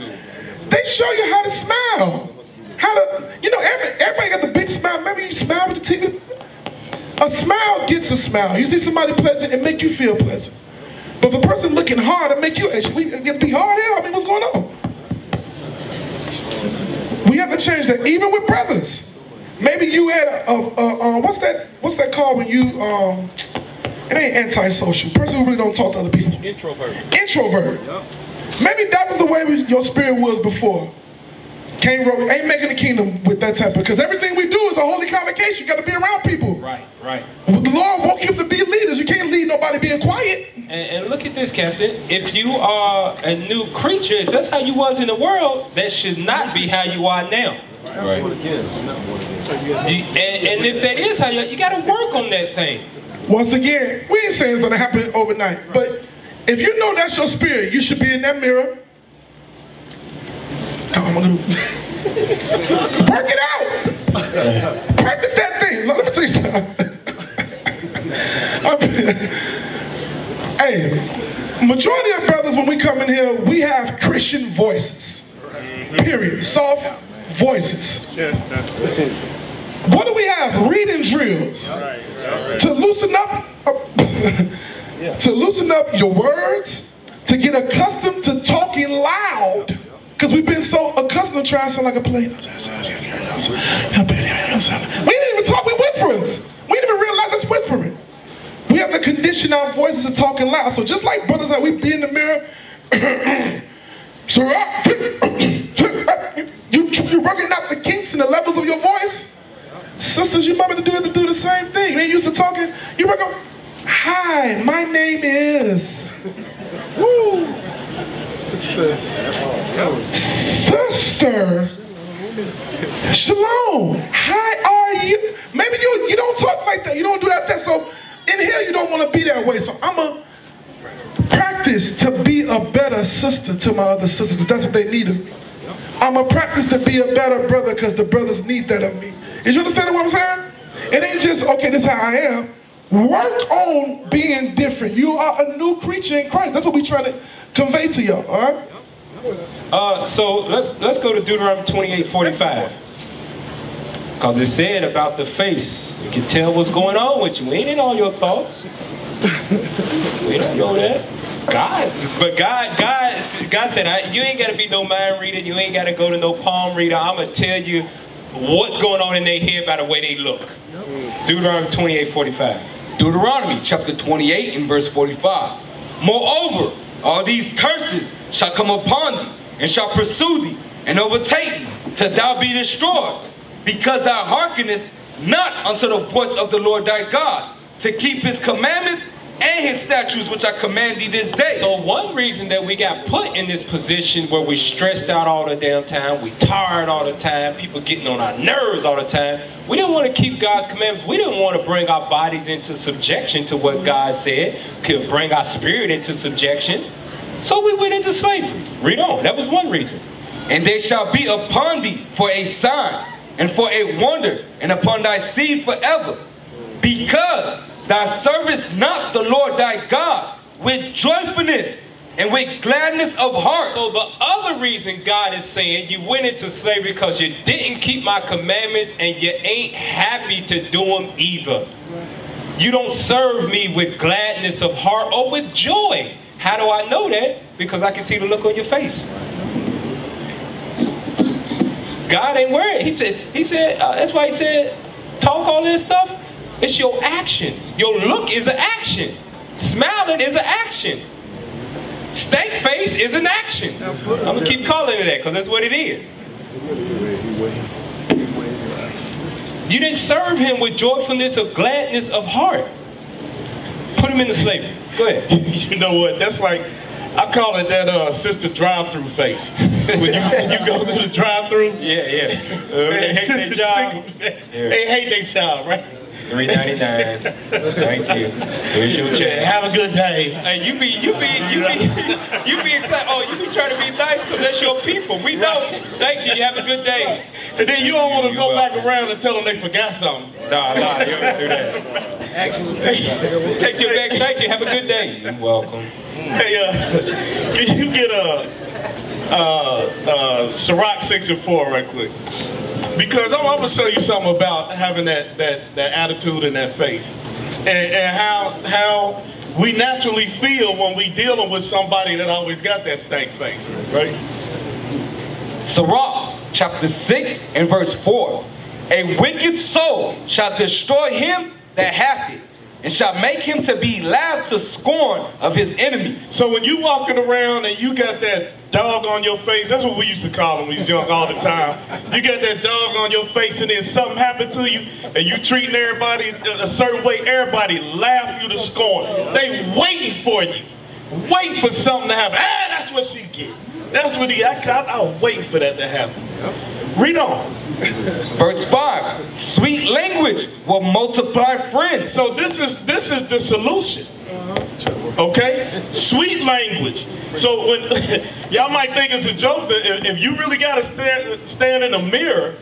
they show you how to smile. How to, you know, everybody got the big smile. Maybe you smile with your teeth. A smile gets a smile. You see somebody pleasant, it make you feel pleasant. But if a person looking hard, it make you, hey, should we get be hard here? I mean, what's going on? We have to change that, even with brothers. Maybe you had what's that called when you, it ain't antisocial. Person who really don't talk to other people. Introvert. Yep. Maybe that was the way your spirit was before. Ain't making the kingdom with that type of, because everything we do is a holy convocation. You got to be around people. Right. The Lord woke you up to be leaders. You can't lead nobody being quiet. And look at this, Captain. If you are a new creature, if that's how you was in the world, that should not be how you are now. Right. And if that is how you got to work on that thing. Once again, we ain't saying it's going to happen overnight, but if you know that's your spirit, you should be in that mirror. Work it out. Practice that thing. Let me tell you something. Hey, majority of brothers, when we come in here, we have Christian voices. Period. Soft voices. What do we have? Reading drills. To loosen up to loosen up your words, to get accustomed to talking loud. Because we've been so accustomed to trying to sound like a play. We didn't even talk with whisperers. We didn't even realize that's whispering. We have to condition our voices to talking loud. So just like brothers, like we be in the mirror, you're working out the kinks and the levels of your voice. Sisters, you might have to do the same thing. You ain't used to talking. You work up, hi, my name is. Woo. Sister. Shalom. How are you? Maybe you don't talk like that. You don't do that. So in here you don't want to be that way. So I'm going to practice to be a better sister to my other sisters because that's what they need of me. I'm going to practice to be a better brother because the brothers need that of me. Is you understanding what I'm saying? It ain't just, okay, this is how I am. Work on being different. You are a new creature in Christ. That's what we're trying to convey to y'all, all right? So let's go to Deuteronomy 28:45. Because it said about the face, you can tell what's going on with you. We ain't in all your thoughts. We don't know that. God said, you ain't got to be no mind reader. You ain't got to go to no palm reader. I'm going to tell you what's going on in their head by the way they look. Deuteronomy 28:45. Deuteronomy chapter 28 and verse 45. Moreover, all these curses shall come upon thee, and shall pursue thee, and overtake thee, till thou be destroyed, because thou hearkenest not unto the voice of the Lord thy God, to keep his commandments and his statutes which I command thee this day. So one reason that we got put in this position where we stressed out all the damn time, we tired all the time, people getting on our nerves all the time, we didn't want to keep God's commandments. We didn't want to bring our bodies into subjection to what God said, could bring our spirit into subjection. So we went into slavery. Read on. That was one reason. And they shall be upon thee for a sign, and for a wonder, and upon thy seed forever, because thou servest not the Lord thy God with joyfulness and with gladness of heart. So the other reason God is saying you went into slavery because you didn't keep my commandments and you ain't happy to do them either. You don't serve me with gladness of heart or with joy. How do I know that? Because I can see the look on your face. God ain't worried. He said that's why he said, talk all this stuff. It's your actions. Your look is an action. Smiling is an action. Stank face is an action. I'm going to keep calling it that because that's what it is. You didn't serve him with joyfulness of gladness of heart. Put him into slavery. Go ahead. You know what? That's like, I call it that sister drive-through face. When you go through the drive-through. Yeah. They hate their job. They hate their job, right? $3.99. Thank you. Here's your check. Have a good day. Hey, you be excited. Oh, you be trying to be nice because that's your people. We know. Thank you. You have a good day. And then you don't want to go back around and tell them they forgot something. Nah, you don't do that. Take your bag. Thank you. Have a good day. You're welcome. Hey, can you get Ciroc 6 and 4 right quick? Because I'm going to show you something about having that attitude and that face. And how we naturally feel when we dealing with somebody that always got that stank face, right? Sirach chapter 6 and verse 4. A wicked soul shall destroy him that hath it, and shall make him to be laughed to scorn of his enemies. So when you walking around and you got that dog on your face, that's what we used to call them when we was young all the time. You got that dog on your face and then something happened to you and you treating everybody a certain way, everybody laugh you to scorn. They waiting for you. Waiting for something to happen. Ah, that's what she get. That's what I was waiting for that to happen. Read on. Verse 5, sweet language will multiply friends. So this is the solution. Okay? Sweet language. So when y'all might think it's a joke, that if you really gotta stand in the mirror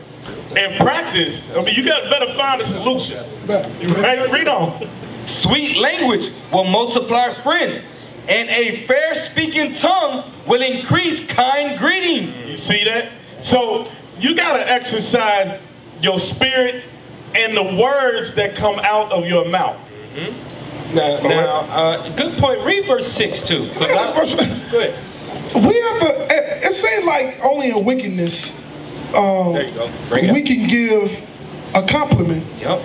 and practice, I mean you gotta better find a solution. Right? Read on. Sweet language will multiply friends, and a fair speaking tongue will increase kind greetings. You see that? So you gotta exercise your spirit and the words that come out of your mouth. Now, good point. Read verse 6 too. Go ahead. We have to. It seems like only in wickedness there you go. we can give a compliment. Yep.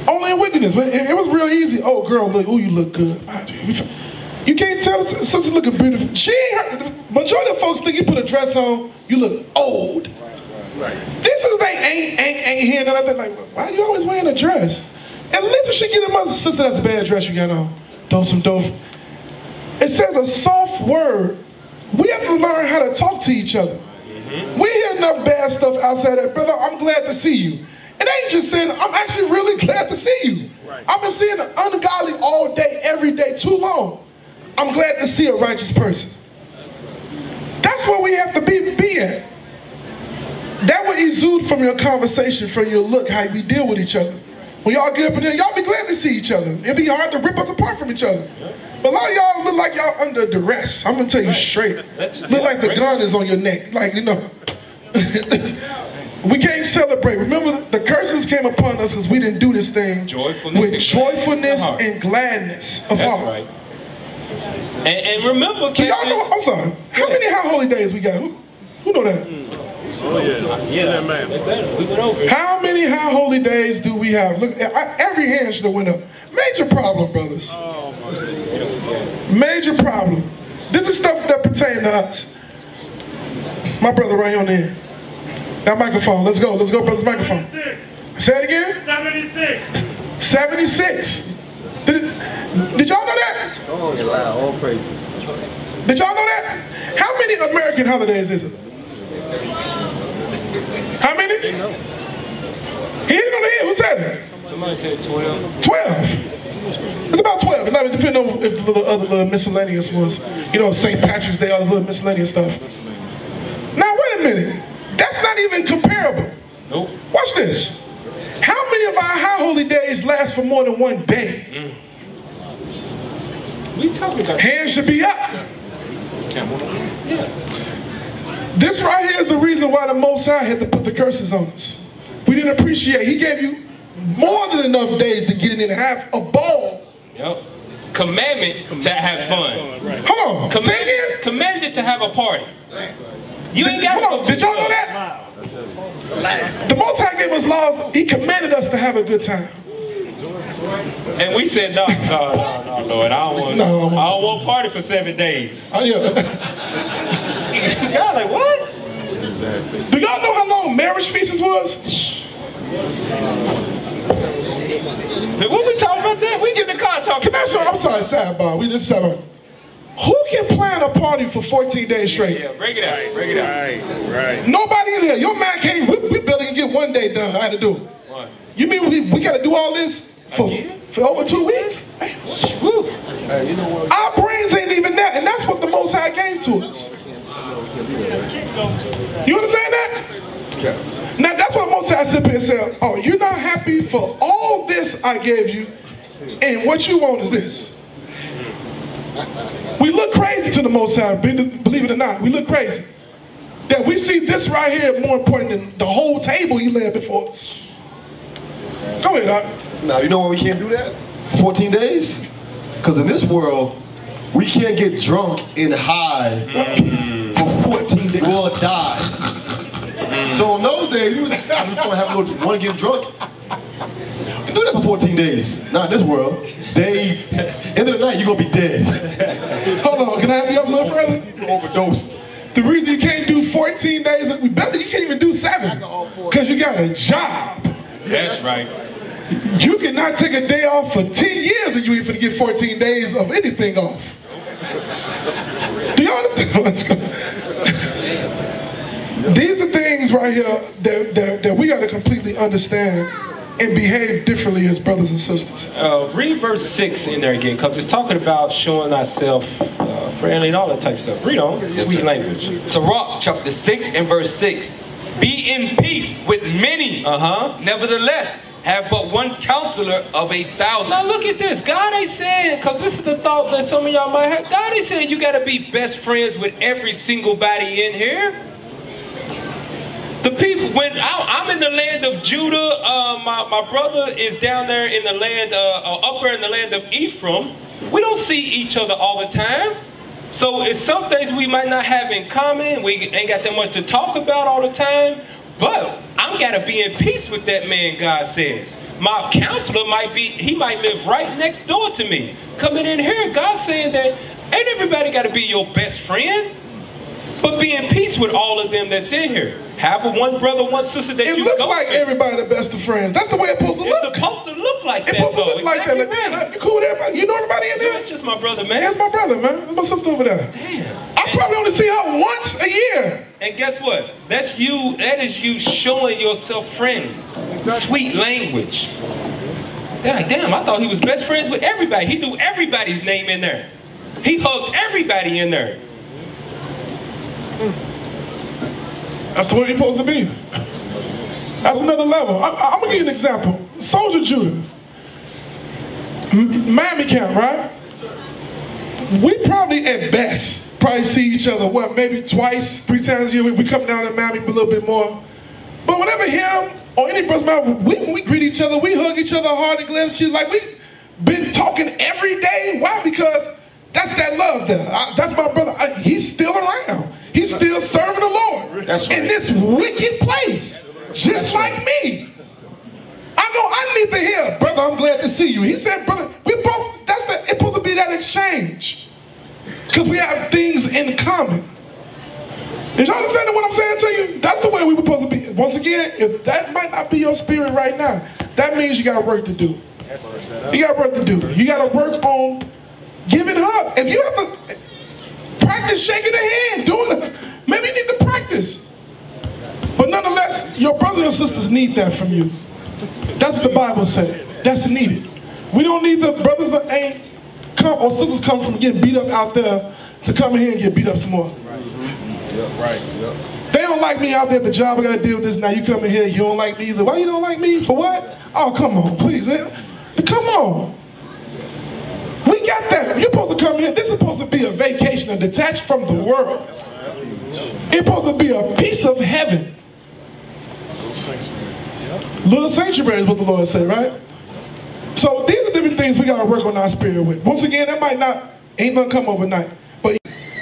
Only in wickedness. It was real easy. Oh, girl, look. Oh, you look good. You can't tell sister looking beautiful. She ain't her. Majority of folks think you put a dress on, you look old. Right. This is ain't here and nothing. Like, why are you always wearing a dress? At least when she get a mother, sister, that's a bad dress you got on. Some dope. It says a soft word. We have to learn how to talk to each other. We hear enough bad stuff outside that, brother, I'm glad to see you. It ain't just saying, I'm actually really glad to see you. Right. I've been seeing the ungodly all day, every day, too long. I'm glad to see a righteous person. That's where we have to be at. That will exude from your conversation, from your look, how we deal with each other. When y'all get up in there, y'all be glad to see each other. It'd be hard to rip us apart from each other. But a lot of y'all look like y'all under duress. I'm gonna tell you straight. Look like the gun is on your neck. Like, you know. We can't celebrate. Remember, the curses came upon us because we didn't do this thing with joyfulness and gladness of heart. That's right. And remember, y'all know, I'm sorry. How many high holy days we got? Who know that? Oh yeah, man. We went over it. How many high holy days do we have? Look, every hand should have went up. Major problem, brothers. Oh my. Major problem. This is stuff that pertains to us. My brother right on there. That microphone. Let's go, brothers. Microphone. 76. Say it again. 76. 76. Did y'all know that? Strong and loud, all praises. Did y'all know that? How many American holidays is it? How many? He didn't know the head. What's that? Somebody said 12. 12. It's about 12. It might depend on if the other little miscellaneous was, you know, St. Patrick's Day, all this little miscellaneous stuff. Now, wait a minute. That's not even comparable. Nope. Watch this. How many of our high holy days last for more than one day? We talking about hands should be up. Yeah. This right here is the reason why the Most High had to put the curses on us. We didn't appreciate. He gave you more than enough days to get it in and have a ball. Yep. Commandment to have fun. Right. Hold on. Say it again. Commanded to have a party. You ain't got Hold on. Did y'all know that? The Most High gave us laws. He commanded us to have a good time. And we said, no, Lord, I don't want party for 7 days. Oh, yeah. God, like, what? Do y'all know how long marriage feasts was? What we talking about that? We get in the car talking. I'm sorry, sidebar. We just said, who can plan a party for 14 days straight? Yeah, break it out. Break it out. Right. Nobody in here. Your man can't. We barely can get 1 day done. I had to do it. What? You mean we got to do all this for over 2 weeks? Hey, you know what? Our brains ain't even that, and that's what the Most High gave to us. You understand that? Yeah. Now that's what the Most High sit here and said, oh, you're not happy for all this I gave you, and what you want is this. We look crazy to the Most High, believe it or not. We look crazy. That we see this right here more important than the whole table He laid before us. Go ahead, Doc. Now, you know why we can't do that? 14 days? Because in this world, we can't get drunk and high for 14 days. We'll die. So in those days, you just want to get drunk. You can do that for 14 days. Not in this world. End of the night, you're going to be dead. Hold on, can I have you up a little further? Overdosed. The reason you can't do 14 days, you can't even do 7, because you got a job. That's right. You cannot take a day off for 10 years and you ain't finna get 14 days of anything off. Do you understand what's going on? These are things right here that we got to completely understand and behave differently as brothers and sisters. Read verse 6 in there again, because it's talking about showing ourselves friendly and all that type of stuff. Read on. Yes, sweet sir. language. Sirach chapter 6 and verse 6. Be in peace with many. Nevertheless, have but one counselor of 1,000. Now look at this. God ain't saying, because this is the thought that some of y'all might have. God ain't saying you got to be best friends with every single body in here. The people, when I'm in the land of Judah, my brother is down there in the land, up there in the land of Ephraim. We don't see each other all the time. So it's some things we might not have in common. We ain't got that much to talk about all the time. But I'm got to be in peace with that man, God says. My counselor he might live right next door to me. Coming in here, God's saying that ain't everybody got to be your best friend. But be in peace with all of them that's in here. Have one brother, one sister that you go to. It look like everybody the best of friends. That's the way it's supposed to look. It's supposed to look like that, though. It's supposed to look like that. Right. You cool with everybody? You know everybody in there? That's just my brother, man. That's my brother, man. That's my sister over there. Damn. I probably only see her once a year. And guess what? That's you. That is you showing yourself friendly. Sweet language. They're like, damn, I thought he was best friends with everybody. He knew everybody's name in there. He hugged everybody in there. That's the way you're supposed to be. That's another level. I'm going to give you an example. Soldier Judah. Miami camp, right? We probably at best see each other, what, maybe twice, 3 times a year. We come down to Miami a little bit more. But whenever him or any brother, we greet each other, we hug each other hard and glad at you. Like we've been talking every day. Why? Because that's that love there. That's my brother. He's still around. He's still serving the Lord. That's right. In this wicked place. Just like me. I know I need to hear, brother, I'm glad to see you. He said, brother, we both, it's supposed to be that exchange. Because we have things in common. Is you understanding what I'm saying to you? That's the way we were supposed to be. Once again, if that might not be your spirit right now, that means you got work to do. You got work to do. You got to work on giving hug. If you have to practice shaking the hand, doing it, maybe you need to practice. But nonetheless, your brothers and sisters need that from you. That's what the Bible said. That's needed. We don't need the brothers that ain't come or sisters come from getting beat up out there to come in here and get beat up some more. They don't like me out there at the job. I got to deal with this. Now you come in here, you don't like me either. Why you don't like me? For what? Oh, come on, please. Come on. We got that. You're supposed to come here. This is supposed to be a vacation, a detached from the world. It's supposed to be a piece of heaven. Little sanctuary is what the Lord said, right? So these are different things we got to work on our spirit with. Once again, that ain't gonna come overnight. But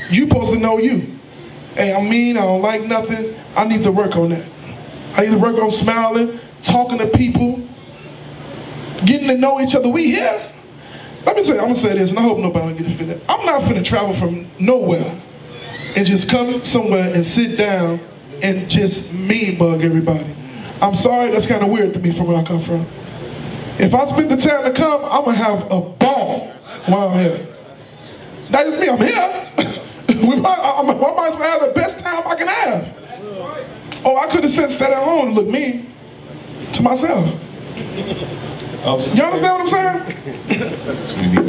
you supposed to know you. Hey, I'm mean, I don't like nothing. I need to work on that. I need to work on smiling, talking to people, getting to know each other. We here. I'm gonna say this, and I hope nobody get offended. I'm not finna travel from nowhere and just come somewhere and sit down and just mean bug everybody. I'm sorry, that's kind of weird to me from where I come from. If I spend the time to come, I'm gonna have a ball while I'm here. That's just me, I'm here. I might as well have the best time I can have. Oh, I could have sat at home and looked mean to myself. You understand what I'm saying?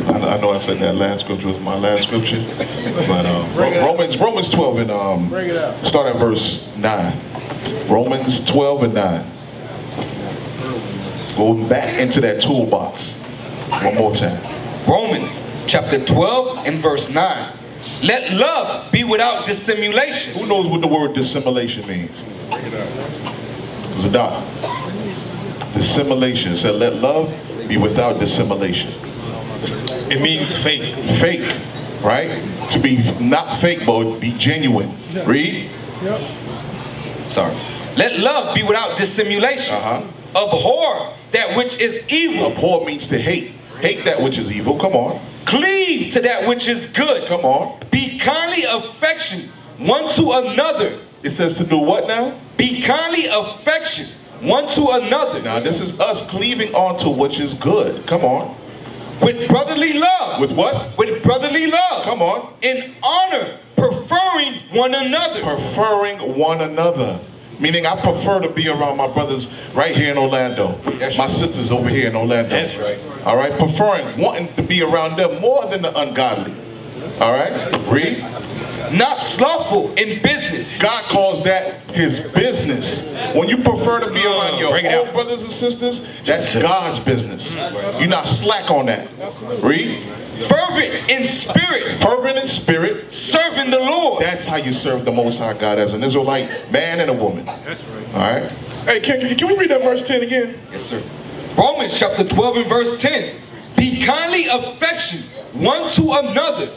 I know I said that last scripture was my last scripture, but Romans 12 and start at verse 9. Romans 12 and 9. Going back into that toolbox one more time. Romans chapter 12 and verse 9. Let love be without dissimulation. Who knows what the word dissimulation means? Zadok. Dissimulation. It said, let love be without dissimulation. It means fake. Fake, right? To be not fake, but be genuine. Yeah. Read. Yep. Sorry. Let love be without dissimulation. Abhor that which is evil. Abhor means to hate. Hate that which is evil. Come on. Cleave to that which is good. Come on. Be kindly affectionate one to another. It says to do what now? Be kindly affectionate one to another. Now this is us cleaving onto which is good. Come on. With brotherly love. With what? With brotherly love. Come on. In honor, preferring one another. Preferring one another. Meaning I prefer to be around my brothers right here in Orlando. My sisters over here in Orlando. That's right. All right. Preferring, wanting to be around them more than the ungodly. All right. Read. Not slothful in business. God calls that his business. When you prefer to be around your own brothers and sisters, that's God's business. You're not slack on that. Read. Fervent in spirit. Fervent in spirit. Serving the Lord. That's how you serve the Most High God as an Israelite man and a woman. That's right. All right. Hey, can we read that verse 10 again? Yes, sir. Romans chapter 12 and verse 10. Be kindly affectionate one to another.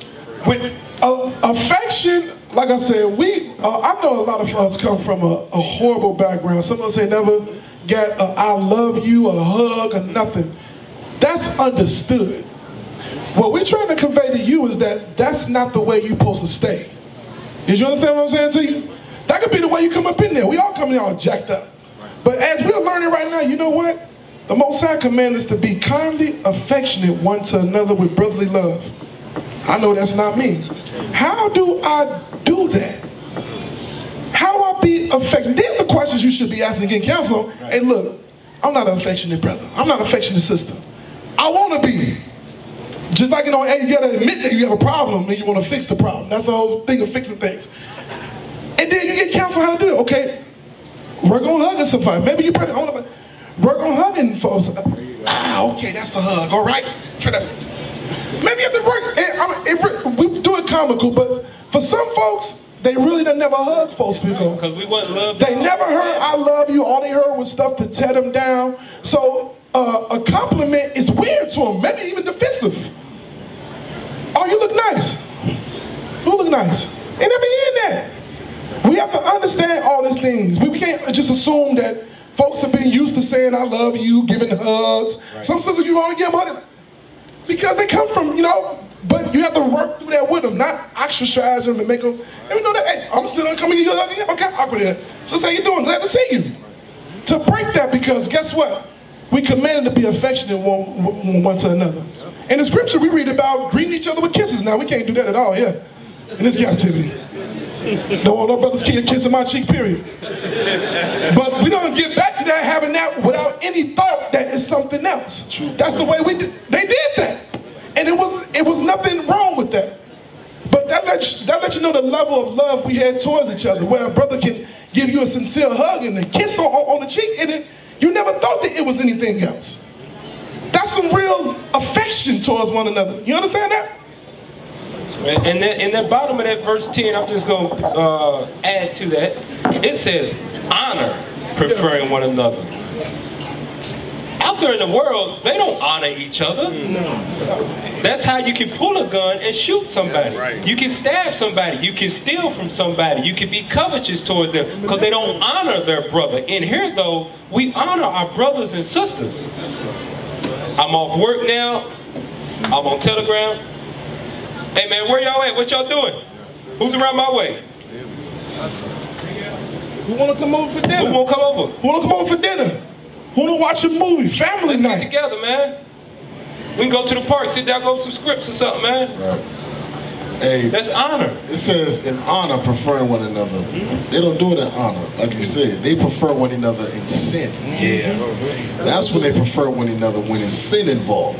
With affection, like I said, I know a lot of us come from a horrible background. Some of us ain't never got a I love you, a hug, or nothing. That's understood. What we're trying to convey to you is that that's not the way you're supposed to stay. Did you understand what I'm saying to you? That could be the way you come up in there. We all come in all jacked up. But as we're learning right now, you know what? The Most High command is to be kindly affectionate one to another with brotherly love. I know that's not me. How do I do that? How do I be affectionate? These are the questions you should be asking again, counsel. Hey, look, I'm not an affectionate brother. I'm not an affectionate sister. I want to be. Just like, hey, you got to admit that you have a problem and you want to fix the problem. That's the whole thing of fixing things. And then you get counsel how to do it. Okay, work on hugging somebody. Maybe you're probably work on hugging folks. Okay, that's the hug. All right. Maybe you have to work. We do it comical, but for some folks, they really done never hug folks before. Because we want love. They never heard I love you. All they heard was stuff to tear them down. So a compliment is weird to them, maybe even defensive. Oh, you look nice. You look nice. They never hear that. We have to understand all these things. We can't just assume that folks have been used to saying I love you, giving hugs. Right. Some sisters you want to give them hugs because they come from, but you have to work through that with them, not ostracize them and make them, that, hey, I'm still gonna come and give you a hug again. Okay, awkward here. Sister, how you doing? Glad to see you. To break that, because guess what? We commanded to be affectionate one to another. In the scripture, we read about greeting each other with kisses. Now, we can't do that at all, in this captivity. Don't want no brothers kissing my cheek, period. But we don't get back to that, having that without any thought that it's something else. That's the way they did that. And it was nothing wrong with that. But that lets you know the level of love we had towards each other, where a brother can give you a sincere hug and a kiss on the cheek, and you never thought that it was anything else. That's some real affection towards one another. You understand that? And in the bottom of that verse 10, I'm just going to add to that. It says, honor, preferring one another. Out there in the world, they don't honor each other. No. That's how you can pull a gun and shoot somebody. Right. You can stab somebody. You can steal from somebody. You can be covetous towards them because they don't honor their brother. In here, though, we honor our brothers and sisters. I'm off work now. I'm on Telegram. Hey man, where y'all at? What y'all doing? Who's around my way? Who wanna come over for dinner? Who wanna come over? Who wanna come over for dinner? Who wanna watch a movie? Family night. Let's get together, man. We can go to the park, sit down, go some scripts or something, man. Right. Hey, that's honor. It says in honor, preferring one another. They don't do it in honor, like you said. They prefer one another in sin. Yeah. That's when they prefer one another when it's sin involved.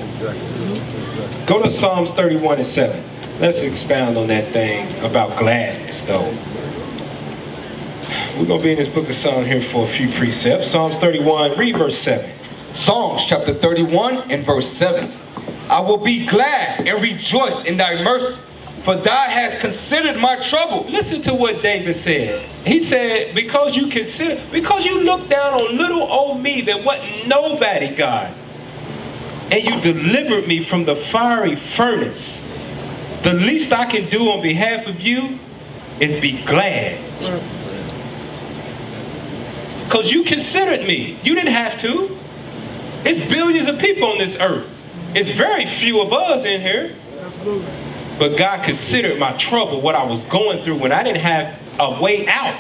Go to Psalms 31:7. Let's expound on that thing about gladness, though. We're gonna be in this book of Psalms here for a few precepts. Psalms 31, read verse 7. Psalms chapter 31 and verse 7. I will be glad and rejoice in thy mercy, for thou hast considered my trouble. Listen to what David said. He said, because you look down on little old me that wasn't nobody, God, and you delivered me from the fiery furnace. The least I can do on behalf of you is be glad. Because you considered me. You didn't have to. It's billions of people on this earth. It's very few of us in here. Absolutely. But God considered my trouble, what I was going through when I didn't have a way out.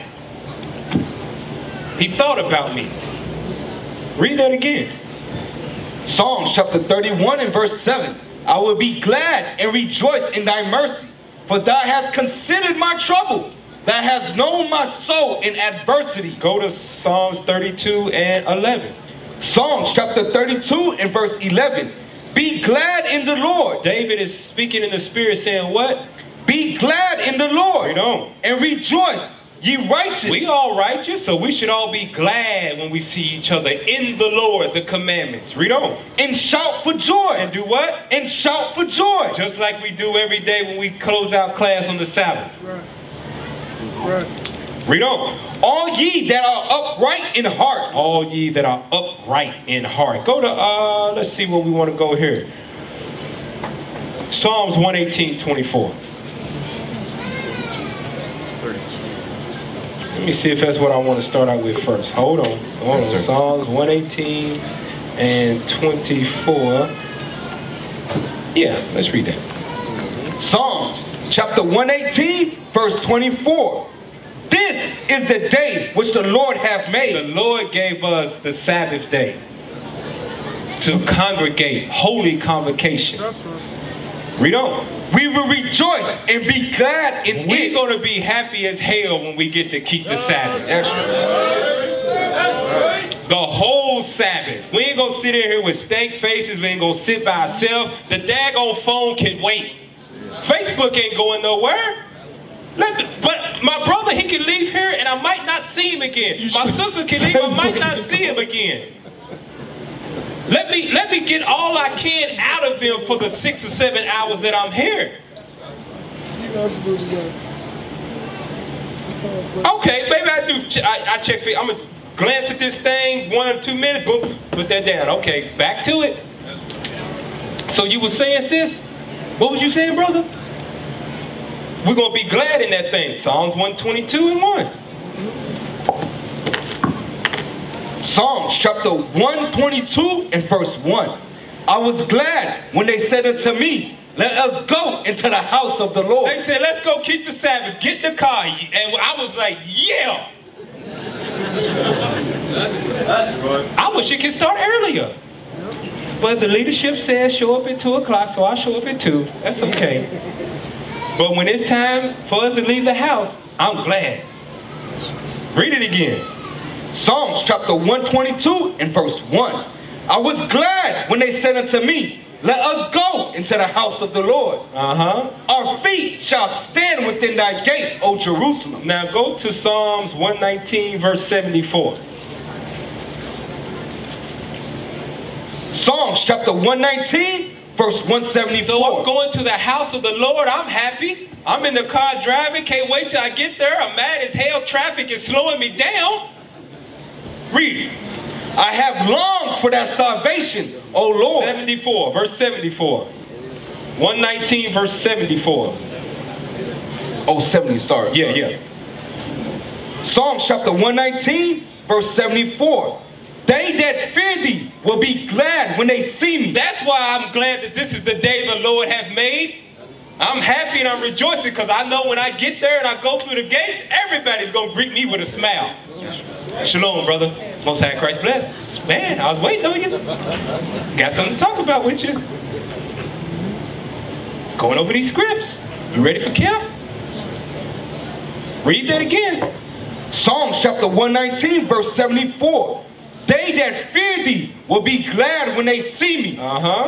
He thought about me. Read that again. Psalms chapter 31 and verse 7. I will be glad and rejoice in thy mercy, for thou hast considered my trouble. Thou hast known my soul in adversity. Go to Psalms 32 and 11. Psalms chapter 32 and verse 11. Be glad in the Lord. David is speaking in the spirit saying what? Be glad in the Lord. Read on. And rejoice, ye righteous. We all righteous, so we should all be glad when we see each other in the Lord, the commandments. Read on. And shout for joy. And do what? And shout for joy. Just like we do every day when we close out class on the Sabbath. Right. Right. Read on. All ye that are upright in heart. All ye that are upright in heart. Go to, let's see where we want to go here. Psalms 118:24. Let me see if that's what I want to start out with first. Hold on. Psalms 118 and 24. Yeah, let's read that. Psalms chapter 118, verse 24. This is the day which the Lord hath made. The Lord gave us the Sabbath day to congregate, holy convocation. That's right. Read on. We will rejoice and be glad in it. We're going to be happy as hell when we get to keep the Sabbath. The whole Sabbath. We ain't going to sit in here with stank faces. We ain't going to sit by ourselves. The daggone phone can wait. Facebook ain't going nowhere. But my brother, he can leave here and I might not see him again. My sister can leave, I might not see him again. Let me get all I can out of them for the 6 or 7 hours that I'm here. Okay, maybe I do. I check. I'm gonna glance at this thing 1 or 2 minutes. Boom, put that down. Okay, back to it. So you were saying, sis? What was you saying, brother? We're going to be glad in that thing. Psalms 122 and 1. Psalms chapter 122 and verse 1. I was glad when they said unto me, let us go into the house of the Lord. They said, let's go keep the Sabbath. Get in the car. And I was like, yeah. That's right. I wish it could start earlier. But the leadership says show up at 2 o'clock, so I'll show up at 2. That's okay. But when it's time for us to leave the house, I'm glad. Read it again. Psalms chapter 122 and verse 1. I was glad when they said unto me, let us go into the house of the Lord. Our feet shall stand within thy gates, O Jerusalem. Now go to Psalms 119 verse 74. Psalms chapter 119 verse 174. So I'm going to the house of the Lord. I'm happy. I'm in the car driving. Can't wait till I get there. I'm mad as hell. Traffic is slowing me down. Read it. I have longed for that salvation, O Lord. 74, verse 74. 119 verse 74. Oh, 70, sorry. Yeah. Psalms chapter 119 verse 74. They that fear thee will be glad when they see me. That's why I'm glad that this is the day the Lord hath made. I'm happy and I'm rejoicing because I know when I get there and I go through the gates, everybody's going to greet me with a smile. Shalom, brother. Most High Christ bless. Man, I was waiting on you. Got something to talk about with you. Going over these scripts. You ready for camp? Read that again. Psalms chapter 119, verse 74. They that fear thee will be glad when they see me,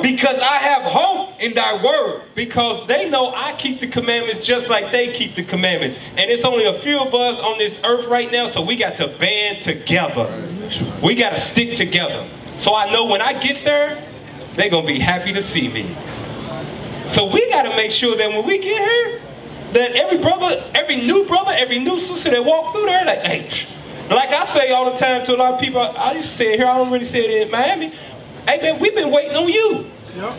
because I have hope in thy word. Because they know I keep the commandments just like they keep the commandments. And it's only a few of us on this earth right now, so we got to band together. We got to stick together. So I know when I get there, they're going to be happy to see me. So we got to make sure that when we get here, that every brother, every new sister that walk through there, like, hey, like I say all the time to a lot of people, I used to say it here, I don't really say it in Miami. Hey man, we've been waiting on you. Yep.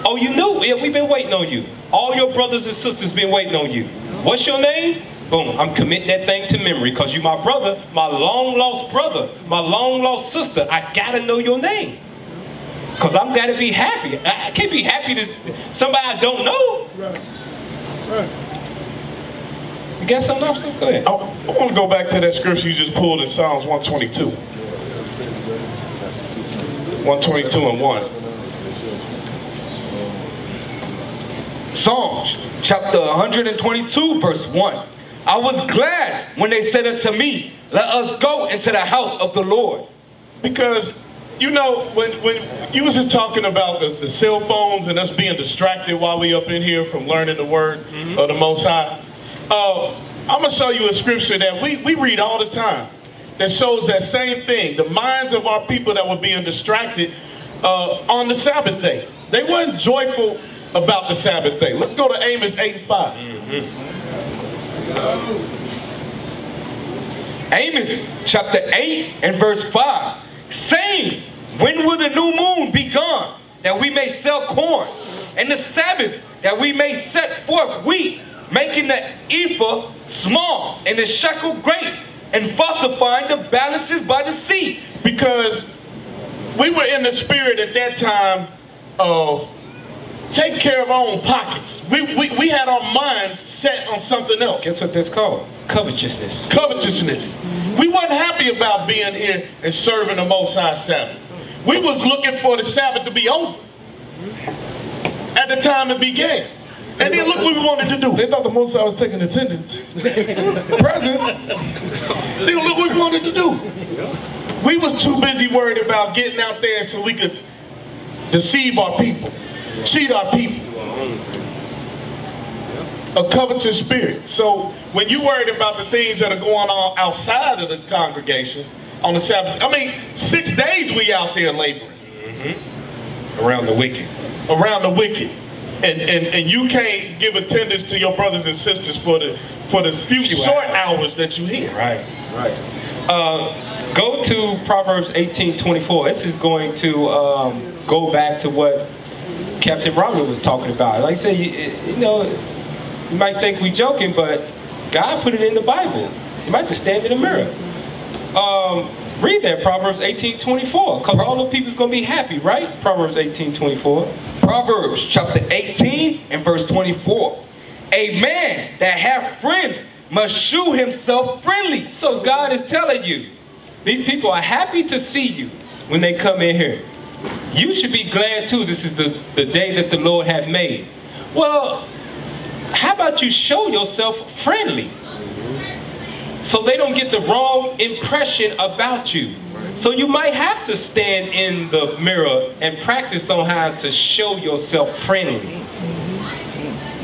Oh, you knew? Yeah, we've been waiting on you. All your brothers and sisters been waiting on you. What's your name? Boom, I'm committing that thing to memory because you my brother, my long lost brother, my long lost sister. I gotta know your name. Because I'm gotta be happy. I can't be happy to somebody I don't know. Right. Right. You got something else? Go ahead. I want to go back to that scripture you just pulled in Psalms 122. 122 and 1. Psalms chapter 122, verse 1. I was glad when they said unto me, let us go into the house of the Lord. Because, you know, when you was just talking about the cell phones and us being distracted while we up in here from learning the word of the Most High, I'm going to show you a scripture that we read all the time that shows that same thing. The minds of our people that were being distracted on the Sabbath day. They weren't joyful about the Sabbath day. Let's go to Amos 8 and 5. Amos chapter 8 and verse 5. Saying, when will the new moon be gone, that we may sell corn, and the Sabbath, that we may set forth wheat, making the ephah small and the shekel great, and falsifying the balances by the sea. Because we were in the spirit at that time of take care of our own pockets. We had our minds set on something else. Guess what that's called? Covetousness. Covetousness. We weren't happy about being here and serving the Most High Sabbath. We was looking for the Sabbath to be over at the time it began. And then look what we wanted to do. They thought the Most High was taking attendance. Present. Then look what we wanted to do. We was too busy worried about getting out there so we could deceive our people, cheat our people. A covetous spirit. So when you worried about the things that are going on outside of the congregation on the Sabbath, I mean, 6 days we out there laboring. Around the wicked. Around the wicked. And you can't give attendance to your brothers and sisters for the few short hours that you here. Right, right. Go to Proverbs 18:24. This is going to go back to what Captain Robert was talking about. Like I said, you know, you might think we joking, but God put it in the Bible. You might just stand in the mirror. Read that, Proverbs 18:24, because all the people's going to be happy, right? Proverbs 18:24. Proverbs chapter 18 and verse 24. A man that hath friends must shew himself friendly. So God is telling you, these people are happy to see you when they come in here. You should be glad too. This is the day that the Lord hath made. Well, how about you show yourself friendly? So they don't get the wrong impression about you. So you might have to stand in the mirror and practice on how to show yourself friendly.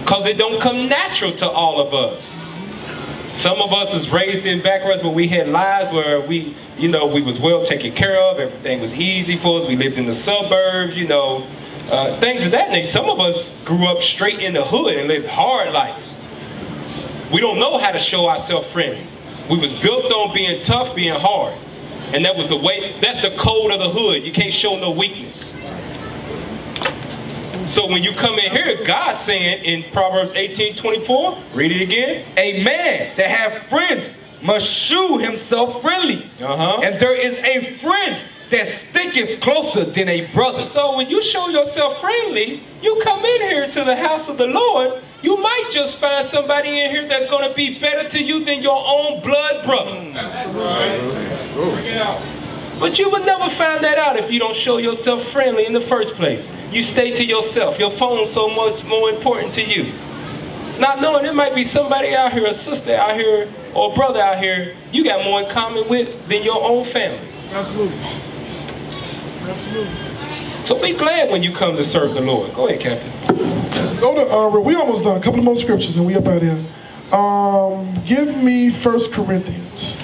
Because it don't come natural to all of us. Some of us is raised in backgrounds where we had lives where we was well taken care of. Everything was easy for us. We lived in the suburbs, things of that nature. Some of us grew up straight in the hood and lived hard lives. We don't know how to show ourselves friendly. We was built on being tough, being hard. And that was the way, that's the code of the hood. You can't show no weakness. So when you come in here, God's saying in Proverbs 18:24, read it again. A man that have friends must shew himself friendly. And there is a friend that sticketh closer than a brother. So when you show yourself friendly, you come in here to the house of the Lord, you might just find somebody in here that's going to be better to you than your own blood brother. That's right. But you would never find that out if you don't show yourself friendly in the first place. You stay to yourself. Your phone's so much more important to you. Not knowing there might be somebody out here, a sister out here, or a brother out here, you got more in common with than your own family. Absolutely. Absolutely. So be glad when you come to serve the Lord. Go ahead, Captain. Go to, we almost done. A couple of more scriptures and we up out here. Give me 1 Corinthians.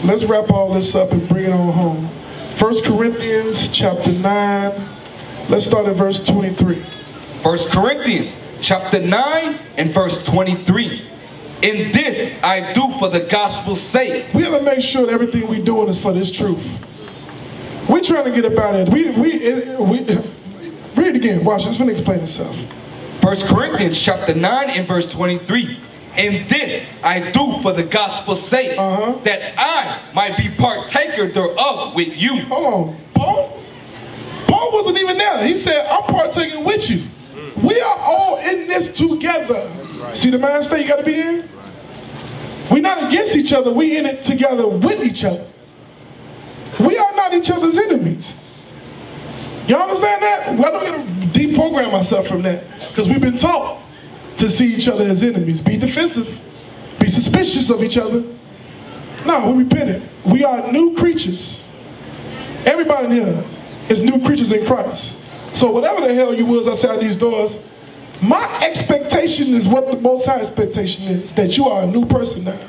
Let's wrap all this up and bring it on home. 1 Corinthians chapter 9. Let's start at verse 23. 1 Corinthians chapter 9 and verse 23. In this I do for the gospel's sake. We have to make sure that everything we're doing is for this truth. We're trying to get about it. Read it again. Watch. It's going to explain itself. 1 Corinthians chapter 9 and verse 23. In this I do for the gospel's sake, that I might be partaker thereof with you. Hold on. Paul wasn't even there. He said, I'm partaking with you. We are all in this together. Right. See the mind state you got to be in? We're not against each other. We're in it together with each other. We are not each other's enemies. Y'all understand that? Well, I'm going to deprogram myself from that. Because we've been taught to see each other as enemies. Be defensive. Be suspicious of each other. No, we repented. We are new creatures. Everybody in here is new creatures in Christ. So whatever the hell you was outside these doors, my expectation is what the Most High expectation is. That you are a new person now.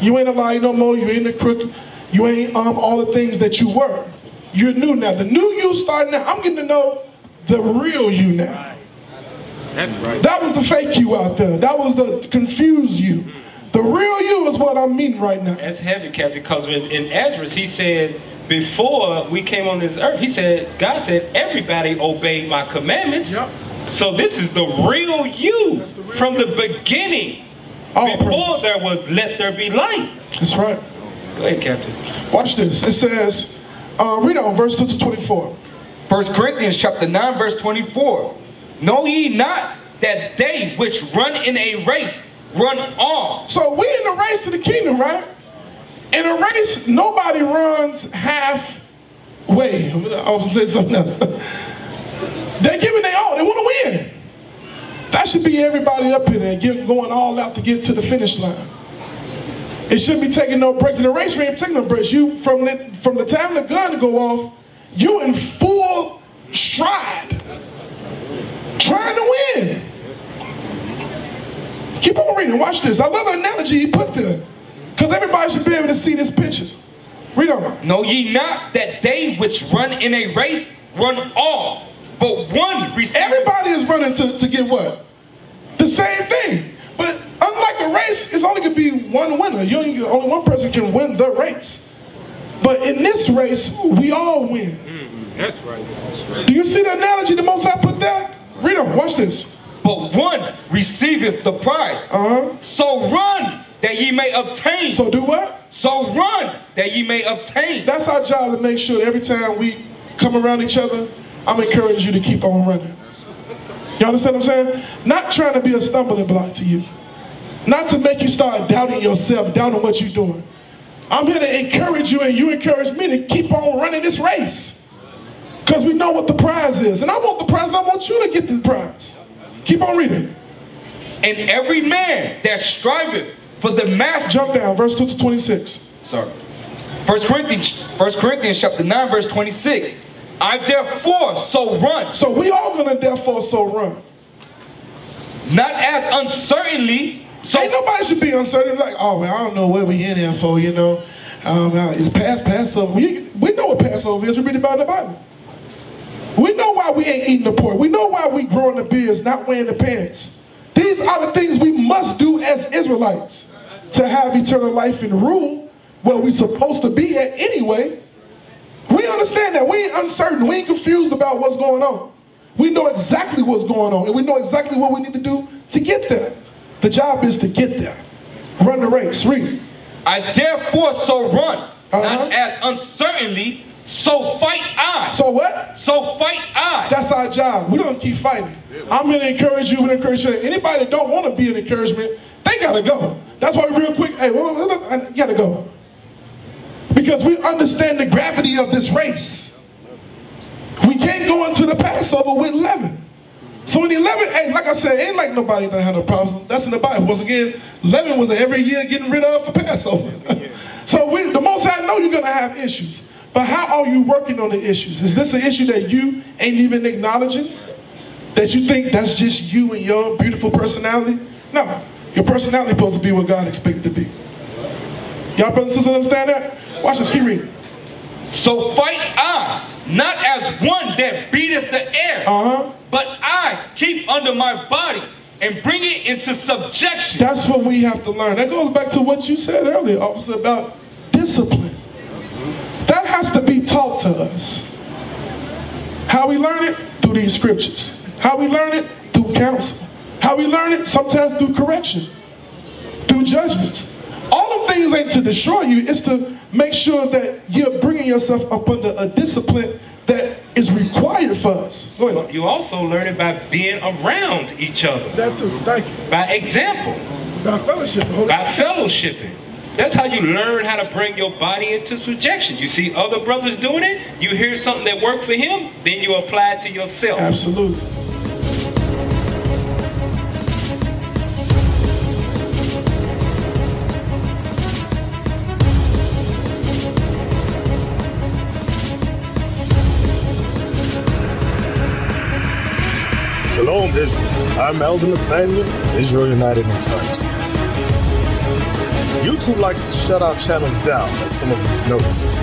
You ain't a liar no more. You ain't a crook. You ain't all the things that you were. You're new now. The new you starting now. I'm getting to know the real you now. That's right. That was the fake you out there. That was the confused you. The real you is what I'm meeting right now. That's heavy, Captain, because in Ezra, he said, before we came on this earth, he said, God said, everybody obeyed my commandments. Yep. So this is the real you from the beginning. Before there was let there be light. That's right. Go ahead, Captain. Watch this. It says, read on verse 2 to 24. 1 Corinthians chapter 9, verse 24. Know ye not that they which run in a race run on? So we in the race to the kingdom, right? In a race, nobody runs halfway. I was going to say something else. They're giving their all. They want to win. That should be everybody up in there going all out to get to the finish line. It shouldn't be taking no breaks. In the race, you ain't taking no breaks. You, from the time the gun to go off, you in full stride. Trying to win. Keep on reading. Watch this. I love the analogy he put there. Because everybody should be able to see this picture. Read on. Know ye not that they which run in a race run all, but one receives. Everybody is running to get what? The same thing. But unlike a race, it's only going to be one winner. Only one person can win the race. But in this race, we all win. That's right. That's right. Do you see the analogy the Most High put there? Read on. Watch this. But one receiveth the prize. So run that ye may obtain. So do what? So run that ye may obtain. That's our job, to make sure that every time we come around each other, I'm encouraging you to keep on running. You understand what I'm saying? Not trying to be a stumbling block to you. Not to make you start doubting yourself, doubting what you're doing. I'm here to encourage you, and you encourage me to keep on running this race. Because we know what the prize is. And I want the prize, and I want you to get the prize. Keep on reading. And every man that striveth for the master. Jump down, verse 2 to 26. Sorry. 1 Corinthians chapter 9, verse 26. I therefore so run. So we all gonna therefore so run. Not as uncertainly. So ain't nobody should be uncertain. Like, oh, well, I don't know what we in here for, you know. It's Passover. We know what Passover is. We read about it in the Bible. We know why we ain't eating the pork. We know why we growing the beards, not wearing the pants. These are the things we must do as Israelites to have eternal life and rule where we're supposed to be at anyway. We understand that. We ain't uncertain. We ain't confused about what's going on. We know exactly what's going on, and we know exactly what we need to do to get there. The job is to get there. Run the race. Read. I therefore so run, not as uncertainly, so fight I. So what? So fight I. That's our job. We don't keep fighting. I'm going to encourage you and encourage you. Anybody that don't want to be an encouragement, they got to go. That's why real quick, hey, you got to go. Because we understand the gravity of this race. We can't go into the Passover with leaven. So in 11, hey, like I said, ain't like nobody that had no problems. That's in the Bible. Once again, leaven was every year getting rid of for Passover. So the Most High know you're going to have issues. But how are you working on the issues? Is this an issue that you ain't even acknowledging? That you think that's just you and your beautiful personality? No. Your personality is supposed to be what God expected to be. Y'all brothers and sisters understand that? Watch this, keep reading. So fight I, not as one that beateth the air, but I keep under my body and bring it into subjection. That's what we have to learn. That goes back to what you said earlier, officer, about discipline. That has to be taught to us. How we learn it? Through these scriptures. How we learn it? Through counsel. How we learn it? Sometimes through correction. Through judgments. All them things ain't to destroy you. It's to make sure that you're bringing yourself up under a discipline that is required for us. Go ahead. You also learn it by being around each other. That too. Thank you. By example. By fellowshipping. By fellowshipping. That's how you learn how to bring your body into subjection. You see other brothers doing it, you hear something that worked for him, then you apply it to yourself. Absolutely. Shalom, Israel. I'm Elder Nathaniel, Israel United in Christ. YouTube likes to shut our channels down, as some of you have noticed,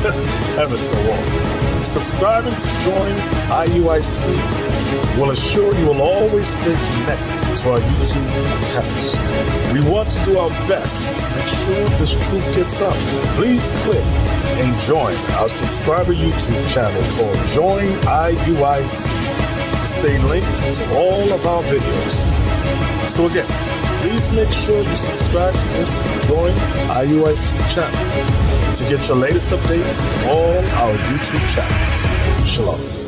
ever so often. Subscribing to join IUIC will assure you will always stay connected to our YouTube accounts. We want to do our best to make sure this truth gets out. Please click and join our subscriber YouTube channel called Join IUIC to stay linked to all of our videos. So again, please make sure you subscribe to this and join IUIC channel to get your latest updates from all our YouTube channels. Shalom.